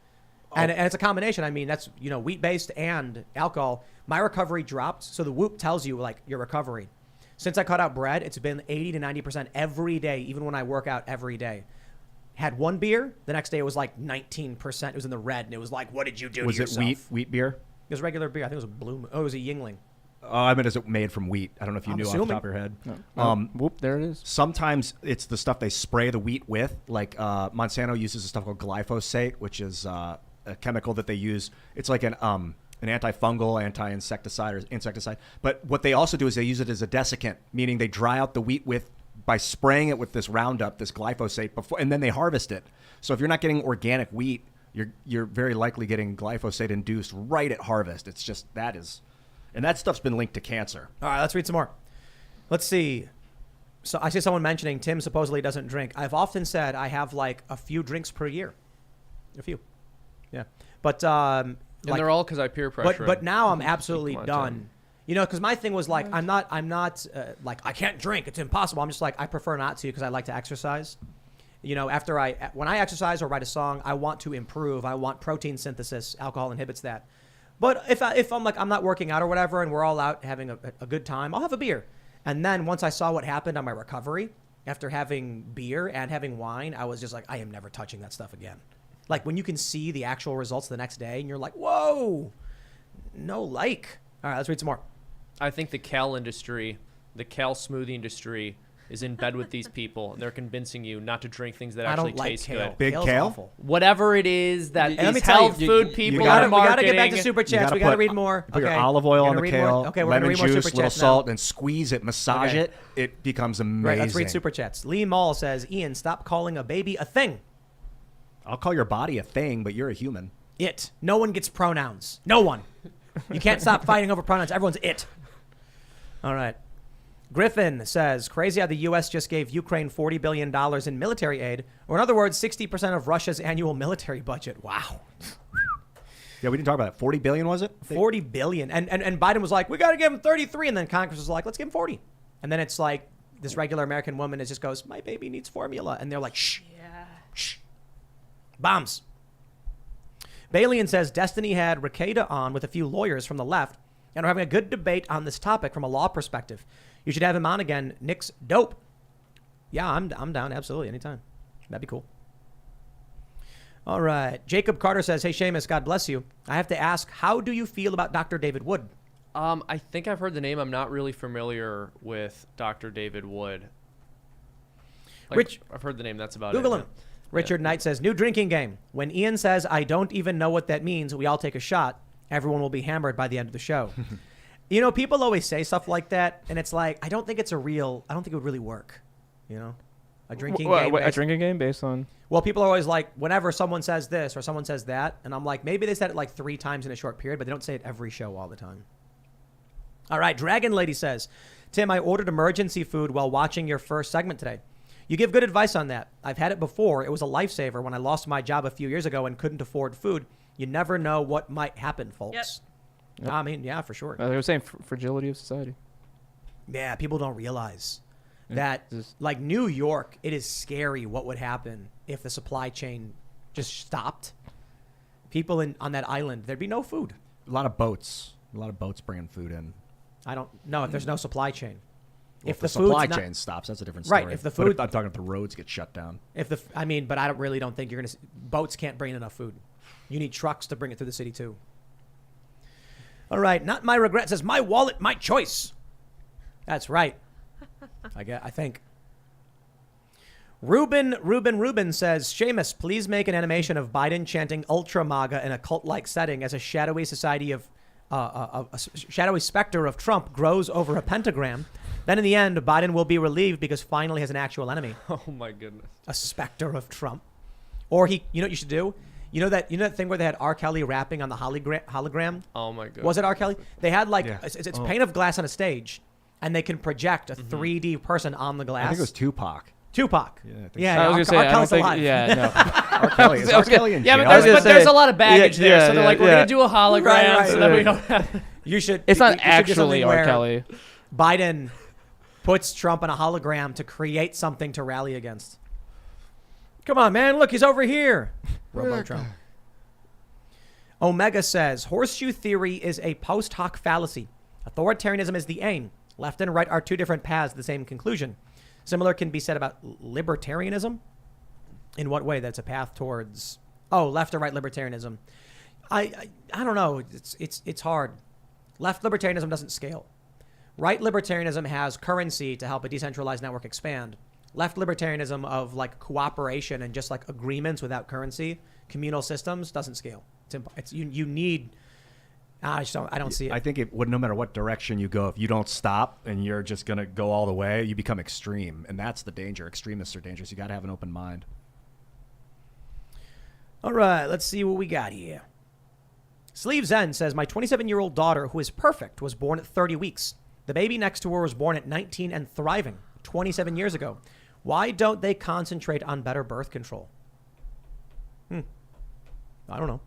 Oh. And it's a combination. I mean, that's, wheat-based and alcohol. My recovery dropped. So the Whoop tells you, like, your recovery. Since I cut out bread, it's been 80 to 90% every day, even when I work out every day. Had one beer. The next day it was like 19%. It was in the red, and it was like, "What did you do to yourself?" Was it wheat beer? It was regular beer. I think it was a Blue. Oh, it was a Yingling. I mean, is it made from wheat? I don't know if you knew off the top of your head. No. Whoop, there it is. Sometimes it's the stuff they spray the wheat with. Like Monsanto uses a stuff called glyphosate, which is a chemical that they use. It's like an antifungal, anti-insecticide, or insecticide. But what they also do is they use it as a desiccant, meaning they dry out the wheat by spraying it with this Roundup, this glyphosate, before, and then they harvest it. So if you're not getting organic wheat, you're very likely getting glyphosate induced right at harvest. It's just and that stuff's been linked to cancer. All right, let's read some more. Let's see. So I see someone mentioning Tim supposedly doesn't drink. I've often said I have like a few drinks per year. A few. Yeah. But and they're all because I peer pressure. But now I'm absolutely done. Because my thing was like, I'm not like, I can't drink. It's impossible. I'm just like, I prefer not to because I like to exercise. When I exercise or write a song, I want to improve. I want protein synthesis. Alcohol inhibits that. But if I'm like, I'm not working out or whatever, and we're all out having a good time, I'll have a beer. And then once I saw what happened on my recovery, after having beer and having wine, I was just like, I am never touching that stuff again. Like when you can see the actual results the next day and you're like, whoa, no like. All right, let's read some more. I think the Cal industry, the Cal smoothie industry, is in bed with these people. They're convincing you not to drink things that actually taste good. Big Kale's kale? awful. Whatever it is that And let me these tell you, health food people we are marketing. gotta get back to super chats. We gotta read more. Put your Okay. olive oil We're on gonna the read kale, more. Okay, we're gonna lemon read more juice, super little chats salt, now. and squeeze it, massage Okay. it. It becomes amazing. Right, let's read super chats. Lee Mall says, Ian, stop calling a baby a thing. I'll call your body a thing, but you're a human. It. No one gets pronouns. No one. You can't stop fighting over pronouns. Everyone's it. All right. Griffin says, crazy how the U.S. just gave Ukraine $40 billion in military aid, or in other words, 60% of Russia's annual military budget. Wow. Yeah, we didn't talk about that. 40 billion, was it? 40 billion. And Biden was like, we got to give him 33. And then Congress was like, let's give him 40. And then it's like this regular American woman just goes, my baby needs formula. And they're like, shh. Yeah. Shh. Bombs. Balian says Destiny had Ricada on with a few lawyers from the left and are having a good debate on this topic from a law perspective. You should have him on again. Nick's dope. Yeah, I'm down. Absolutely. Anytime. That'd be cool. All right. Jacob Carter says, hey, Seamus, God bless you. I have to ask, how do you feel about Dr. David Wood? I think I've heard the name. I'm not really familiar with Dr. David Wood. I've heard the name. That's about Google it. him. Richard Knight says, new drinking game. When Ian says, I don't even know what that means, we all take a shot. Everyone will be hammered by the end of the show. You know, people always say stuff like that, and it's like, I don't think it would really work. You know? A drinking game. A drinking game based on... Well, people are always like, whenever someone says this or someone says that, and I'm like, maybe they said it like 3 times in a short period, but they don't say it every show all the time. All right, Dragon Lady says, Tim, I ordered emergency food while watching your first segment today. You give good advice on that. I've had it before. It was a lifesaver when I lost my job a few years ago and couldn't afford food. You never know what might happen, folks. Yep. I mean, yeah, for sure. They were saying fragility of society. Yeah, people don't realize that, like New York, it is scary what would happen if the supply chain just stopped. People on that island, there'd be no food. A lot of boats bringing food in. I don't know if there's no supply chain. Well, if the supply chain stops, that's a different story. Right. If the food, I'm talking if the roads get shut down. But I really don't think you're gonna. Boats can't bring in enough food. You need trucks to bring it through the city too. All right, not my regret says my wallet, my choice. That's right. I think. Ruben says, Seamus, please make an animation of Biden chanting Ultra MAGA in a cult-like setting as a shadowy society of a shadowy specter of Trump grows over a pentagram. Then in the end, Biden will be relieved because finally has an actual enemy. Oh my goodness. A specter of Trump. Or you know what you should do? You know that thing where they had R. Kelly rapping on the hologram? Oh my goodness. Was it R. Kelly? They had Yeah. it's pane of glass on a stage, and they can project a 3D person on the glass. I think it was Tupac. Tupac. Yeah, I think I was going to say, I don't think... alive. Yeah, no. R. Kelly. Is R. Kelly in jail? Yeah, was gonna but there's say- a lot of baggage there. yeah, So they're like, we're yeah. going to do a hologram Right, so that we right. don't have... You should. It's you not should do something actually R. where Kelly. Biden puts Trump in a hologram to create something to rally against. Come on, man. Look, he's over here. Robo Trump. Omega says, horseshoe theory is a post hoc fallacy. Authoritarianism is the aim. Left and right are two different paths to the same conclusion. Similar can be said about libertarianism. In what way? That's a path towards, left or right libertarianism. I don't know. It's hard. Left libertarianism doesn't scale. Right libertarianism has currency to help a decentralized network expand. Left libertarianism of like cooperation and just like agreements without currency, communal systems doesn't scale. You need. I don't see it. I think no matter what direction you go, if you don't stop and you're just gonna go all the way, you become extreme, and that's the danger. Extremists are dangerous. You got to have an open mind. All right, let's see what we got here. Sleeve Zen says, my 27-year-old daughter, who is perfect, was born at 30 weeks. The baby next to her was born at 19 and thriving 27 years ago. Why don't they concentrate on better birth control? I don't know.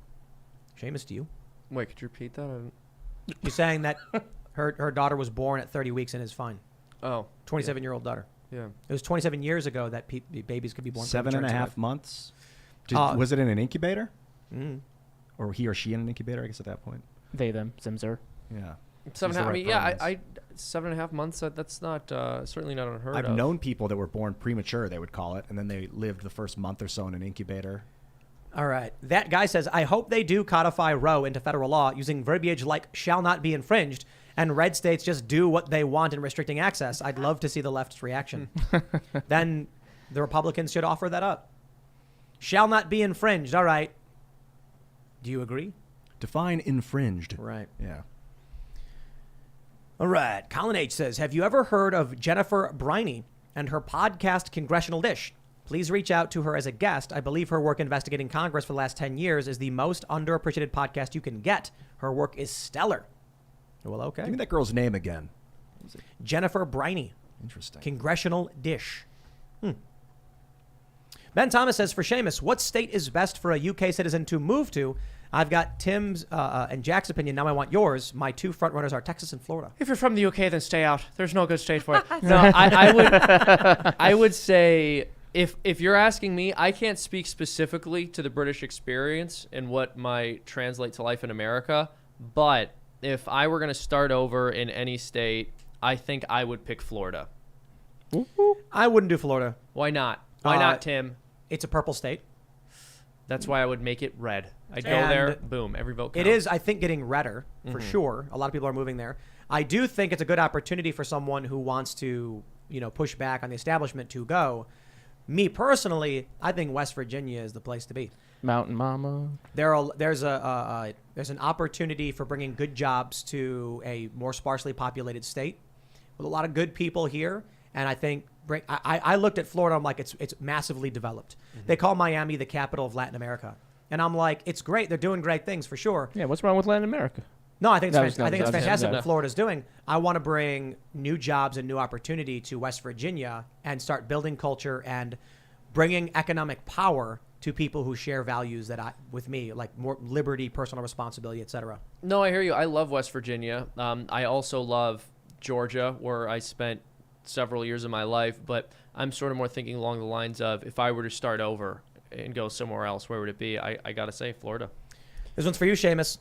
Seamus, do you? Wait, could you repeat that? You're saying that her daughter was born at 30 weeks and is fine. Oh. 27-year-old daughter. Yeah. It was 27 years ago that babies could be born. 7.5 months. Was it in an incubator? Mm. Or he or she in an incubator, I guess, at that point? They, them, Zimzer. Yeah. 7.5. I mean, yeah, 7.5 months. That's not certainly not unheard of. I've known people that were born premature, they would call it, and then they lived the first month or so in an incubator. All right. That guy says, I hope they do codify Roe into federal law using verbiage like shall not be infringed, and red states just do what they want in restricting access. I'd love to see the left's reaction. Then the Republicans should offer that up. Shall not be infringed. All right. Do you agree? Define infringed. Right. Yeah. All right. Colin H. says, have you ever heard of Jennifer Briney and her podcast Congressional Dish? Please reach out to her as a guest. I believe her work investigating Congress for the last 10 years is the most underappreciated podcast you can get. Her work is stellar. Well, okay. Give me that girl's name again. Jennifer Briney. Interesting. Congressional Dish. Ben Thomas says, for Seamus, what state is best for a UK citizen to move to? I've got Tim's and Jack's opinion. Now I want yours. My two front runners are Texas and Florida. If you're from the UK, then stay out. There's no good state for it. No, I would say if you're asking me, I can't speak specifically to the British experience and what might translate to life in America, but if I were going to start over in any state, I think I would pick Florida. I wouldn't do Florida. Why not? Why not, Tim? It's a purple state. That's why I would make it red. I'd go And there, boom, every vote counts. It is, I think, getting redder for sure. A lot of people are moving there. I do think it's a good opportunity for someone who wants to, push back on the establishment to go. Me personally, I think West Virginia is the place to be. Mountain Mama. There's an opportunity for bringing good jobs to a more sparsely populated state with a lot of good people here, and I think I looked at Florida. I'm like, it's massively developed. They call Miami the capital of Latin America, and I'm like, it's great. They're doing great things for sure. Yeah, what's wrong with Latin America? No, I think it's That was fantastic yeah. what Florida's doing. I want to bring new jobs and new opportunity to West Virginia and start building culture and bringing economic power to people who share values with me, like more liberty, personal responsibility, etc. No, I hear you. I love West Virginia. I also love Georgia, where I spent several years of my life, but I'm sort of more thinking along the lines of if I were to start over and go somewhere else, where would it be? I got to say Florida. This one's for you, Seamus.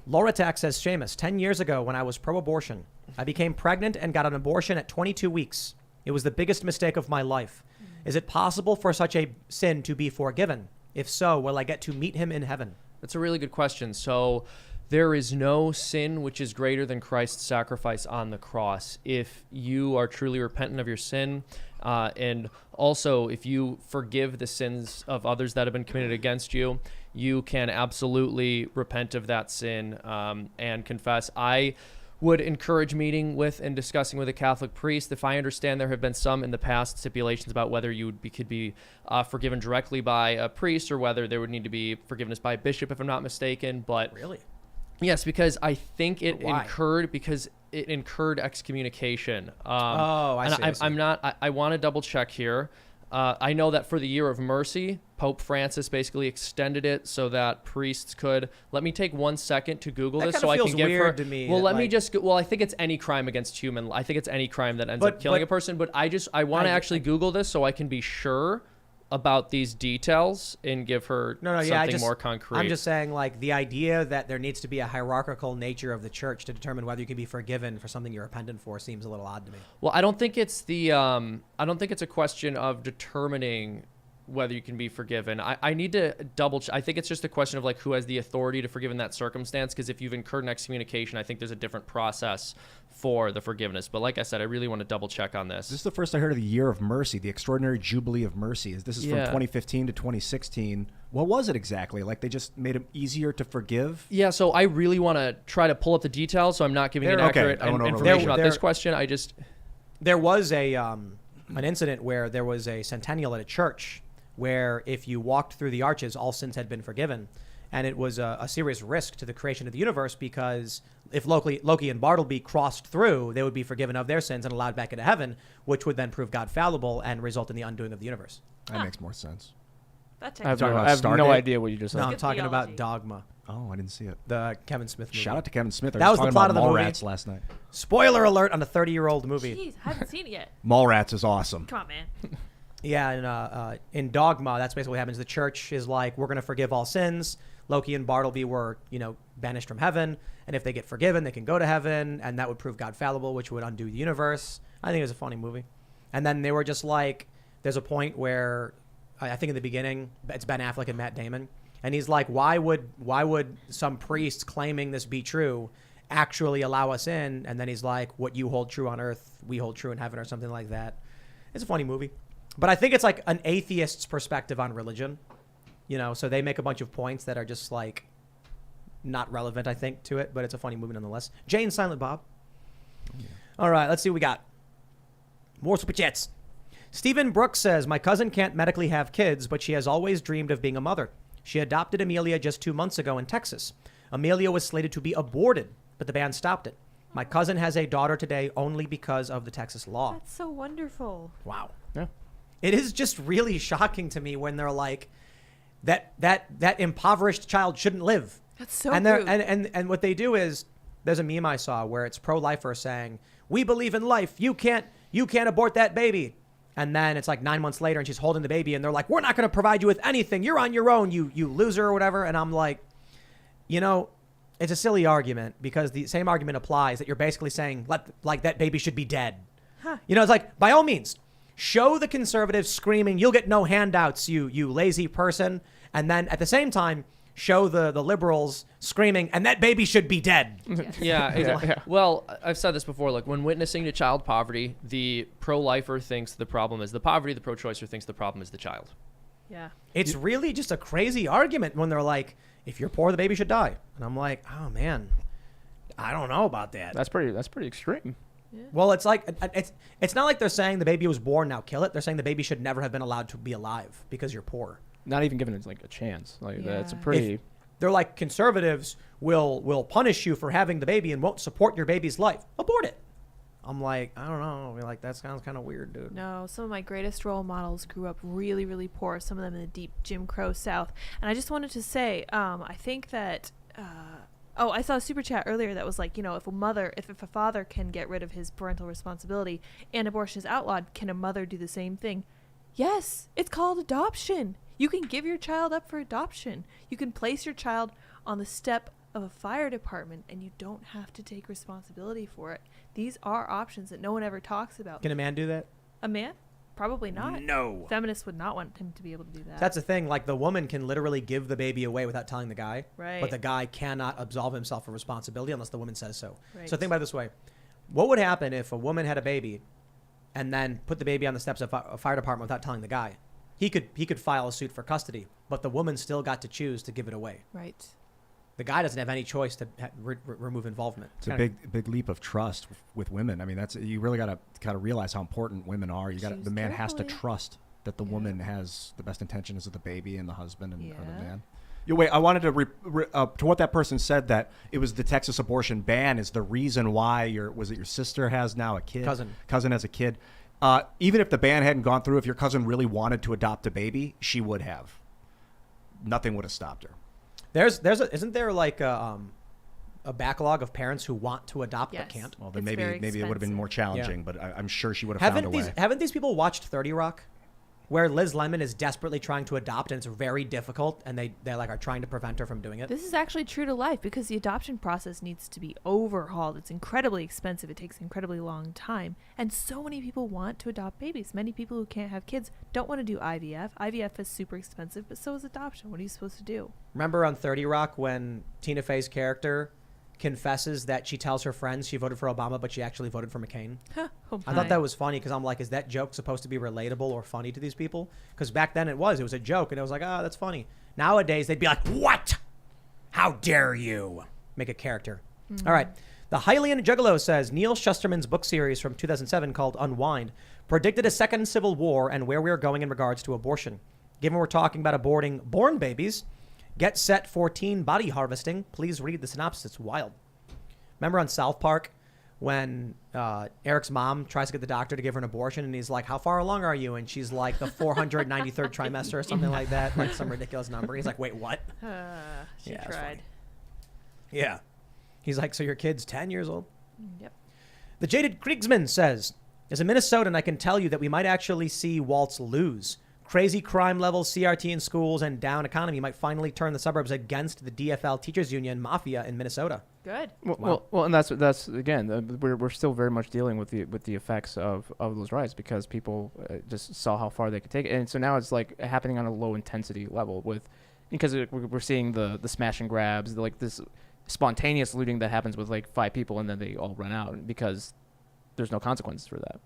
Laura Tack says, Seamus, 10 years ago when I was pro-abortion, I became pregnant and got an abortion at 22 weeks. It was the biggest mistake of my life. Is it possible for such a sin to be forgiven? If so, will I get to meet him in heaven? That's a really good question. So there is no sin which is greater than Christ's sacrifice on the cross. If you are truly repentant of your sin, and also if you forgive the sins of others that have been committed against you, you can absolutely repent of that sin and confess. I would encourage meeting with and discussing with a Catholic priest. If I understand, there have been some in the past stipulations about whether you could be forgiven directly by a priest or whether there would need to be forgiveness by a bishop, if I'm not mistaken. But Really? yes, because I think it Why? incurred excommunication. I see. I'm not. I want to double check here. I know that for the Year of Mercy, Pope Francis basically extended it so that priests could. Let me take 1 second to Google That this kinda so I feels can give weird her. to me Well, that, let me like- just. Well, I think it's any crime against human. I think it's any crime that ends up killing a person. But I want to actually Google this so I can be sure about these details and give her something more concrete. I'm just saying, like, the idea that there needs to be a hierarchical nature of the church to determine whether you can be forgiven for something you're repentant for seems a little odd to me. Well, I don't think it's I don't think it's a question of determining whether you can be forgiven. I need to I think it's just a question of like who has the authority to forgive in that circumstance, because if you've incurred an excommunication, I think there's a different process for the forgiveness. But like I said, I really want to double check on this. This is the first I heard of the Year of Mercy, the Extraordinary Jubilee of Mercy. This is from 2015 to 2016. What was it exactly? Like they just made it easier to forgive? Yeah, so I really want to try to pull up the details, so I'm not giving inaccurate information about this question. There was an incident where there was a centennial at a church where if you walked through the arches, all sins had been forgiven. And it was a serious risk to the creation of the universe, because if Loki and Bartleby crossed through, they would be forgiven of their sins and allowed back into heaven, which would then prove God fallible and result in the undoing of the universe. That makes more sense. That I have checks no, out. I have no Stargate? idea what you just said. No, I'm good talking about theology. Dogma, Oh, I didn't see it. the Kevin Smith movie. Shout out to Kevin Smith. I That was the talking plot about of the movie. Mallrats last night. Spoiler alert on a 30-year-old movie. Jeez, I haven't seen it yet. Mallrats is awesome. Come on, man. Yeah, and in Dogma, that's basically what happens. The church is like, we're going to forgive all sins. Loki and Bartleby were, banished from heaven. And if they get forgiven, they can go to heaven. And that would prove God fallible, which would undo the universe. I think it was a funny movie. And then they were just like, there's a point where, I think in the beginning, it's Ben Affleck and Matt Damon. And he's like, why would some priests claiming this be true actually allow us in? And then he's like, what you hold true on earth, we hold true in heaven, or something like that. It's a funny movie. But I think it's like an atheist's perspective on religion, so they make a bunch of points that are just like not relevant, I think, to it, but it's a funny movie nonetheless. Jay and Silent Bob. Yeah. All right, let's see what we got. More super chats. Stephen Brooks says, my cousin can't medically have kids, but she has always dreamed of being a mother. She adopted Amelia just 2 months ago in Texas. Amelia was slated to be aborted, but the band stopped it. My cousin has a daughter today only because of the Texas law. That's so wonderful. Wow. Yeah. It is just really shocking to me when they're like, that impoverished child shouldn't live. That's so and rude. and what they do is, there's a meme I saw where it's pro-lifers saying, we believe in life. You can't abort that baby. And then it's like 9 months later and she's holding the baby and they're like, we're not going to provide you with anything. You're on your own, you loser or whatever. And I'm like, It's a silly argument because the same argument applies that you're basically saying like that baby should be dead. Huh. You know, it's like, by all means, show the conservatives screaming, you'll get no handouts, you lazy person. And then at the same time, show the liberals screaming, and that baby should be dead. Yes. Yeah. Well, I've said this before. Like when witnessing to child poverty, the pro-lifer thinks the problem is the poverty. The pro-choicer thinks the problem is the child. Yeah. It's really just a crazy argument when they're like, if you're poor, the baby should die. And I'm like, oh man, I don't know about that. That's pretty extreme. Well, it's like it's not like they're saying the baby was born, now kill it. They're saying the baby should never have been allowed to be alive because you're poor. Not even given it like a chance. Like that's a Yeah. pretty. They're like, conservatives will punish you for having the baby and won't support your baby's life. Abort it. I'm like, I don't know. Like, that sounds kind of weird, dude. No, some of my greatest role models grew up really, really poor. Some of them in the deep Jim Crow South. And I just wanted to say, I think that, I saw a super chat earlier that was like, if a father can get rid of his parental responsibility and abortion is outlawed, can a mother do the same thing? Yes, it's called adoption. You can give your child up for adoption. You can place your child on the step of a fire department and you don't have to take responsibility for it. These are options that no one ever talks about. Can a man do that? A man? Probably not. No. Feminists would not want him to be able to do that. That's the thing. Like, the woman can literally give the baby away without telling the guy. Right. But the guy cannot absolve himself of responsibility unless the woman says so. Right. So think about it this way. What would happen if a woman had a baby and then put the baby on the steps of a fire department without telling the guy? He could file a suit for custody, but the woman still got to choose to give it away. Right. The guy doesn't have any choice to remove involvement. It's a big leap of trust with women. I mean, you really got to realize how important women are. The man has to trust that the woman has the best intentions of the baby and the husband and or the man. Wait, I wanted to what that person said, that it was the Texas abortion ban is the reason why your sister has now a kid? Cousin has a kid. Even if the ban hadn't gone through, if your cousin really wanted to adopt a baby, she would have. Nothing would have stopped her. Isn't there like a backlog of parents who want to adopt but can't? Well, then It's maybe it would have been more challenging, but I'm sure she would have found a way. Haven't these people watched 30 Rock? Where Liz Lemon is desperately trying to adopt and it's very difficult and they like are trying to prevent her from doing it. This is actually true to life because the adoption process needs to be overhauled. It's incredibly expensive. It takes an incredibly long time. And so many people want to adopt babies. Many people who can't have kids don't want to do IVF. IVF is super expensive, but so is adoption. What are you supposed to do? Remember on 30 Rock when Tina Fey's character confesses that she tells her friends she voted for Obama, but she actually voted for McCain? Oh I thought that was funny because I'm like, is that joke supposed to be relatable or funny to these people? Because back then it was a joke and I was like, oh, that's funny. Nowadays they'd be like, what? How dare you? Make a character. All right. The Hylian Juggalo says Neil Shusterman's book series from 2007 called Unwind predicted a second civil war and where we are going in regards to abortion. Given we're talking about aborting born babies, get set for teen body harvesting. Please read the synopsis. It's wild. Remember on South Park when Eric's mom tries to get the doctor to give her an abortion and he's like, how far along are you? And she's like the 493rd trimester or something like that, like some ridiculous number. He's like, wait, what? She Yeah, tried. Yeah. He's like, so your kid's 10 years old? Yep. The Jaded Kriegsman says, as a Minnesotan, I can tell you that we might actually see Waltz lose. Crazy crime levels, CRT in schools, and down economy might finally turn the suburbs against the DFL teachers union mafia in Minnesota. Good. Well, and that's again, we're still very much dealing with the effects of those riots because people just saw how far they could take it, and so now it's like happening on a low intensity level because we're seeing the smash and grabs, like this spontaneous looting that happens with like 5 people and then they all run out because there's no consequences for that.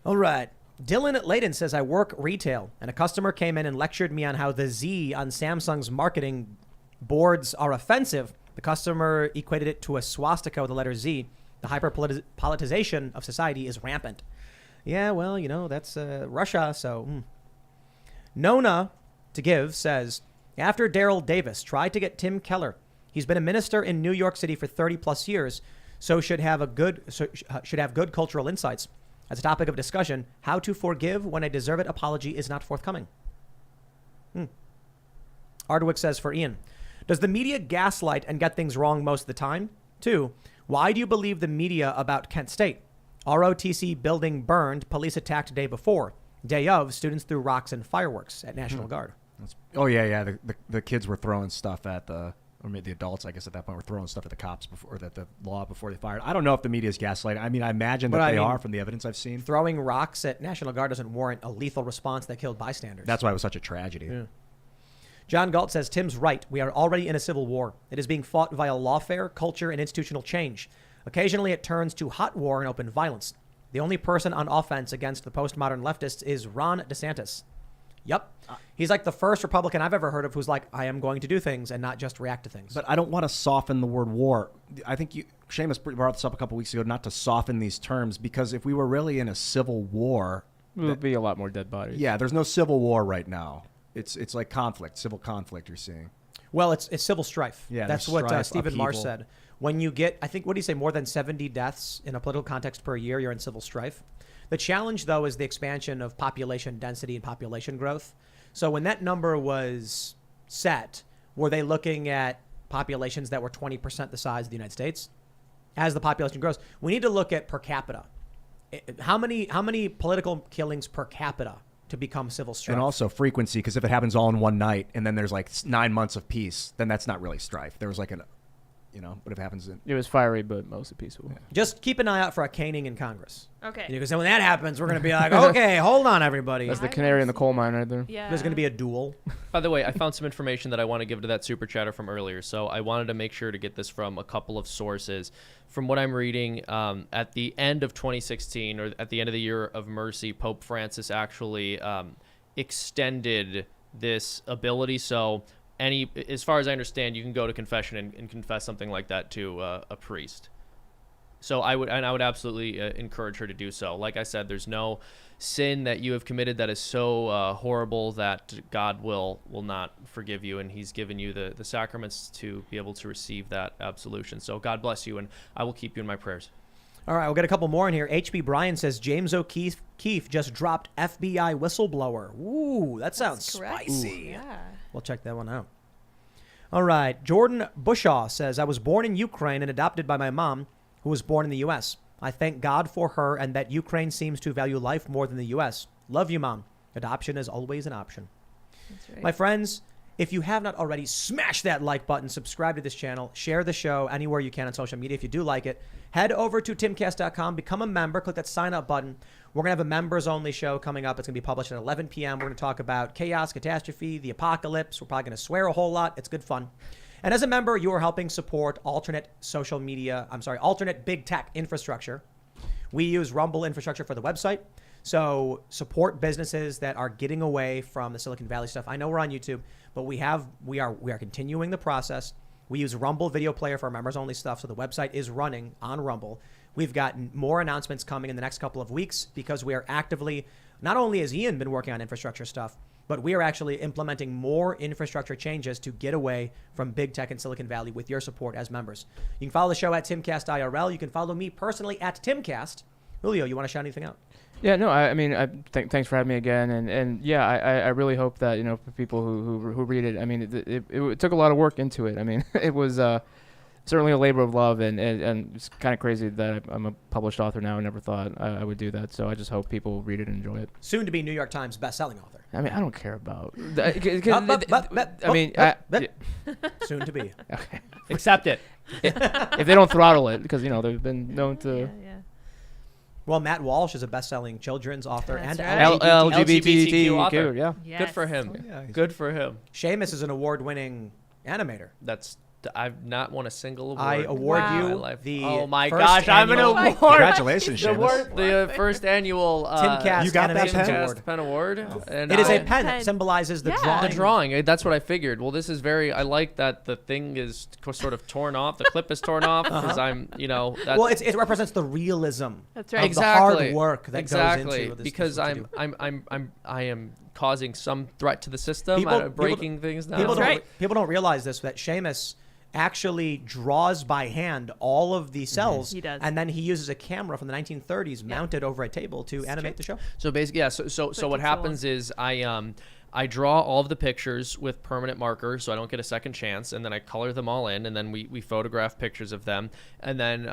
All right. Dylan at Layden says, I work retail, and a customer came in and lectured me on how the Z on Samsung's marketing boards are offensive. The customer equated it to a swastika with the letter Z. The hyper-politicization of society is rampant. Yeah, well, that's Russia, so... Nona to give says, after Daryl Davis tried to get Tim Keller, he's been a minister in New York City for 30 plus years, so should have good cultural insights. As a topic of discussion, how to forgive when a deserved apology is not forthcoming. Ardwick says for Ian, does the media gaslight and get things wrong most of the time? 2, why do you believe the media about Kent State? ROTC building burned, police attacked day before. Day of, students threw rocks and fireworks at National Guard. Oh, yeah. The kids were throwing stuff at the or maybe the adults, I guess at that point, were throwing stuff at the cops before, or that the law before they fired. I don't know if the media is gaslighting. I mean, I imagine that they are from the evidence I've seen. Throwing rocks at National Guard doesn't warrant a lethal response that killed bystanders. That's why it was such a tragedy. Yeah. John Galt says, Tim's right. We are already in a civil war. It is being fought via lawfare, culture, and institutional change. Occasionally, it turns to hot war and open violence. The only person on offense against the postmodern leftists is Ron DeSantis. Yep. He's like the first Republican I've ever heard of who's like, I am going to do things and not just react to things. But I don't want to soften the word war. I think Seamus brought this up a couple weeks ago, not to soften these terms, because if we were really in a civil war, There would be a lot more dead bodies. yeah, there's no civil war right now. It's like conflict, civil conflict you're seeing. Well, it's civil strife. Yeah, that's there's what strife, Stephen Marsh upheaval. said. When you get, I think, what do you say, more than 70 deaths in a political context per year, you're in civil strife. The challenge, though, is the expansion of population density and population growth. So when that number was set, were they looking at populations that were 20% the size of the United States? As the population grows, we need to look at per capita. How many political killings per capita to become civil strife? And also frequency, because if it happens all in one night and then there's like 9 months of peace, then that's not really strife. There was like but if it happens in... It was fiery, but mostly peaceful. Yeah. Just keep an eye out for a caning in Congress. Okay. Because then when that happens, we're going to be like, okay, hold on, everybody. That's the canary in the coal mine right there. Yeah. There's going to be a duel. By the way, I found some information that I want to give to that super chatter from earlier. So I wanted to make sure to get this from a couple of sources. From what I'm reading, at the end of 2016, or at the end of the Year of Mercy, Pope Francis actually extended this ability. So as far as I understand, you can go to confession and confess something like that to a priest. So I would absolutely encourage her to do so. Like I said, there's no sin that you have committed that is so horrible that God will not forgive you, and He's given you the sacraments to be able to receive that absolution. So God bless you, and I will keep you in my prayers. All right, we'll get a couple more in here. HB Bryan says James O'Keefe just dropped FBI whistleblower. Ooh, that sounds spicy. Yeah. We'll check that one out. All right, Jordan Bushaw says, I was born in Ukraine and adopted by my mom, who was born in the U.S. I thank God for her and that Ukraine seems to value life more than the U.S. Love you, Mom. Adoption is always an option. That's right. My friends, if you have not already, smash that like button, subscribe to this channel, share the show anywhere you can on social media if you do like it. Head over to timcast.com, become a member, click that sign up button. We're going to have a members only show coming up. It's going to be published at 11 p.m. We're going to talk about chaos, catastrophe, the apocalypse. We're probably going to swear a whole lot. It's good fun. And as a member, you are helping support alternate big tech infrastructure. We use Rumble infrastructure for the website. So support businesses that are getting away from the Silicon Valley stuff. I know we're on YouTube, but we are continuing the process. We use Rumble video player for our members only stuff. So the website is running on Rumble. We've got more announcements coming in the next couple of weeks because we are actively, not only has Ian been working on infrastructure stuff, but we are actually implementing more infrastructure changes to get away from big tech in Silicon Valley with your support as members. You can follow the show at Timcast IRL. You can follow me personally at Timcast. Julio, you want to shout anything out? Yeah, no, thanks for having me again, and yeah, I really hope that for people who read it, I mean, it took a lot of work into it. I mean, it was certainly a labor of love, and it's kind of crazy that I'm a published author now. I never thought I would do that, so I just hope people read it and enjoy it. Soon to be New York Times best-selling author. I mean, I don't care about. Soon to be. Okay. Accept it. If they don't throttle it, because they've been known to. Yeah. Well, Matt Walsh is a best-selling children's author That's and right. LGBTQ author. Yeah. Yes. Good for him. Oh, yeah, Good for him. Seamus is an award-winning animator. I've not won a single award. I award Wow. you in my life. the Oh my first gosh, I'm an annual award. Congratulations, The Seamus. the first annual Timcast You got that Animations pen? Award. Pen Award. And It is a I- pen that Pen. symbolizes the Yeah. drawing. The drawing. That's what I figured. Well, this is I like that the thing is sort of torn off. The clip is torn off because I'm, that's, Well, it represents the realism That's right. of the hard work that goes into this. because what you do. I am causing some threat to the system. People- I'm breaking things down. People That's don't, right. people don't realize this, that Seamus actually draws by hand all of the cells. He does. And then he uses a camera from the 1930s mounted over a table to animate the show. So basically, yeah. So what takes so happens is I draw all of the pictures with permanent marker, so I don't get a second chance, and then I color them all in, and then we photograph pictures of them, and then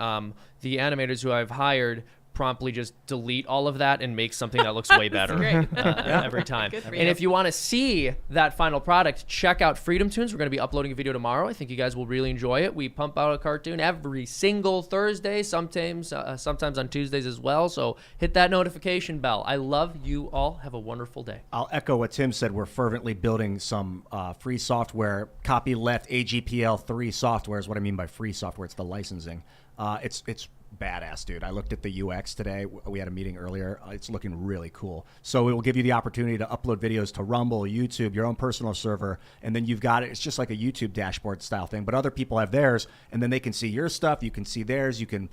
the animators who I've hired promptly just delete all of that and make something that looks way better every time. Good for And you. if you want to see that final product, check out Freedom Tunes. We're going to be uploading a video tomorrow. I think you guys will really enjoy it. We pump out a cartoon every single Thursday, sometimes on Tuesdays as well. So hit that notification bell. I love you all. Have a wonderful day. I'll echo what Tim said. We're fervently building some free software. Copyleft AGPL 3 software is what I mean by free software. It's the licensing. It's badass, dude. I looked at the UX today. We had a meeting earlier. It's looking really cool. So it will give you the opportunity to upload videos to Rumble, YouTube, your own personal server, and then you've got it. It's just like a YouTube dashboard style thing, but other people have theirs, and then they can see your stuff. You can see theirs. You can.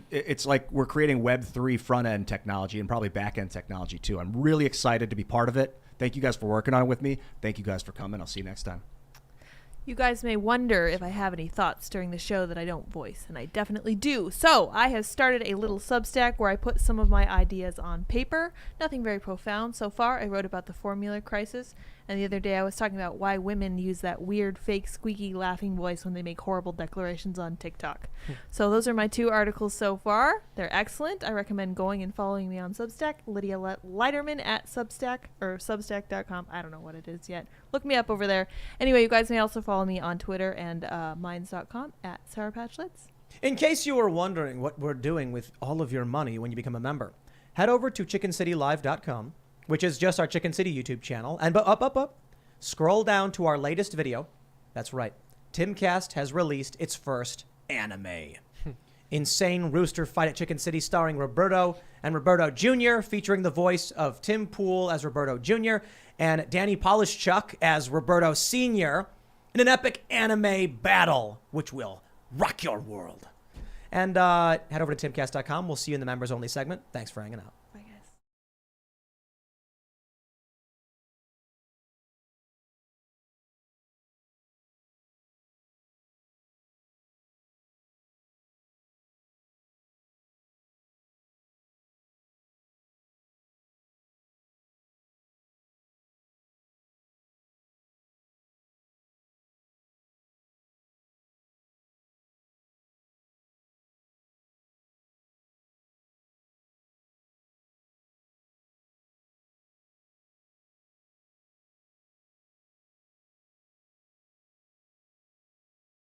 It's like we're creating Web3 front end technology and probably back end technology too. I'm really excited to be part of it. Thank you guys for working on it with me. Thank you guys for coming. I'll see you next time. You guys may wonder if I have any thoughts during the show that I don't voice, and I definitely do. So I have started a little Substack where I put some of my ideas on paper. Nothing very profound so far. I wrote about the formula crisis, and the other day I was talking about why women use that weird, fake, squeaky, laughing voice when they make horrible declarations on TikTok. So those are my 2 articles so far. They're excellent. I recommend going and following me on Substack, Lydia Leiterman at Substack, or Substack.com. I don't know what it is yet. Look me up over there. Anyway, you guys may also follow me on Twitter and minds.com at Sarah Patchlitz. In case you were wondering what we're doing with all of your money when you become a member, head over to chickencitylive.com, which is just our Chicken City YouTube channel, and up. Scroll down to our latest video. That's right. Timcast has released its first anime. Insane Rooster Fight at Chicken City starring Roberto and Roberto Jr., featuring the voice of Tim Pool as Roberto Jr. and Danny Polishchuk as Roberto Sr. in an epic anime battle, which will rock your world. And head over to timcast.com. We'll see you in the members-only segment. Thanks for hanging out.